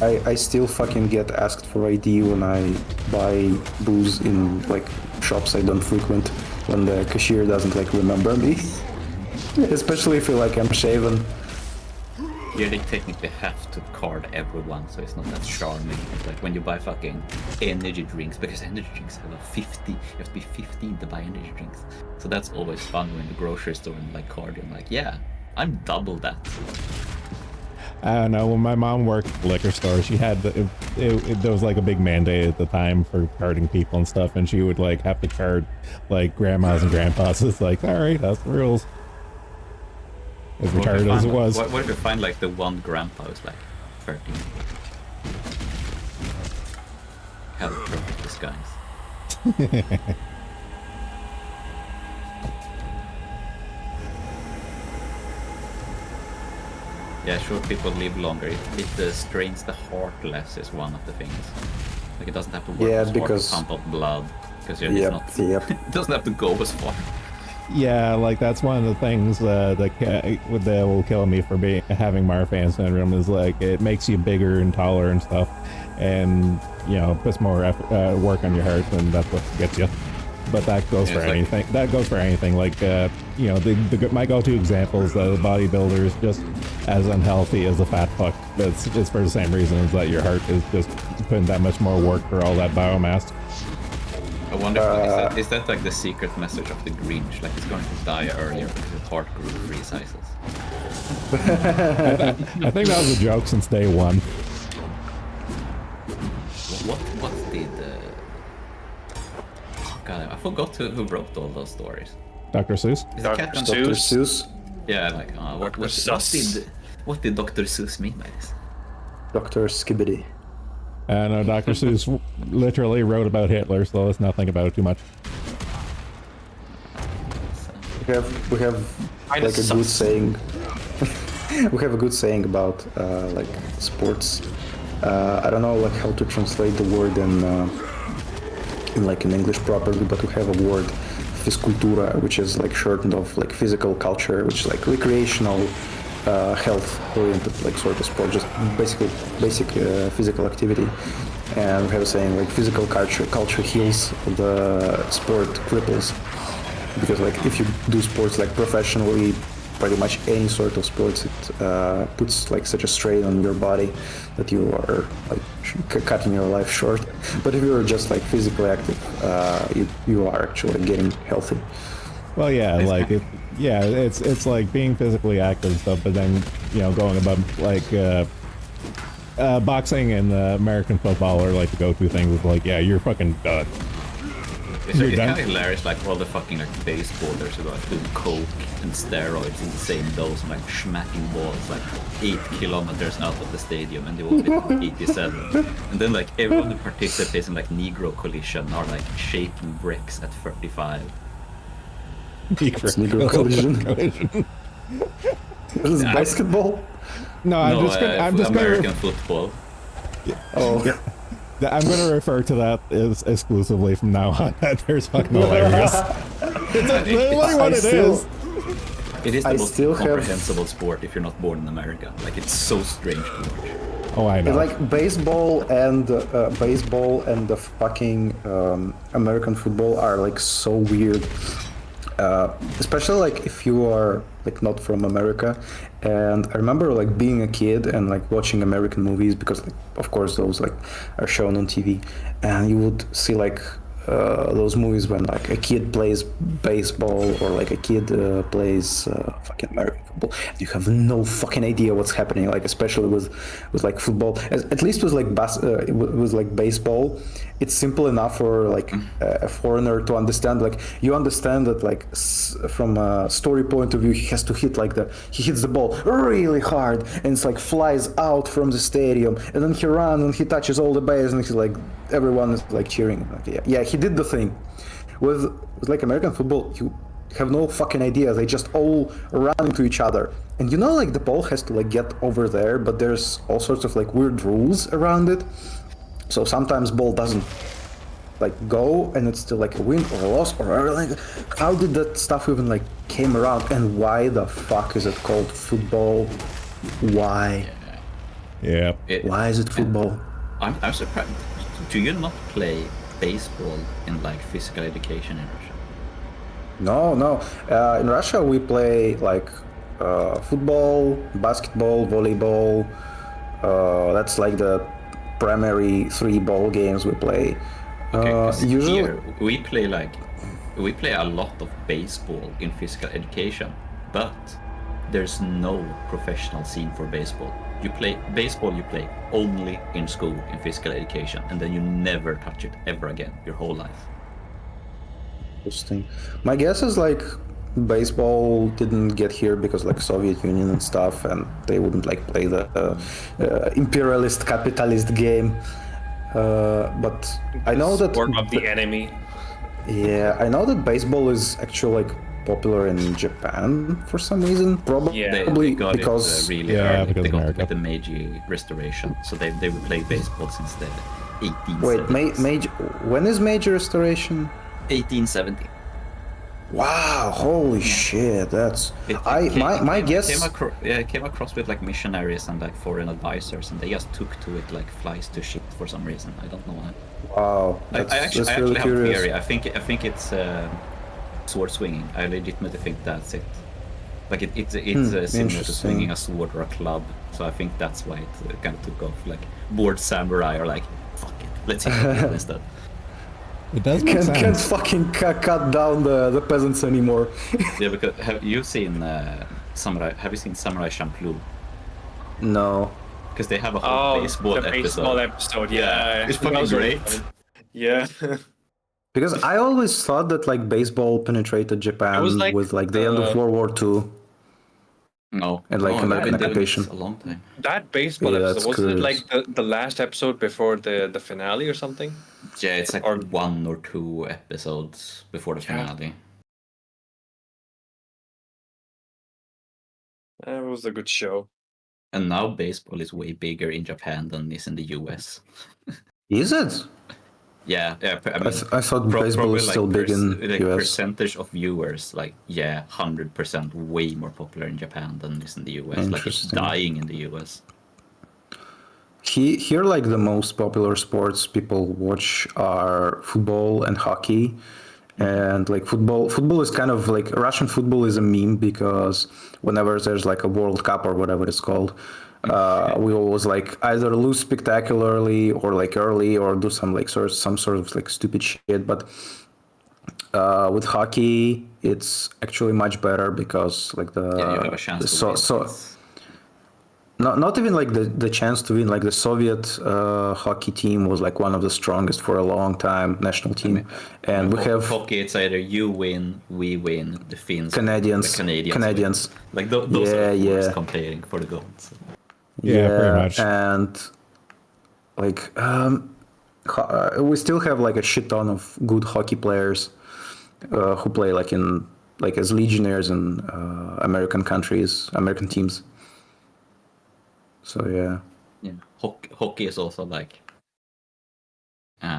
I still fucking get asked for ID when I buy booze in like shops I don't frequent, when the cashier doesn't like remember me. Especially if I'm shaven. Yeah, they technically have to card everyone, so it's not that charming. It's like when you buy fucking energy drinks, because energy drinks have a 50, you have to be 15 to buy energy drinks. So that's always fun when the grocery store and like card, and like, yeah, I'm double that. I don't know, when my mom worked at the liquor store, she had, there was like a big mandate at the time for carding people and stuff, and she would like have to card like grandmas and grandpas. It's like, alright, that's the rules. As retarded as it was. What if you find like the one grandpa who's like 13? Have a perfect disguise. Yeah, short people live longer. It strains the heart less is one of the things. Like it doesn't have to work as hard to pump up blood. Because it doesn't have to go as far. Yeah, like that's one of the things that will kill me for having Marfan syndrome is like it makes you bigger and taller and stuff, and you know puts more effort, work on your heart, and that's what gets you. But that goes for anything. That goes for anything. Like you know, my go-to example is that a bodybuilder is just as unhealthy as a fat fuck. It's for the same reason as that your heart is just putting that much more work for all that biomass. I wonder, is that like the secret message of the Grinch? Like he's going to die earlier because his heart grew 3 sizes. I think that was a joke since day one. What did... Oh God, I forgot who wrote all those stories. Dr. Seuss? Dr. Seuss? Yeah, like, what did Dr. Seuss mean by this? Dr. Skibbity. No, Dr. Seuss literally wrote about Hitler, so let's not think about it too much. We have like a good saying. We have a good saying about like sports. I don't know like how to translate the word in like in English properly, but we have a word fisicultura, which is like shortened of like physical culture, which is like recreational, health-oriented like sort of sport, just basic physical activity. And we have a saying like physical culture heals, the sport cripples. Because like if you do sports like professionally, pretty much any sort of sports, it puts like such a strain on your body that you are like cutting your life short. But if you're just like physically active, you are actually getting healthy. Well, yeah, like it's like being physically active and stuff, but then going above like boxing and American football are like the go-to things. With like, yeah, you're fucking done. It's kind of hilarious, like all the fucking like baseballers who are like doing coke and steroids in the same dose and like smacking balls like 8 kilometers out of the stadium, and they all hit 87. And then like everyone who participates in like Negro collision are like shaking bricks at 35. Negro collision. This is basketball? No, I'm just American football. Oh. Yeah. I'm going to refer to that as exclusively from now on. That's fucking hilarious. It's literally what it is. It is the most comprehensible sport if you're not born in America. Like, it's so strange to watch. Oh, I know. It's like baseball and the fucking American football are like so weird. Especially like if you are like not from America. And I remember like being a kid and like watching American movies, because like, of course those like are shown on TV, and you would see like those movies when like a kid plays baseball or like a kid plays fucking American football, and you have no fucking idea what's happening. Like especially with like football, at least with like with like baseball, it's simple enough for like a foreigner to understand. Like you understand that like from a story point of view, he has to hit like he hits the ball really hard and it's like flies out from the stadium, and then he runs and he touches all the bases, and he's like everyone is like cheering. Like, yeah, he did the thing. With like American football, you have no fucking idea. They just all run into each other, and like the ball has to like get over there, but there's all sorts of like weird rules around it. So sometimes ball doesn't like go, and it's still like a win or a loss or like, how did that stuff even like came around, and why the fuck is it called football? Why? Yeah. Why is it football? I'm surprised. Do you not play baseball in like physical education in Russia? No. In Russia we play like football, basketball, volleyball. That's like the primary 3 ball games we play. Okay, usually here we play a lot of baseball in physical education, but there's no professional scene for baseball. You play only in school in physical education, and then you never touch it ever again your whole life. Interesting. My guess is like baseball didn't get here because like Soviet Union and stuff, and they wouldn't like play the imperialist capitalist game. But I know that sport of the enemy. Yeah, I know that baseball is actually like popular in Japan for some reason. Probably they got because it really early. Because they got America. it with the Meiji Restoration, so they would play baseball since the 1870s. Wait, Meiji? When is Meiji Restoration? 1870. Wow! Holy shit! That's my guess. It came across with like missionaries and like foreign advisors, and they just took to it like flies to shit for some reason. I don't know why. Wow! I actually really have curious. a theory. I think it's sword swinging. I legitimately think that's it. Like it's similar to swinging a sword or a club. So I think that's why it kind of took off. Like bored samurai are like, fuck it, let's hit people instead. It does make sense. Can't fucking cut down the peasants anymore. Yeah, because have you seen Samurai? Have you seen Samurai Champloo? No. Because they have a whole baseball the episode. baseball episode, yeah. It's fucking great. Yeah. Because I always thought that like baseball penetrated Japan like, with like the end of World War II. No. And like American occupation. A long time. That baseball Yeah, episode, that's wasn't it curious. like the last episode before the finale or something? Yeah, it's like 1 or 2 episodes before the finale. It was a good show. And now baseball is way bigger in Japan than it is in the US. Is it? Yeah, yeah. I mean, I thought baseball probably is still big in like US. percentage of viewers, like 100% way more popular in Japan than it is in the US. Like it's Interesting. dying in the US. Here, like the most popular sports people watch are football and hockey. And like football is kind of like Russian football is a meme because whenever there's like a World Cup or whatever it's called, we always like either lose spectacularly or like early or do some like some sort of like stupid shit. But with hockey, it's actually much better because like You have a chance to win. Not even like the chance to win. Like the Soviet hockey team was like one of the strongest for a long time, national team. And we have hockey. It's either you win, we win, the Finns, Canadians. the Canadians. Win. Like those are the forwards competing for the gold. So. Yeah, pretty much. And like we still have like a shit ton of good hockey players who play like in like as legionnaires in American countries, American teams. So yeah. Hockey is also like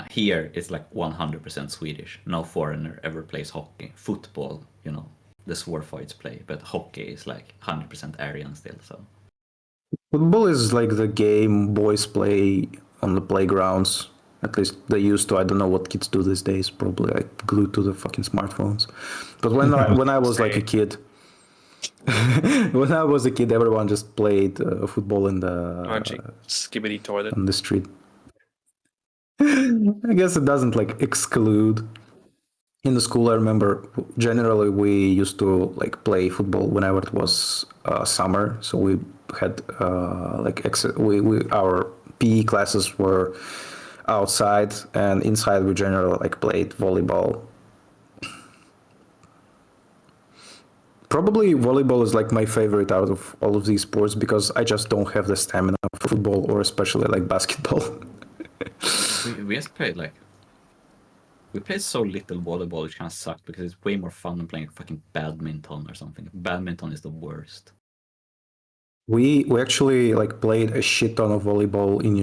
here it's like 100% Swedish. No foreigner ever plays hockey. Football, the Swarfights play, but hockey is like 100% Aryan still. So football is like the game boys play on the playgrounds. At least they used to. I don't know what kids do these days. Probably like glued to the fucking smartphones. But when I was like a kid. When I was a kid, everyone just played football in the skibbity toilet on the street. I guess it doesn't like exclude. In the school, I remember generally we used to like play football whenever it was summer. So we had our PE classes were outside, and inside we generally like played volleyball. Probably volleyball is like my favorite out of all of these sports because I just don't have the stamina for football or especially like basketball. we just played we played so little volleyball, which kind of sucked because it's way more fun than playing fucking badminton or something. Badminton is the worst. We actually like played a shit ton of volleyball in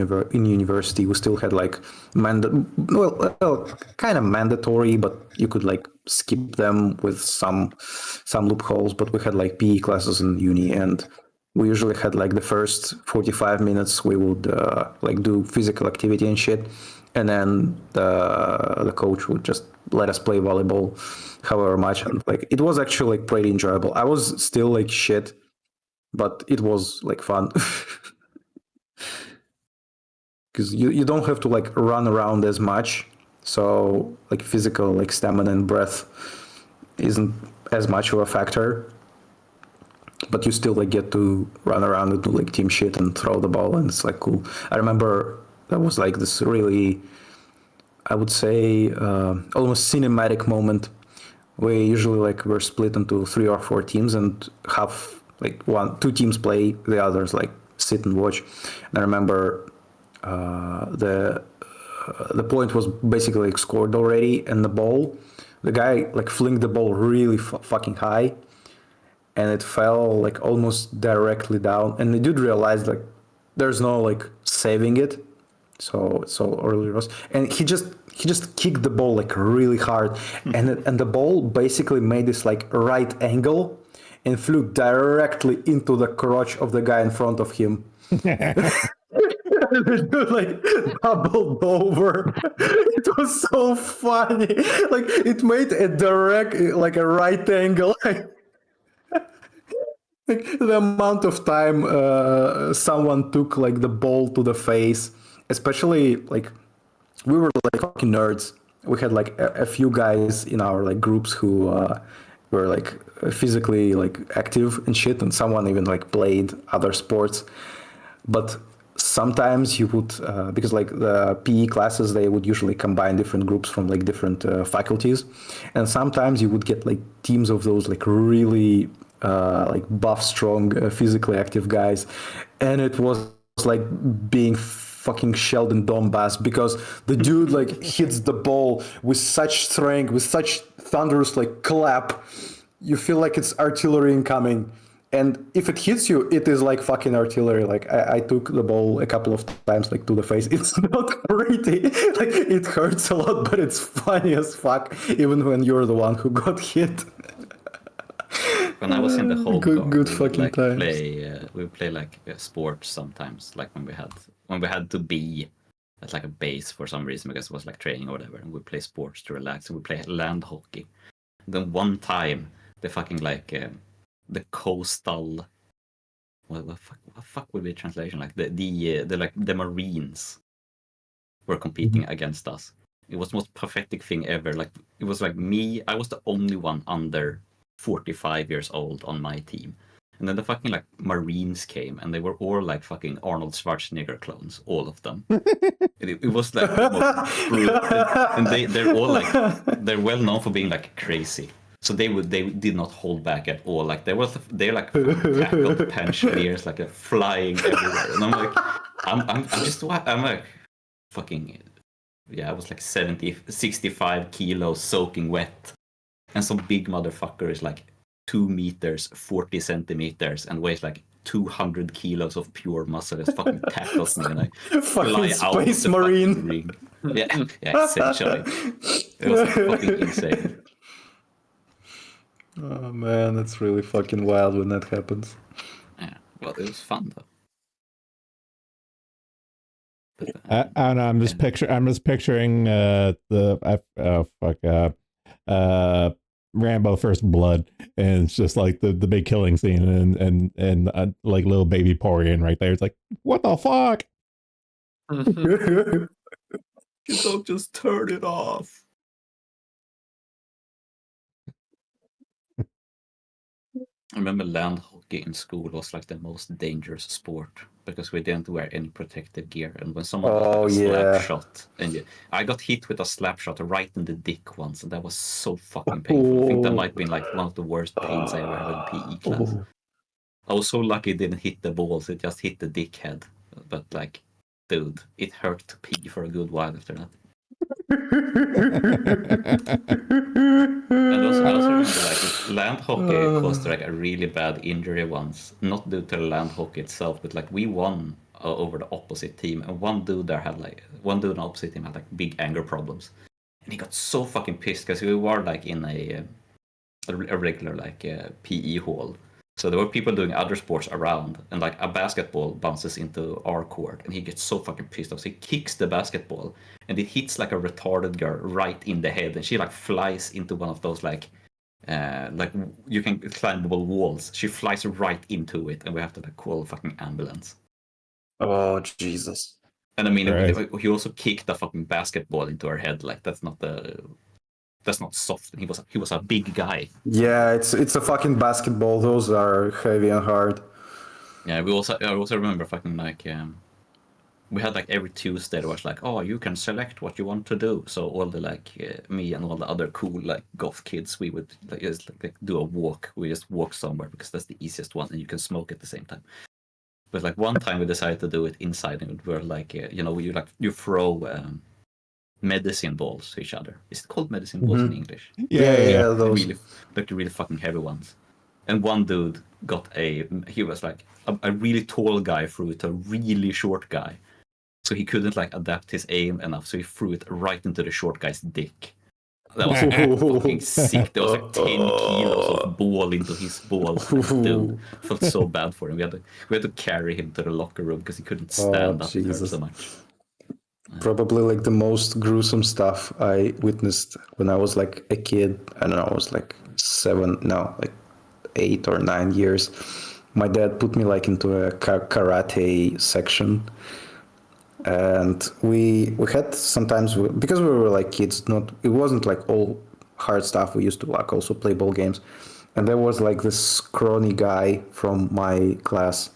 university. We still had like kind of mandatory, but you could like skip them with some loopholes. But we had like PE classes in uni, and we usually had like the first 45 minutes we would like do physical activity and shit, and then the coach would just let us play volleyball however much, and like it was actually like pretty enjoyable. I was still like shit, but it was like fun because you don't have to like run around as much, so like physical like stamina and breath isn't as much of a factor, but you still like get to run around and do like team shit and throw the ball, and it's like cool. I remember that was like this really, I would say almost cinematic moment. We usually like were split into 3 or 4 teams, and like 2 teams play, the others like sit and watch. And I remember the point was basically like scored already, and the guy like flinged the ball really fucking high, and it fell like almost directly down. And the dude realized like there's no like saving it, so early was, and he just kicked the ball like really hard, and the ball basically made this like right angle and flew directly into the crotch of the guy in front of him. Like doubled over. It was so funny. Like it made a direct, like a right angle. Like the amount of time someone took like the ball to the face, especially like we were like fucking nerds. We had like a few guys in our like groups who were like physically like active and shit, and someone even like played other sports. But sometimes you would because like the PE classes, they would usually combine different groups from like different faculties, and sometimes you would get like teams of those like really like buff, strong, physically active guys, and it was like being fucking Sheldon Donbass, because the dude like hits the ball with such strength, with such thunderous like clap, you feel like it's artillery incoming, And if it hits you, it is like fucking artillery. Like I took the ball a couple of times, like to the face. It's not pretty. Like it hurts a lot, but it's funny as fuck, even when you're the one who got hit. When I was in the home Good- guard, good we fucking would like times. we would play like sports sometimes, like when we had to be at like a base for some reason because it was like training or whatever, and we play sports to relax. And we play land hockey. And then one time, the fucking like the coastal, what fuck would be translation, like the Marines were competing against us. It was the most pathetic thing ever. Like it was like me, I was the only one under 45 years old on my team. And then the fucking like Marines came and they were all like fucking Arnold Schwarzenegger clones, all of them. It was like the most brutal. And they're all like, they're well known for being like crazy. So they did not hold back at all. Like they're like tackled pensioners, like flying everywhere. And I'm like, I'm like fucking, yeah, I was like 65 kilos soaking wet. And some big motherfucker is like 2 meters, 40 centimeters, and weighs like 200 kilos of pure muscle. Just fucking tackles me, and I fly Fucking out of the Space Marine. fucking ring. Yeah, essentially. It was fucking insane. Oh man, that's really fucking wild when that happens. Yeah, well, it was fun though. But, I don't know. I'm just picturing Rambo First Blood, and it's just like the big killing scene, and like little baby Porian right there. It's like, what the fuck? You don't just turn it off. I remember land hockey in school was like the most dangerous sport because we didn't wear any protective gear. And when someone got like a slap shot, and I got hit with a slap shot right in the dick once, and that was so fucking painful. I think that might have been like one of the worst pains I ever had in PE class. I was so lucky it didn't hit the balls, it just hit the dick head. But like, dude, it hurt to pee for a good while after that. And also remember, like, land hockey caused like a really bad injury once, not due to the land hockey itself, but like we won over the opposite team, and one dude on the opposite team had like big anger problems, and he got so fucking pissed because we were like in a regular like PE hall. So there were people doing other sports around, and like a basketball bounces into our court, and he gets so fucking pissed off. So he kicks the basketball, and it hits like a retarded girl right in the head, and she like flies into one of those like you can climbable walls. She flies right into it, and we have to like call a fucking ambulance. Oh Jesus! And I mean, Right. he also kicked a fucking basketball into her head. Like that's not soft. He was a big guy. Yeah, it's a fucking basketball. Those are heavy and hard. Yeah, I also remember fucking like we had like every Tuesday there was like, oh, you can select what you want to do. So all the like me and all the other cool like goth kids, we would like just like do a walk. We just walk somewhere because that's the easiest one, and you can smoke at the same time. But like one time we decided to do it inside, and we were like, you throw medicine balls to each other. Is it called medicine balls in English? Yeah, those. The really fucking heavy ones. And one dude he was like a really tall guy threw it to a really short guy. So he couldn't like adapt his aim enough, so he threw it right into the short guy's dick. That was fucking sick. There was like 10 kilos of ball into his balls. Like, dude, felt so bad for him. We had to carry him to the locker room because he couldn't stand up. It hurt so much. Probably like the most gruesome stuff I witnessed when I was like a kid. I don't know, I was like 8 or 9 years. My dad put me like into a karate section, and we had sometimes because we were like kids. It wasn't like all hard stuff. We used to like also play ball games, and there was like this scrawny guy from my class,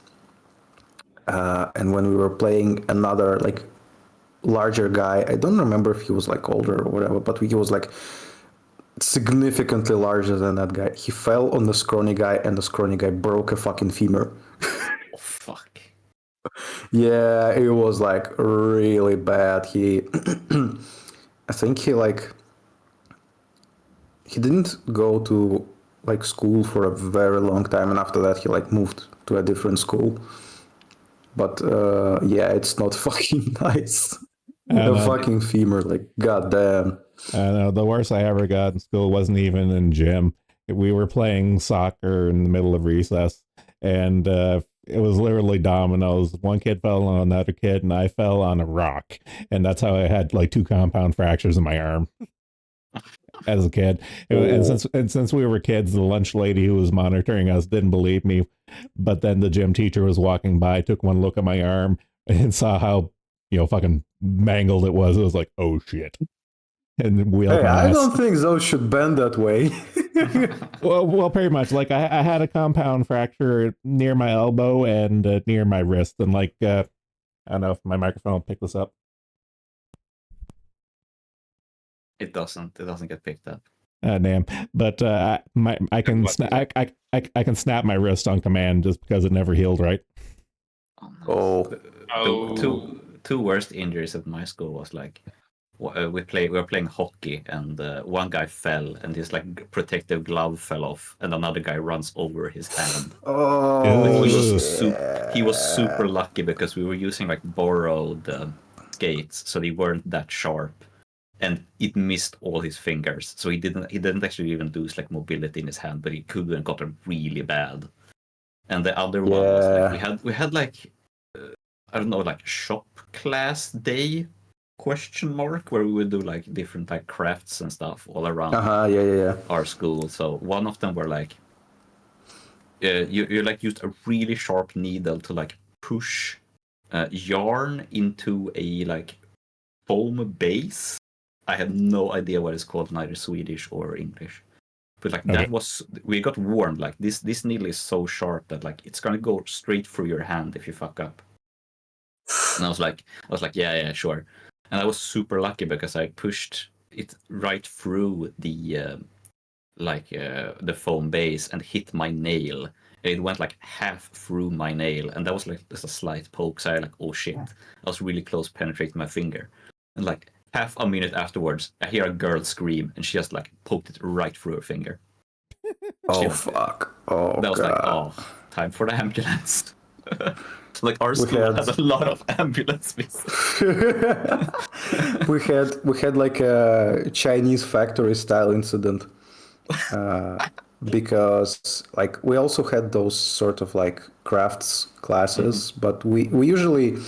and when we were playing another like larger guy, I don't remember if he was like older or whatever, but he was like significantly larger than that guy. He fell on the scrawny guy, and the scrawny guy broke a fucking femur. Oh, fuck. Yeah, it was like really bad. I think he didn't go to like school for a very long time, and after that he like moved to a different school. But yeah, it's not fucking nice. A fucking femur, like goddamn. I know the worst I ever got in school wasn't even in gym. We were playing soccer in the middle of recess, and it was literally dominoes. One kid fell on another kid, and I fell on a rock, and that's how I had like 2 compound fractures in my arm as a kid. And since we were kids, the lunch lady who was monitoring us didn't believe me, but then the gym teacher was walking by, took one look at my arm, and saw how fucking mangled it was. It was like, oh shit. And wheeled my I ass. don't think those should bend that way. well, pretty much. Like I had a compound fracture near my elbow and near my wrist, and like I don't know if my microphone will pick this up. It doesn't get picked up. Damn. But I can I can snap my wrist on command just because it never healed right. Oh. The two worst injuries at my school was like we were playing hockey, and one guy fell, and his like protective glove fell off, and another guy runs over his hand. Oh, He was super lucky because we were using like borrowed skates, so they weren't that sharp, and it missed all his fingers. So he didn't actually even lose like mobility in his hand, but he could have gotten really bad. And the other one was like we had like I don't know, like shop class day ? Where we would do like different like crafts and stuff all around our school. So one of them were like you like used a really sharp needle to like push yarn into a like foam base. I have no idea what it's called in either Swedish or English. But like that was, we got warned like this needle is so sharp that like it's gonna go straight through your hand if you fuck up. And I was like, yeah, sure. And I was super lucky because I pushed it right through the the foam base and hit my nail. It went like half through my nail, and that was like just a slight poke. So I like, oh shit, I was really close penetrating my finger. And like half a minute afterwards, I hear a girl scream, and she just like poked it right through her finger. Fuck! Oh, that was God. like, oh, time for the ambulance. So like our school had a lot of ambulance visits. we had like a Chinese factory style incident because like we also had those sort of like crafts classes, but we usually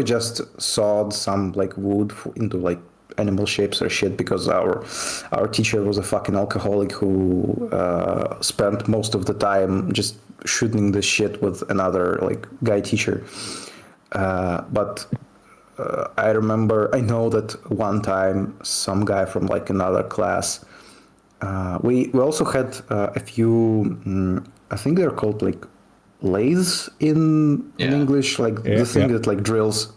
just sawed some like wood into like animal shapes or shit because our teacher was a fucking alcoholic who spent most of the time just shooting the shit with another like guy teacher. But I know that one time some guy from like another class, we also had a few, I think they're called like lathes in English, like the thing that like drills.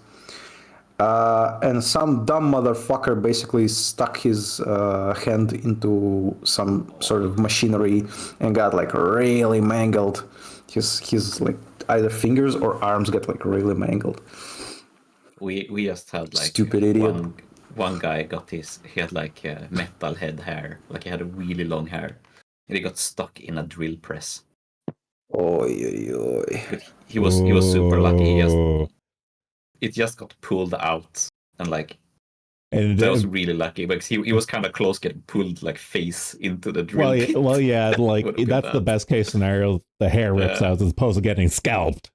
And some dumb motherfucker basically stuck his hand into some sort of machinery and got like really mangled. His like either fingers or arms get like really mangled. We just had like stupid idiot. One guy he had like metal head hair, like he had a really long hair, and he got stuck in a drill press. Oy. But he was super lucky. It just got pulled out, and like that was really lucky because he was kind of close getting pulled like face into the drill pit. Well, yeah, like that's the best case scenario. The hair rips out as opposed to getting scalped.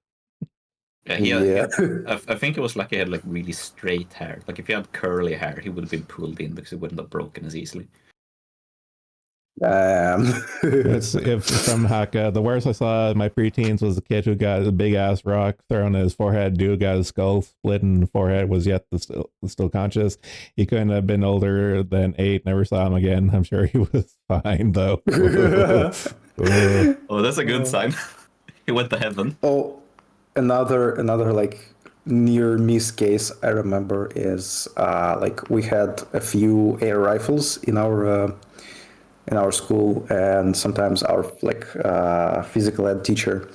Yeah, I think it was like he had like really straight hair. Like if he had curly hair, he would have been pulled in because it wouldn't have broken as easily. It's from Haka. The worst I saw in my preteens was a kid who got a big ass rock thrown at his forehead. Dude got his skull split in the forehead, was yet still conscious. He couldn't have been older than 8. Never saw him again. I'm sure he was fine though. Oh, that's a good sign. He went to heaven. Oh, another like near miss case I remember is like we had a few air rifles in our school, and sometimes our like physical ed teacher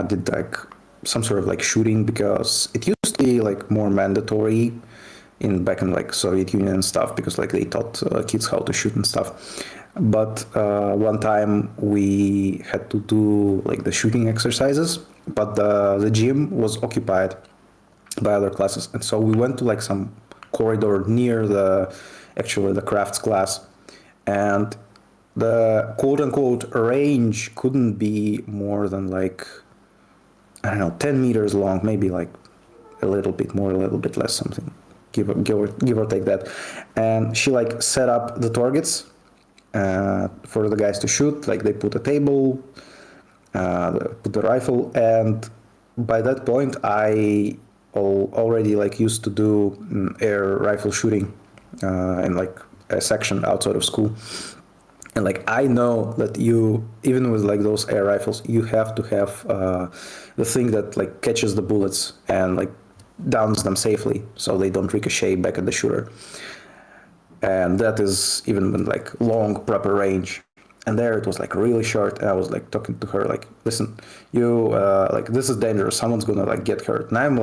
did like some sort of like shooting because it used to be like more mandatory back in like Soviet Union and stuff because like they taught kids how to shoot and stuff. But one time we had to do like the shooting exercises, but the gym was occupied by other classes, and so we went to like some corridor near the crafts class, and the quote unquote range couldn't be more than like, I don't know, 10 meters long, maybe like a little bit more, a little bit less, something, give or take that. And she like set up the targets for the guys to shoot. Like they put a table, put the rifle, and by that point I already like used to do air rifle shooting in like a section outside of school. And like I know that you, even with like those air rifles, you have to have the thing that like catches the bullets and like downs them safely so they don't ricochet back at the shooter. And that is even in like long proper range. And there it was like really short, and I was like talking to her like, listen, you like this is dangerous, someone's gonna like get hurt. And I'm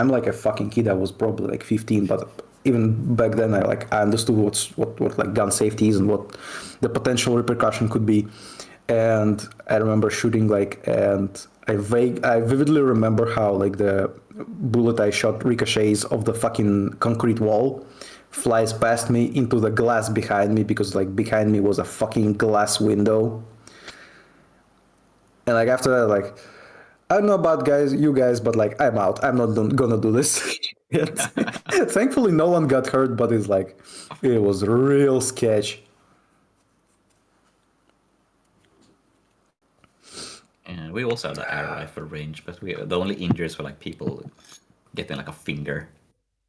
like a fucking kid. I was probably like 15, but even back then I understood what like gun safety is and what the potential repercussion could be. And I remember shooting like, and I vividly remember how like the bullet I shot ricochets off the fucking concrete wall, flies past me into the glass behind me, because like behind me was a fucking glass window. And like after that, like, I don't know about you guys, but like I'm out. I'm not gonna do this. Thankfully, no one got hurt, but it's like it was real sketch. And we also had the air rifle range, but the only injuries were like people getting like a finger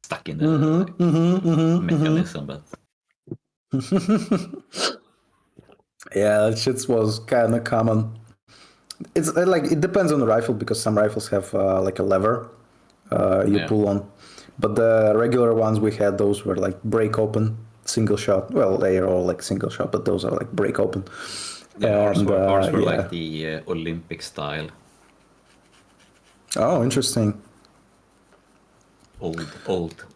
stuck in the mechanism. But yeah, that shit was kind of common. It's like it depends on the rifle, because some rifles have like a lever you pull on, but the regular ones we had, those were like break open, single shot. Well, they are all like single shot, but those are like break open. Yeah, ours were like the Olympic style. Oh, interesting. Old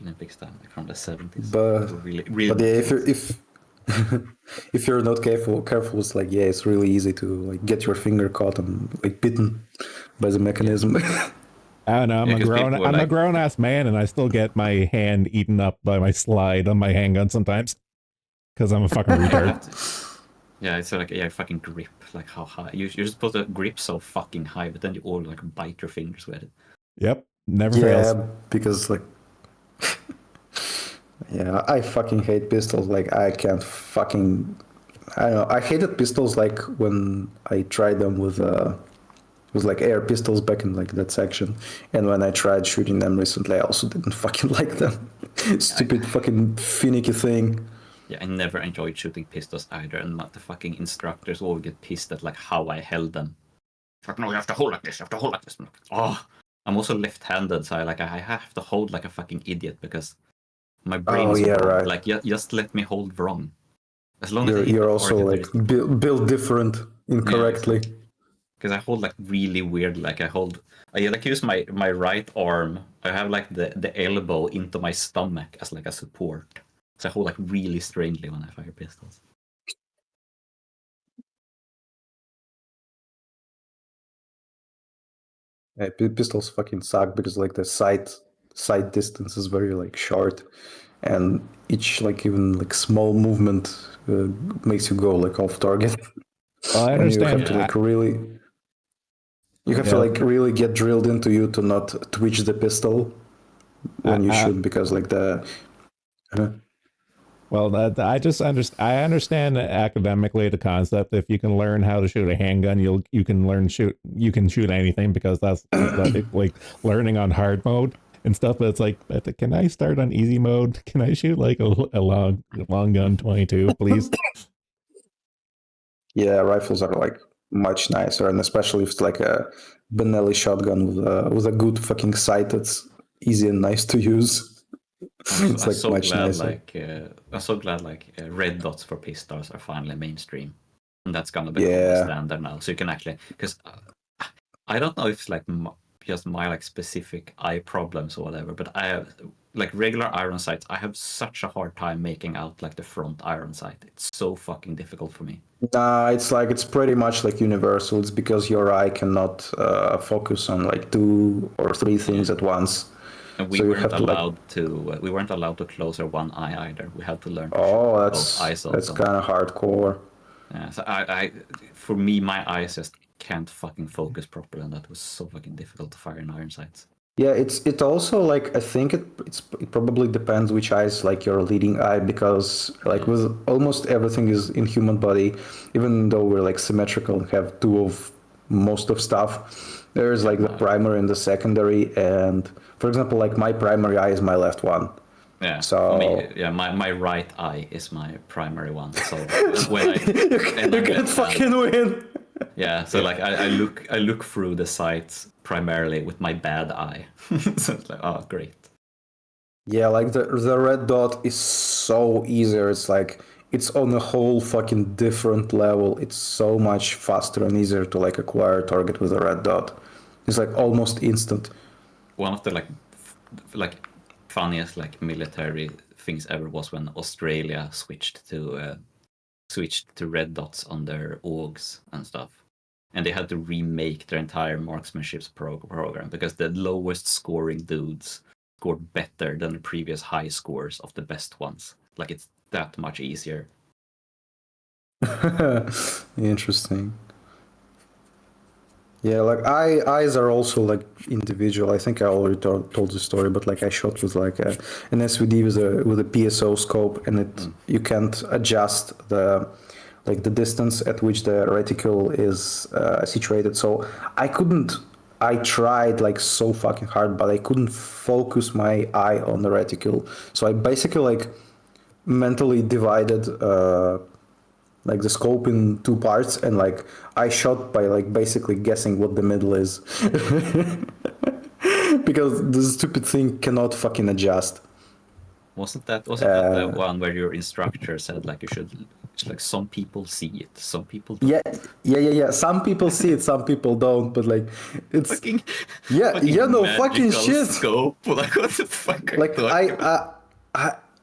Olympic style, like from the 70s. But really but yeah, if if you're not careful, it's like, yeah, it's really easy to like get your finger caught and like bitten by the mechanism. I don't know. I'm a grown ass man, and I still get my hand eaten up by my slide on my handgun sometimes because I'm a fucking retard. Yeah, it's like fucking grip, like how high you're supposed to grip so fucking high, but then you all like bite your fingers with it. Yep, never fails. Yeah, because like, yeah, I fucking hate pistols. Like I can't fucking, I don't know. I hated pistols like when I tried them with like air pistols back in like that section, and when I tried shooting them recently, I also didn't fucking like them. Stupid fucking finicky thing. Yeah, I never enjoyed shooting pistols either, and the fucking instructors all get pissed at like how I held them. Like, no, you have to hold like this. You have to hold like this. I'm like, oh, I'm also left-handed, so I have to hold like a fucking idiot because my brain is wrong. Right. Like, just let me hold wrong. As long as you're also like built different incorrectly. Because I hold like really weird. Like I like use my right arm. I have like the elbow into my stomach as like a support. So I hold like really strangely when I fire pistols. Yeah, pistols fucking suck because like the sight distance is very like short, and each like even like small movement makes you go like off target. Well, I understand. You have to like really, really get drilled into you to not twitch the pistol when you shoot, because like the. Well, I understand academically the concept. If you can learn how to shoot a handgun, you can shoot anything, because that's like learning on hard mode and stuff. But it's like, can I start on easy mode? Can I shoot like a long gun 22, please? Yeah, rifles are like much nicer, and especially if it's like a Benelli shotgun with a good fucking sight that's easy and nice to use. It's like much nicer. I'm so glad red dots for pistols are finally mainstream, and that's gonna become the standard now. So you can actually, because I don't know if it's like just my like specific eye problems or whatever, but like regular iron sights, I have such a hard time making out like the front iron sight. It's so fucking difficult for me. Nah, it's pretty much like universal. It's because your eye cannot focus on like 2 or 3 things at once. And we So you weren't have to, like- allowed to. We weren't allowed to close our one eye either. We had to learn. To Oh, shut that's both eyes that's open. kind of hardcore. Yeah, so for me, my eyes just can't fucking focus properly, and that was so fucking difficult to fire in iron sights. Yeah, it also like I think it probably depends which eye is like your leading eye, because like with almost everything is in human body, even though we're like symmetrical and have 2 of most of stuff, there's like the primary and the secondary. And for example, like my primary eye is my left one. Yeah. So For me, yeah, my right eye is my primary one. So when I you can't fucking win. Yeah, so like I look through the sights primarily with my bad eye. So it's like, oh great. Yeah, like the red dot is so easier. It's like it's on a whole fucking different level. It's so much faster and easier to like acquire a target with a red dot. It's like almost instant. One of the like funniest like military things ever was when Australia switched to red dots on their AUGs and stuff. And they had to remake their entire marksmanship program because the lowest scoring dudes scored better than the previous high scores of the best ones. Like it's that much easier. Interesting. Yeah, like eyes are also like individual. I think I already told the story, but like I shot with like an SVD with a PSO scope, and you can't adjust the distance at which the reticle is situated. So I tried like so fucking hard, but I couldn't focus my eye on the reticle. So I basically like mentally divided like the scope in 2 parts, and like I shot by like basically guessing what the middle is. Because this stupid thing cannot fucking adjust. Wasn't that the one where your instructor said like you should, it's like some people see it, some people don't. Yeah. Some people see it, some people don't, but like it's Fucking, fucking shit. Scope. Like what the fuck? Like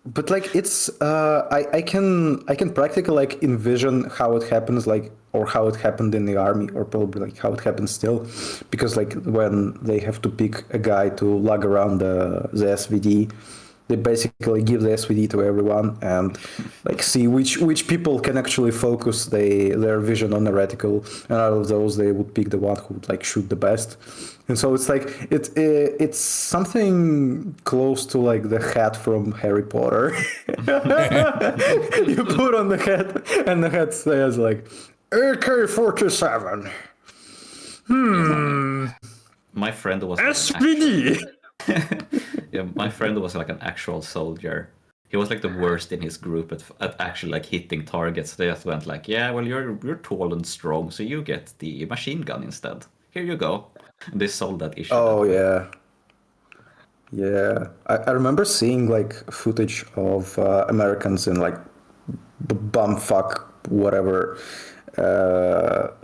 but like it's I can practically like envision how it happens, like, or how it happened in the army, or probably like how it happens still, because like when they have to pick a guy to lug around the SVD, they basically give the SVD to everyone and like see which people can actually focus their vision on the reticle, and out of those they would pick the one who would like shoot the best. And so it's like it's something close to like the hat from Harry Potter. You put on the hat and the hat says like AK-47. My friend was SVD. Yeah, my friend was like an actual soldier. He was like the worst in his group at actually like hitting targets. They just went like, yeah, well you're tall and strong, so you get the machine gun instead. Here you go. And they sold that issue. Oh yeah. Yeah, I remember seeing like footage of Americans in like bumfuck whatever,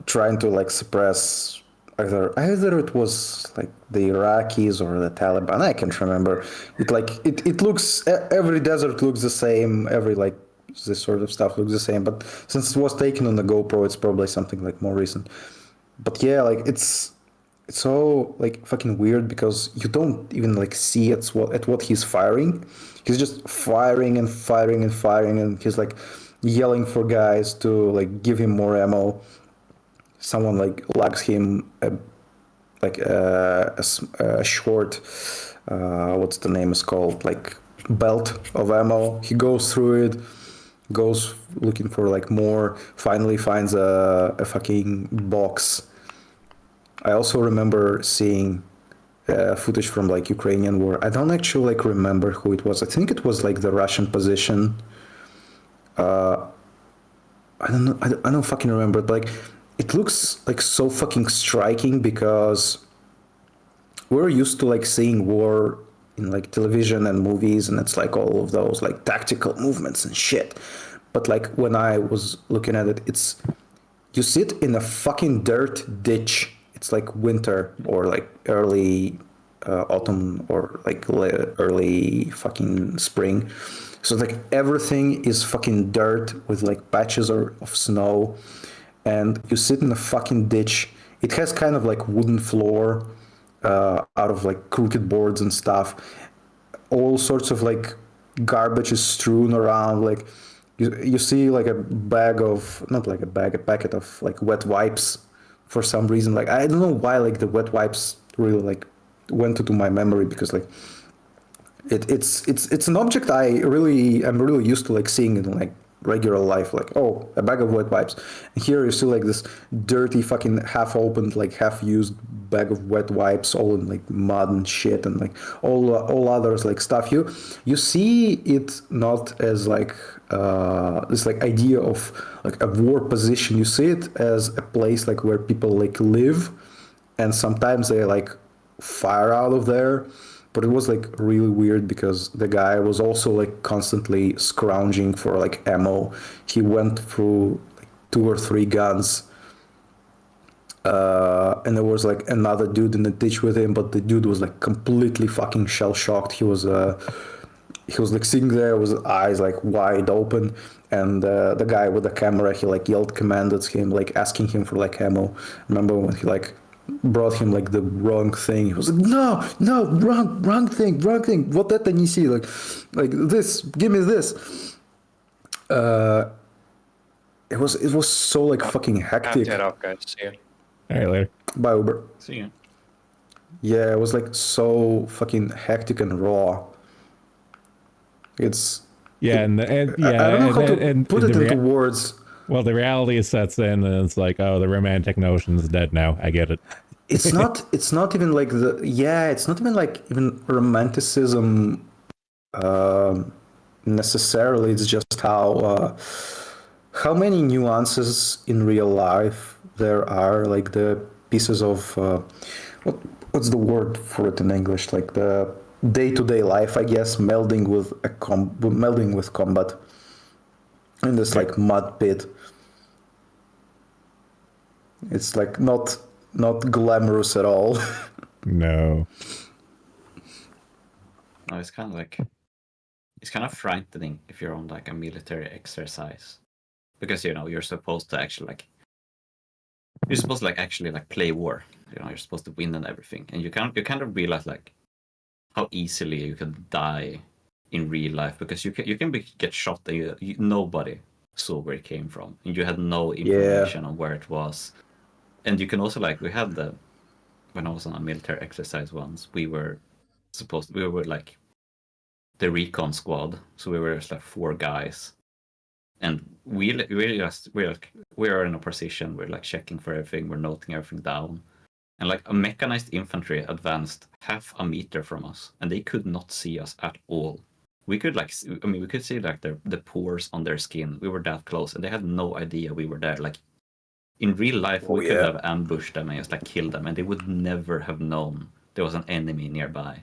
trying to like suppress either it was like the Iraqis or the Taliban. I can't remember. It looks, every desert looks the same. Every like this sort of stuff looks the same. But since it was taken on the GoPro, it's probably something like more recent. But yeah, like it's so like fucking weird because you don't even like see at what he's firing. He's just firing and firing and firing, and he's like yelling for guys to like give him more ammo. Someone like lugs him a short, what's the name is called, like belt of ammo. He goes through it, goes looking for like more, finally finds a fucking box. I also remember seeing footage from like Ukrainian war. I don't actually like remember who it was. I think it was like the Russian position. I don't know. I don't fucking remember. But like, it looks like so fucking striking because we're used to like seeing war in like television and movies, and it's like all of those like tactical movements and shit. But like when I was looking at it, it's you sit in a fucking dirt ditch. It's like winter or like early autumn or like early fucking spring. So like everything is fucking dirt with like patches of snow, and you sit in a fucking ditch. It has kind of like wooden floor out of like crooked boards and stuff. All sorts of like garbage is strewn around. Like you see like a bag of, not like a bag, a packet of like wet wipes for some reason. Like I don't know why like the wet wipes really like went into my memory, because like it's an object I'm really used to like seeing in like regular life, like, oh, a bag of wet wipes. And here you see like this dirty fucking half opened, like half used bag of wet wipes, all in like mud and shit, and like all others like stuff. You see it not as like this like idea of like a war position. You see it as a place like where people like live, and sometimes they like fire out of there. But it was like really weird because the guy was also like constantly scrounging for like ammo. He went through like 2 or 3 guns, and there was like another dude in the ditch with him, but the dude was like completely fucking shell shocked. He was like sitting there with his eyes like wide open, and the guy with the camera, he like yelled commands at him, like asking him for like ammo. Remember when he like brought him like the wrong thing? He was like, no, wrong thing, what that you see, like this, give me this. It was so like fucking hectic. Head up, guys. See ya. All right, later. Bye, Uber. See you. Yeah, it was like so fucking hectic and raw. It's Yeah, and yeah, I don't know how to and put it into words. Well, the reality sets in, and it's like, oh, the romantic notion's dead now. I get it. It's not even like it's not even like even romanticism necessarily. It's just how many nuances in real life there are, like the pieces of what's the word for it in English, like the day-to-day life, I guess, melding with combat in this like mud pit. It's like not glamorous at all. No. No, it's kind of frightening if you're on like a military exercise, because you're supposed to actually actually like play war. You're supposed to win and everything, and you kind of realize like how easily you can die in real life, because you can get shot and nobody saw where it came from, and you had no information on where it was. And you can also when I was on a military exercise once, we were like the recon squad, so we were just like 4 guys, and we are in a position, we're like checking for everything, we're noting everything down, and like a mechanized infantry advanced half a meter from us, and they could not see us at all. We could we could see like the pores on their skin. We were that close, and they had no idea we were there. Like in real life, we could have ambushed them and just like killed them, and they would never have known there was an enemy nearby.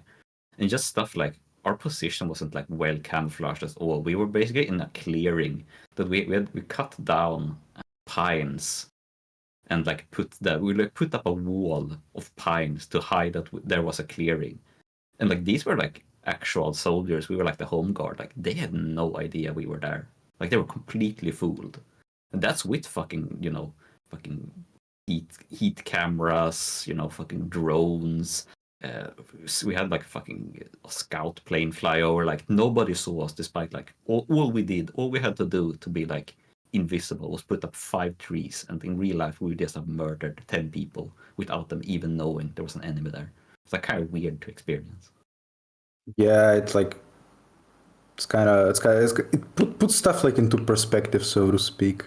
And just stuff like our position wasn't like well camouflaged at all. We were basically in a clearing that we cut down pines and like put up a wall of pines to hide that there was a clearing. And like these were like actual soldiers. We were like the home guard. Like they had no idea we were there. Like they were completely fooled. And that's with fucking fucking heat cameras, fucking drones. We had like a fucking scout plane fly over. Like nobody saw us, despite like all we had to do to be like invisible was put up 5 trees, and in real life we would just have murdered 10 people without them even knowing there was an enemy there. It's like kind of weird to experience. Yeah, it puts stuff like into perspective, so to speak.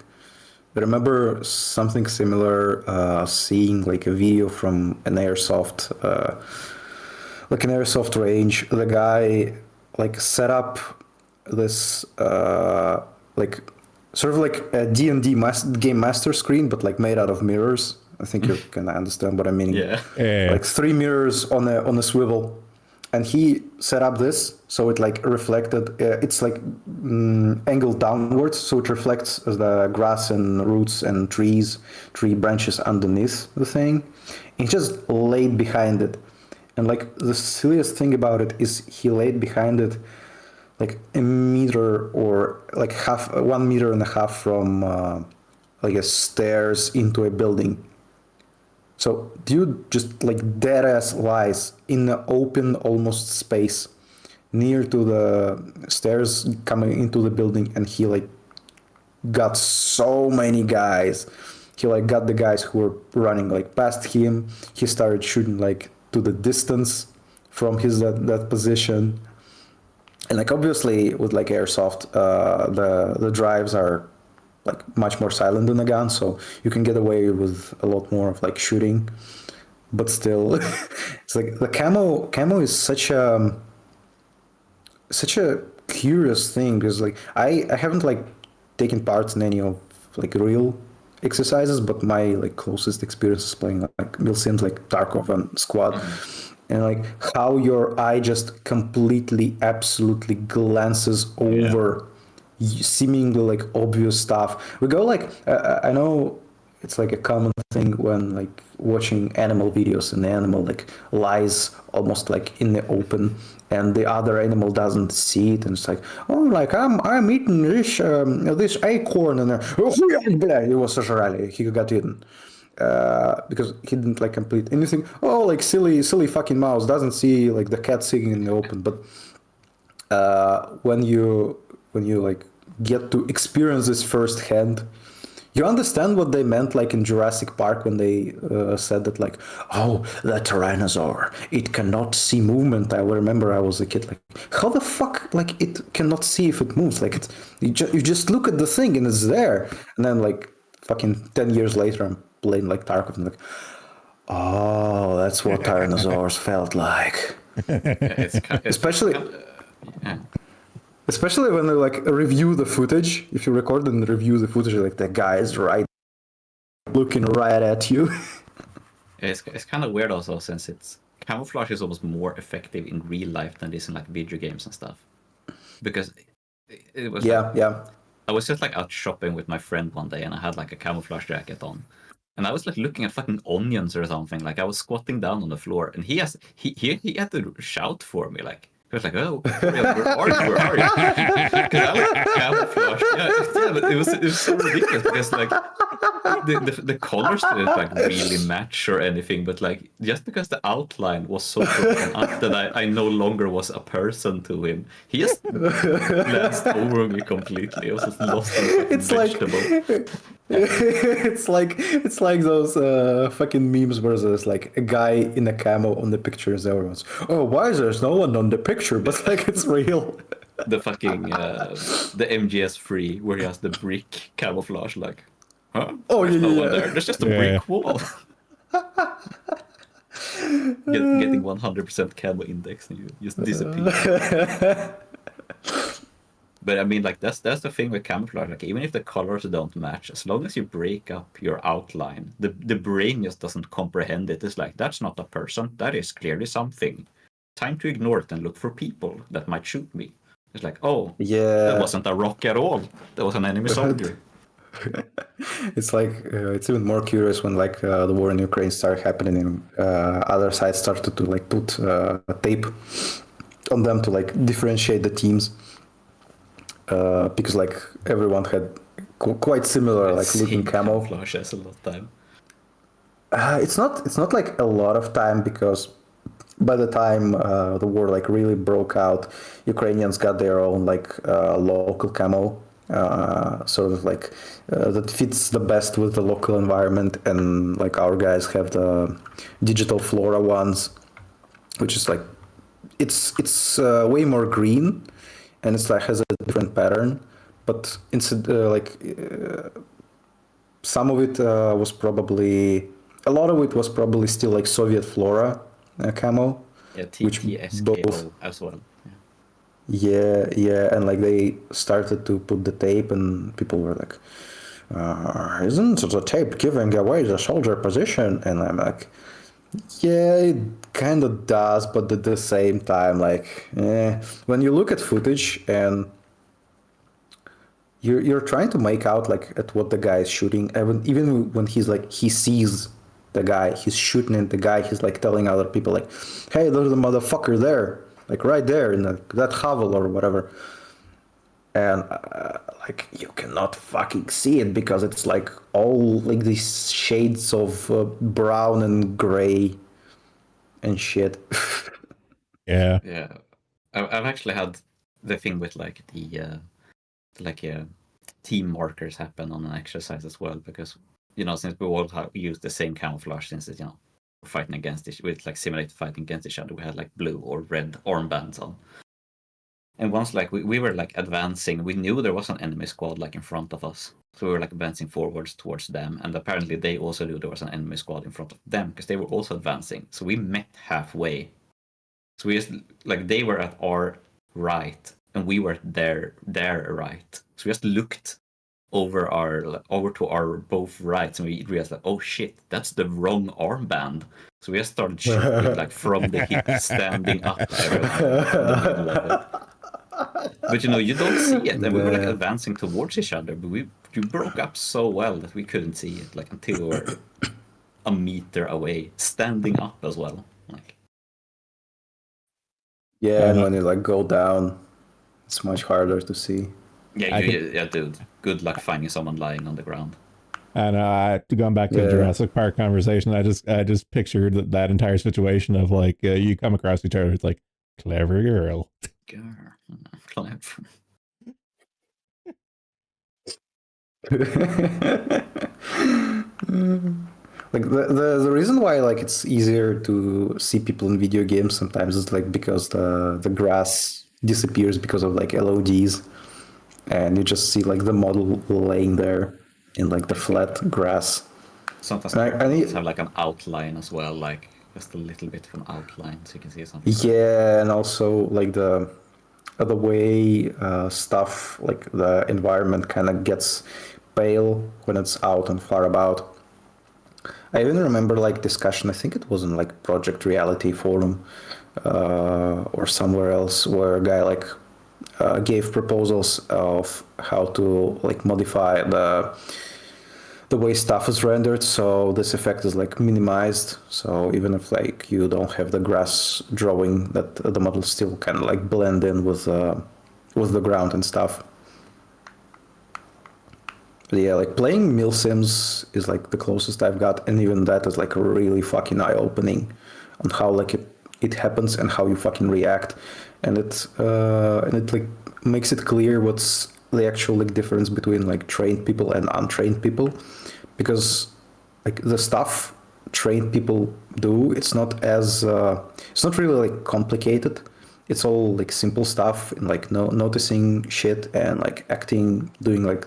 I remember something similar, seeing like a video from an airsoft range. The guy like set up this like sort of like a D&D game master screen, but like made out of mirrors. I think you can understand what I mean. Yeah. Like 3 mirrors on a swivel. And he set up this so it like reflected. It's like angled downwards, so it reflects the grass and roots and tree branches underneath the thing. He just laid behind it, And like the silliest thing about it is he laid behind it like a meter or like 1.5 meters from I guess stairs into a building. So dude just like dead ass lies in the open almost space near to the stairs coming into the building, and he like got so many guys. He like got the guys who were running like past him. He started shooting like to the distance from his that position. And like obviously with like airsoft, the drives are like much more silent than a gun, so you can get away with a lot more of like shooting. But still, it's like the camo is such a curious thing, because like I haven't like taken part in any of like real exercises, but my like closest experience is playing like Bill Sims, like Tarkov and Squad. And like how your eye just completely absolutely glances over seemingly like obvious stuff. We go like I know it's like a common thing when like watching animal videos, and the animal like lies almost like in the open, and the other animal doesn't see it, and it's like, oh, like I'm eating this acorn, and it was сожрали, he got eaten. Because he didn't like complete anything. Oh, like silly fucking mouse doesn't see like the cat singing in the open. But when you like get to experience this firsthand, you understand what they meant, like in Jurassic Park when they said that like, oh, the tyrannosaur, it cannot see movement. I remember I was a kid, like, how the fuck like it cannot see if it moves? Like you just look at the thing and it's there. And then like fucking 10 years later, I'm playing like Tarkov and like, oh, that's what tyrannosaurs felt like. Especially when they like review the footage. If you record and review the footage, like the guy's right looking right at you. It's kind of weird also, since it's camouflage is almost more effective in real life than it is in like video games and stuff. Because it was I was just like out shopping with my friend one day, and I had like a camouflage jacket on. And I was like looking at fucking onions or something. Like I was squatting down on the floor, and he had to shout for me. Like he was like, "Oh, where are you? Where are you?" Because I like camouflage. Yeah, but it was so ridiculous, because like the colors didn't like really match or anything, but like just because the outline was so broken up that I no longer was a person to him, he just glanced over me completely. I was just lost in It's vegetable. It's like those fucking memes where there's like a guy in a camo on the pictures. Everyone's, oh, why is there's no one on the picture? But like it's real. The fucking the MGS free where he has the brick camouflage, like, huh? Oh, There's yeah, no yeah. one there. There's just a brick wall. Getting 100% camo index, and you just disappear. But I mean, like that's the thing with camouflage. Like even if the colors don't match, as long as you break up your outline, the brain just doesn't comprehend it. It's like, that's not a person. That is clearly something. Time to ignore it and look for people that might shoot me. It's like, oh, Yeah. that wasn't a rock at all. That was an enemy soldier. It's like it's even more curious when like the war in Ukraine started happening, and other sides started to like put tape on them to like differentiate the teams, because like everyone had quite similar like looking camo. Camouflage has a lot of time. It's not like a lot of time, because by the time the war like really broke out, Ukrainians got their own like local camo, sort of like that fits the best with the local environment, and like our guys have the digital flora ones, which is like it's way more green, and it's like has a different pattern, but instead some of it was probably, a lot of it was probably still like Soviet flora camo. Yeah, which TTSKO as well. Yeah, and like they started to put the tape, and people were like, isn't the tape giving away the soldier position? And I'm like, yeah, it kind of does, but at the same time, like, when you look at footage and you're trying to make out like at what the guy is shooting, even when he's like, he sees the guy. He's shooting at the guy. He's like telling other people like, "Hey, there's a motherfucker there, like right there in that hovel or whatever." And like you cannot fucking see it because it's like all like these shades of brown and gray and shit. Yeah. Yeah, I've actually had the thing with like the team markers happen on an exercise as well, because since we all use the same camouflage, since it's fighting against with like simulated fighting against each other, we had like blue or red armbands on. And once like we were like advancing, we knew there was an enemy squad like in front of us. So we were like advancing forwards towards them, and apparently they also knew there was an enemy squad in front of them because they were also advancing. So we met halfway. So we just like they were at our right and we were their right. So we just looked over to our both rights, and we realized like, oh shit, that's the wrong armband. So we just started shooting like from the hip, standing up everyone from the middle of it. But you don't see it, and we were like advancing towards each other, but we broke up so well that we couldn't see it like until we were a meter away, standing up as well. Like, yeah, and when you like go down, it's much harder to see. yeah, dude. Good luck finding someone lying on the ground. And going back to the Jurassic Park conversation, I just pictured that entire situation of like you come across each other, it's like clever girl. Clever. Like the reason why like it's easier to see people in video games sometimes is like because the grass disappears because of like LODs, and you just see like the model laying there in like the flat grass. Sometimes I have like an outline as well, like just a little bit of an outline so you can see something. Yeah, and also like the way stuff like the environment kind of gets pale when it's out and far about. I even remember like discussion, I think it was in like Project Reality forum or somewhere else, where a guy like gave proposals of how to like modify the way stuff is rendered so this effect is like minimized, so even if like you don't have the grass drawing, that the model still kind of like blend in with the ground and stuff. But yeah, like playing Mill Sims is like the closest I've got, and even that is like really fucking eye-opening on how like it happens and how you fucking react, and it like makes it clear what's the actual like difference between like trained people and untrained people, because like the stuff trained people do, it's not really like complicated. It's all like simple stuff and like noticing shit and like acting, doing like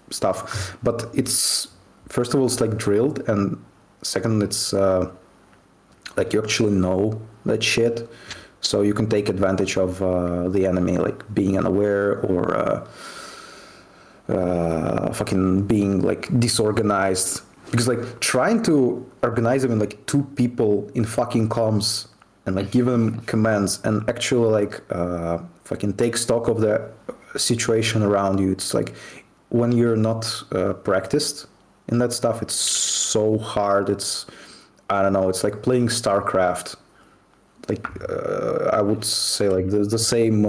stuff. But it's first of all it's like drilled, and second it's like you actually know that shit, so you can take advantage of the enemy like being unaware or fucking being like disorganized, because like trying to organize them in like two people in fucking comms and like give them commands and actually like fucking take stock of the situation around you, it's like when you're not practiced in that stuff, it's so hard. It's, I don't know, it's like playing StarCraft. Like I would say like the same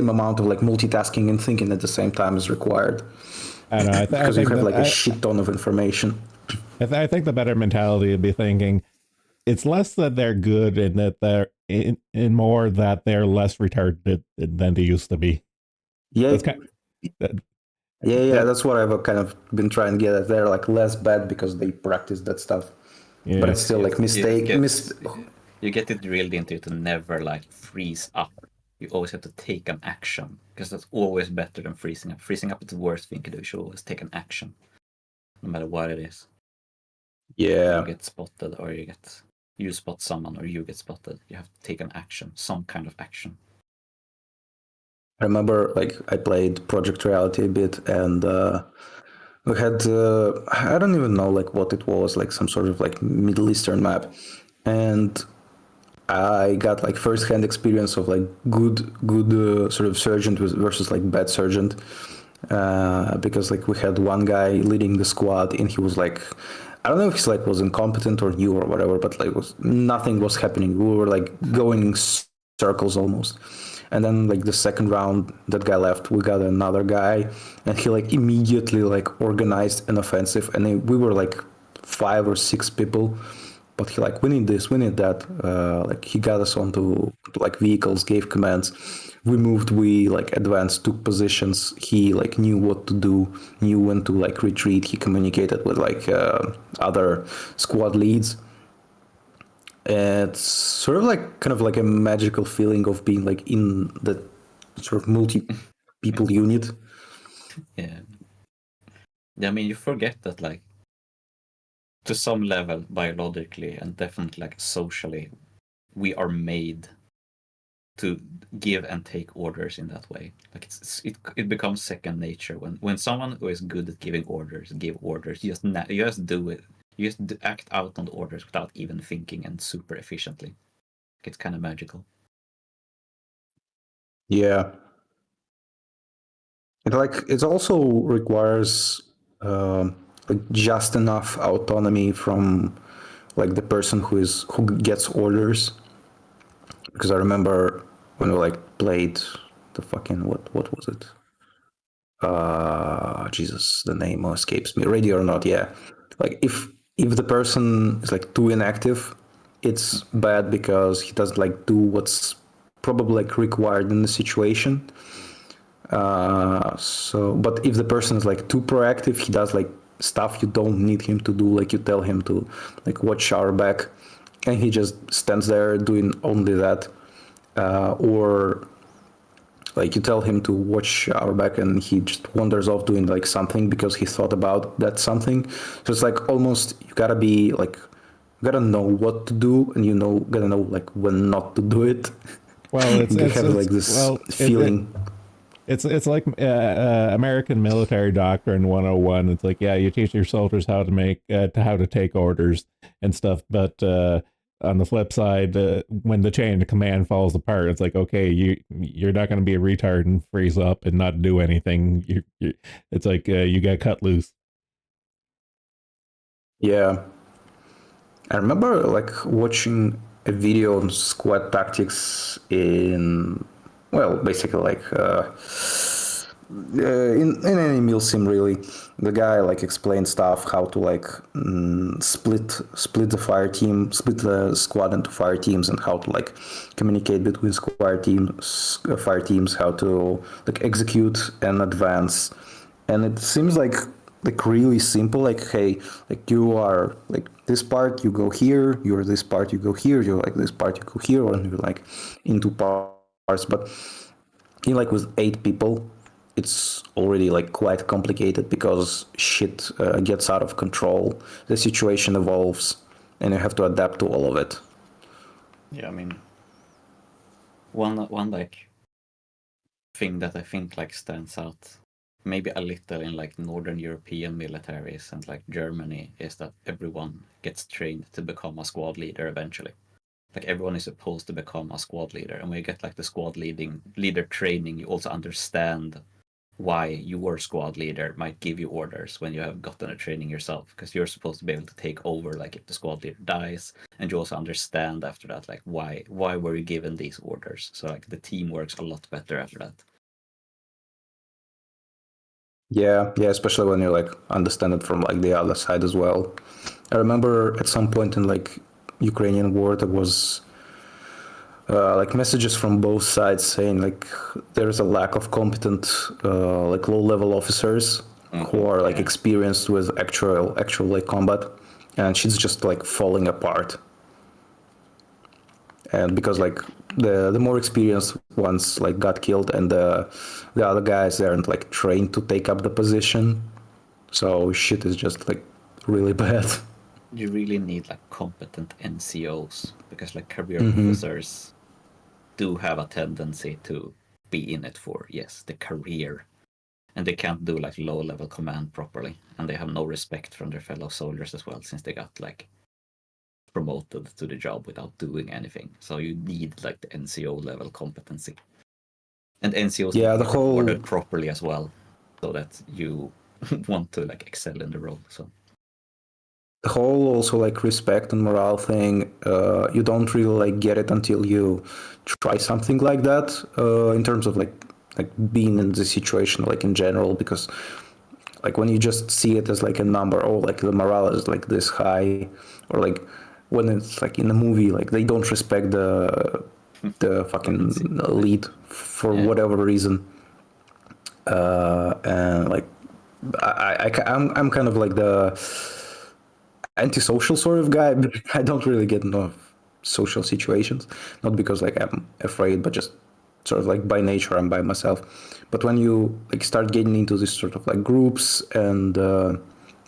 amount of like multitasking and thinking at the same time is required. I know. Because you have like a shit ton of information. I think the better mentality would be thinking it's less that they're good and that they're in more that they're less retarded than they used to be. Yeah. That's kind of, that's what I've kind of been trying to get at. They're like less bad because they practice that stuff. Yeah. But it's still like You get it drilled into you to never like freeze up. You always have to take an action, because that's always better than freezing up. Freezing up is the worst thing you can do. You should always take an action, no matter what it is. Yeah. You get spotted, or you spot someone, or you get spotted. You have to take an action, some kind of action. I remember like I played Project Reality a bit, and we had I don't even know like what it was, like some sort of like Middle Eastern map, and I got like first-hand experience of like good sort of sergeant versus like bad sergeant, because like we had one guy leading the squad, and he was like, I don't know if he's like was incompetent or new or whatever, but like nothing was happening. We were like going in circles almost. And then like the second round, that guy left. We got another guy, and he like immediately like organized an offensive, and we were like 5 or 6 people. But he like, we need this, we need that. Like he got us onto like vehicles, gave commands. We moved, we like advanced, took positions. He like knew what to do, knew when to like retreat. He communicated with like other squad leads. It's sort of like kind of like a magical feeling of being like in the sort of multi-people unit. Yeah. I mean, you forget that like to some level biologically and definitely like socially, we are made to give and take orders in that way. Like it becomes second nature when someone who is good at giving orders give orders. You just do it. You just act out on the orders without even thinking and super efficiently. It's kind of magical. Yeah. It also requires like just enough autonomy from like the person who gets orders. Because I remember when we like played the fucking what was it? Jesus, the name escapes me. Ready or Not, yeah. Like if the person is like too inactive, it's bad because he doesn't like do what's probably like required in the situation. But if the person is like too proactive, he does like stuff you don't need him to do. Like you tell him to like watch our back, and he just stands there doing only that. Or like you tell him to watch our back, and he just wanders off doing like something because he thought about that something. So it's like almost you gotta be like you gotta know what to do, and gotta know like when not to do it. Well, it's you have like this feeling. It's like American military doctrine 101. It's like, yeah, you teach your soldiers how to make how to take orders and stuff, but on the flip side, when the chain of command falls apart, it's like, okay, you're not going to be a retard and freeze up and not do anything. It's like you get cut loose. Yeah, I remember like watching a video on squad tactics basically like in any meal sim really. The guy like explained stuff how to like split the squad into fire teams, and how to like communicate between fire teams, how to like execute and advance. And it seems like really simple, like, hey, like you are like this part you go here, you're this part you go here, you're like this part you go here, and you're like into parts. But in like with 8 people, it's already like quite complicated because shit gets out of control, the situation evolves, and you have to adapt to all of it. Yeah, I mean, one like thing that I think like stands out maybe a little in like Northern European militaries and like Germany is that everyone gets trained to become a squad leader eventually. Like everyone is supposed to become a squad leader, and when you get like the squad leader training, you also understand why your squad leader might give you orders when you have gotten a training yourself, because you're supposed to be able to take over like if the squad leader dies, and you also understand after that like why were you given these orders. So like the team works a lot better after that. Yeah, especially when you like understand it from like the other side as well. I remember at some point in like Ukrainian war, there was like messages from both sides saying like there's a lack of competent like low-level officers who are like experienced with actual like combat, and she's just like falling apart. And because like the more experienced ones like got killed, and the other guys aren't like trained to take up the position, so shit is just like really bad. You really need like competent NCOs, because like career officers do have a tendency to be in it for, yes, the career, and they can't do like low level command properly, and they have no respect from their fellow soldiers as well, since they got like promoted to the job without doing anything. So you need like the NCO level competency, and NCOs Yeah, need the to be whole ordered properly as well. so that you want to like excel in the role. So the whole also like respect and morale thing, you don't really like get it until you try something like that, in terms of like being in the situation like in general, because like when you just see it as like a number, oh, like the morale is like this high, or like when it's like in a movie, like they don't respect the fucking lead for Yeah. whatever reason, and like I'm kind of like the antisocial sort of guy, but I don't really get into social situations, not because like I'm afraid, but just sort of like by nature I'm by myself. But when you like start getting into this sort of like groups and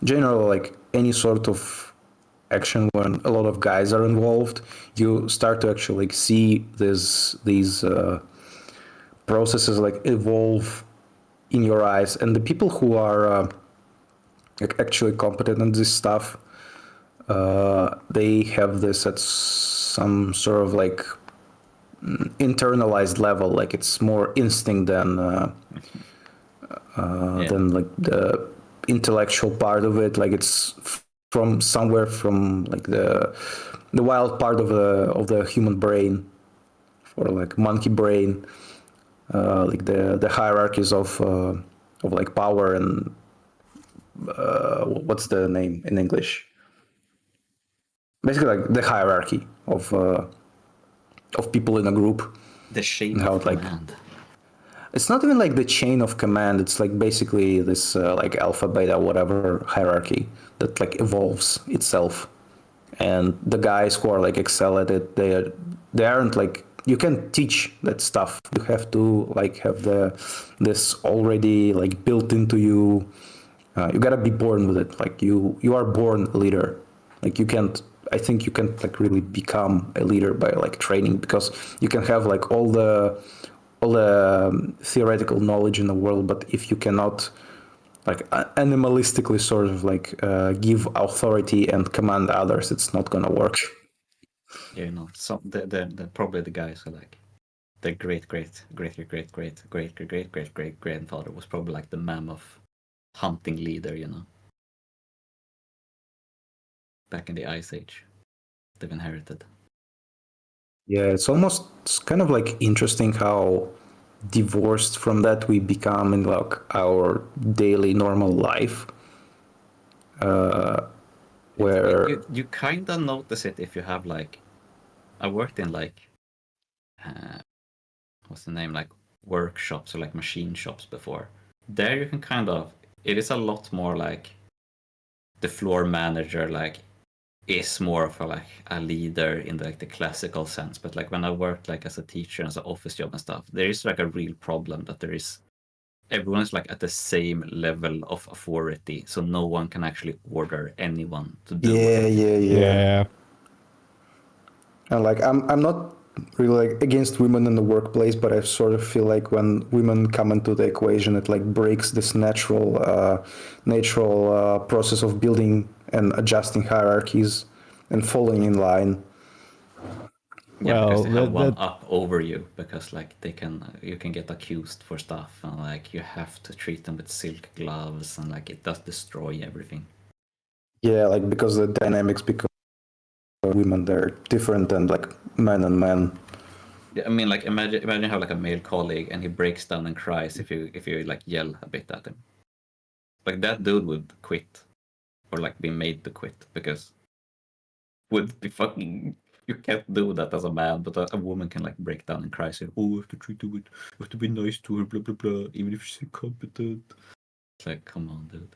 general like any sort of action when a lot of guys are involved, you start to actually like see these processes like evolve in your eyes, and the people who are like actually competent in this stuff, they have this at some sort of like internalized level, like it's more instinct than like the intellectual part of it, like it's from somewhere from like the wild part of the human brain, or like monkey brain, like the hierarchies of like power and what's the name in English, basically like the hierarchy of people in a group, the chain and how of it like command. it's not even like the chain of command, it's like basically this like alpha beta whatever hierarchy that like evolves itself, and the guys who are like excel at it, they aren't like, you can teach that stuff, you have to like have this already like built into you, you gotta be born with it, like you are born a leader, like you can't, I think you can like really become a leader by like training, because you can have like all the theoretical knowledge in the world, but if you cannot like animalistically sort of like give authority and command others, it's not gonna work. Yeah, you know, some the probably the guys who like their great grandfather was probably like the mammoth hunting leader, you know, back in the Ice Age. They've inherited. Yeah, it's kind of like interesting how divorced from that we become in like our daily normal life, where You kind of notice it if you have like, I worked in like, uh, what's the name, like workshops or like machine shops before. There you can kind of, it is a lot more like the floor manager like is more of a like a leader in the, like the classical sense. But like when I worked like as a teacher as an office job and stuff, there is like a real problem that there is, everyone is like at the same level of authority, so no one can actually order anyone to do yeah, anything. Yeah. and like I'm not really like against women in the workplace, but I sort of feel like when women come into the equation, it like breaks this natural process of building and adjusting hierarchies and falling in line. Yeah, because Well, they have one that up over you, because like they can, you can get accused for stuff, and like you have to treat them with silk gloves, and like it does destroy everything. Yeah, like because the dynamics become women, they're different than like men and men. Yeah, I mean, like imagine have like a male colleague, and he breaks down and cries if you like yell a bit at him. Like that dude would quit, or like be made to quit, because would be fucking. You can't do that as a man, but a woman can like break down and cry, say, "Oh, I have to treat her with, I have to be nice to her, blah blah blah, even if she's incompetent." It's like, come on, dude.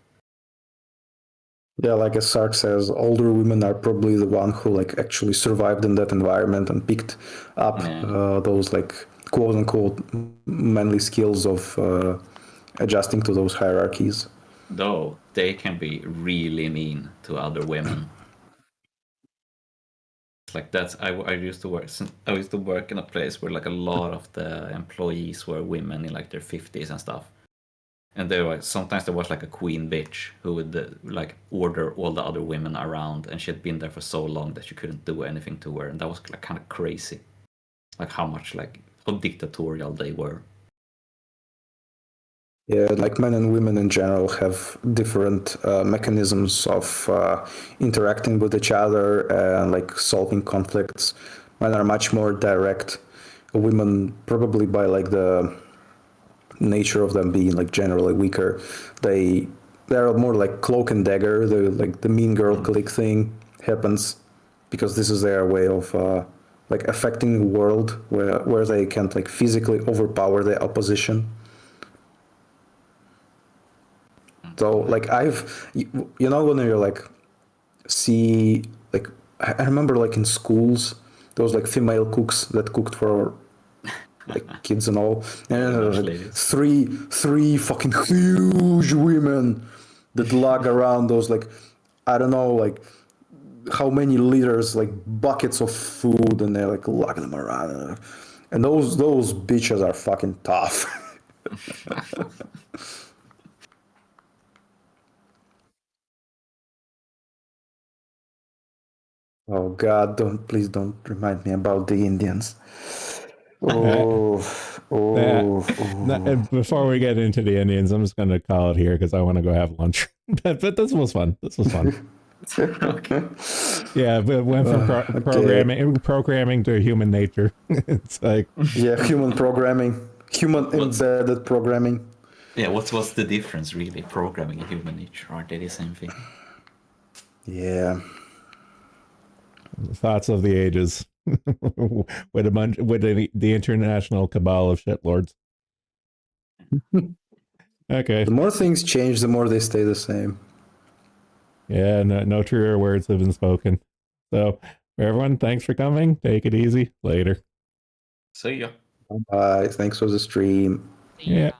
Yeah, like as Sark says, older women are probably the one who like actually survived in that environment and picked up Yeah. those like quote unquote manly skills of adjusting to those hierarchies. Though they can be really mean to other women. Like that's I used to work. I used to work in a place where like a lot of the employees were women in like their 50s and stuff. And there was sometimes there was like a queen bitch who would like order all the other women around, and she had been there for so long that you couldn't do anything to her, and that was like kind of crazy, like how much like how dictatorial they were. Yeah, like men and women in general have different mechanisms of interacting with each other and like solving conflicts. Men are much more direct. Women, probably by like the nature of them being like generally weaker, they're more like cloak and dagger. The like the mean girl clique thing happens because this is their way of like affecting the world where they can't like physically overpower the opposition. So like you know when you're like see like I remember like in schools those like female cooks that cooked for like kids and all, and Yeah, there were, those like ladies. three fucking huge women that lug around those like I don't know like how many liters like buckets of food, and they're like lugging them around, and those bitches are fucking tough. Oh God! Please don't remind me about the Indians. Oh, That, oh. before we get into the Indians, I'm just going to call it here because I want to go have lunch. but this was fun. This was fun. Okay. Yeah, but went from Okay. programming to human nature. It's like Yeah, human programming, human What's embedded programming. yeah? What's the difference really? Programming and human nature, aren't they the same thing? Yeah. thoughts of the ages with a bunch with the international cabal of shitlords. Okay. The more things change, the more they stay the same. Yeah, no truer words have been spoken. So, everyone, thanks for coming. Take it easy. Later. See ya. Bye. Thanks for the stream. See Yeah. ya.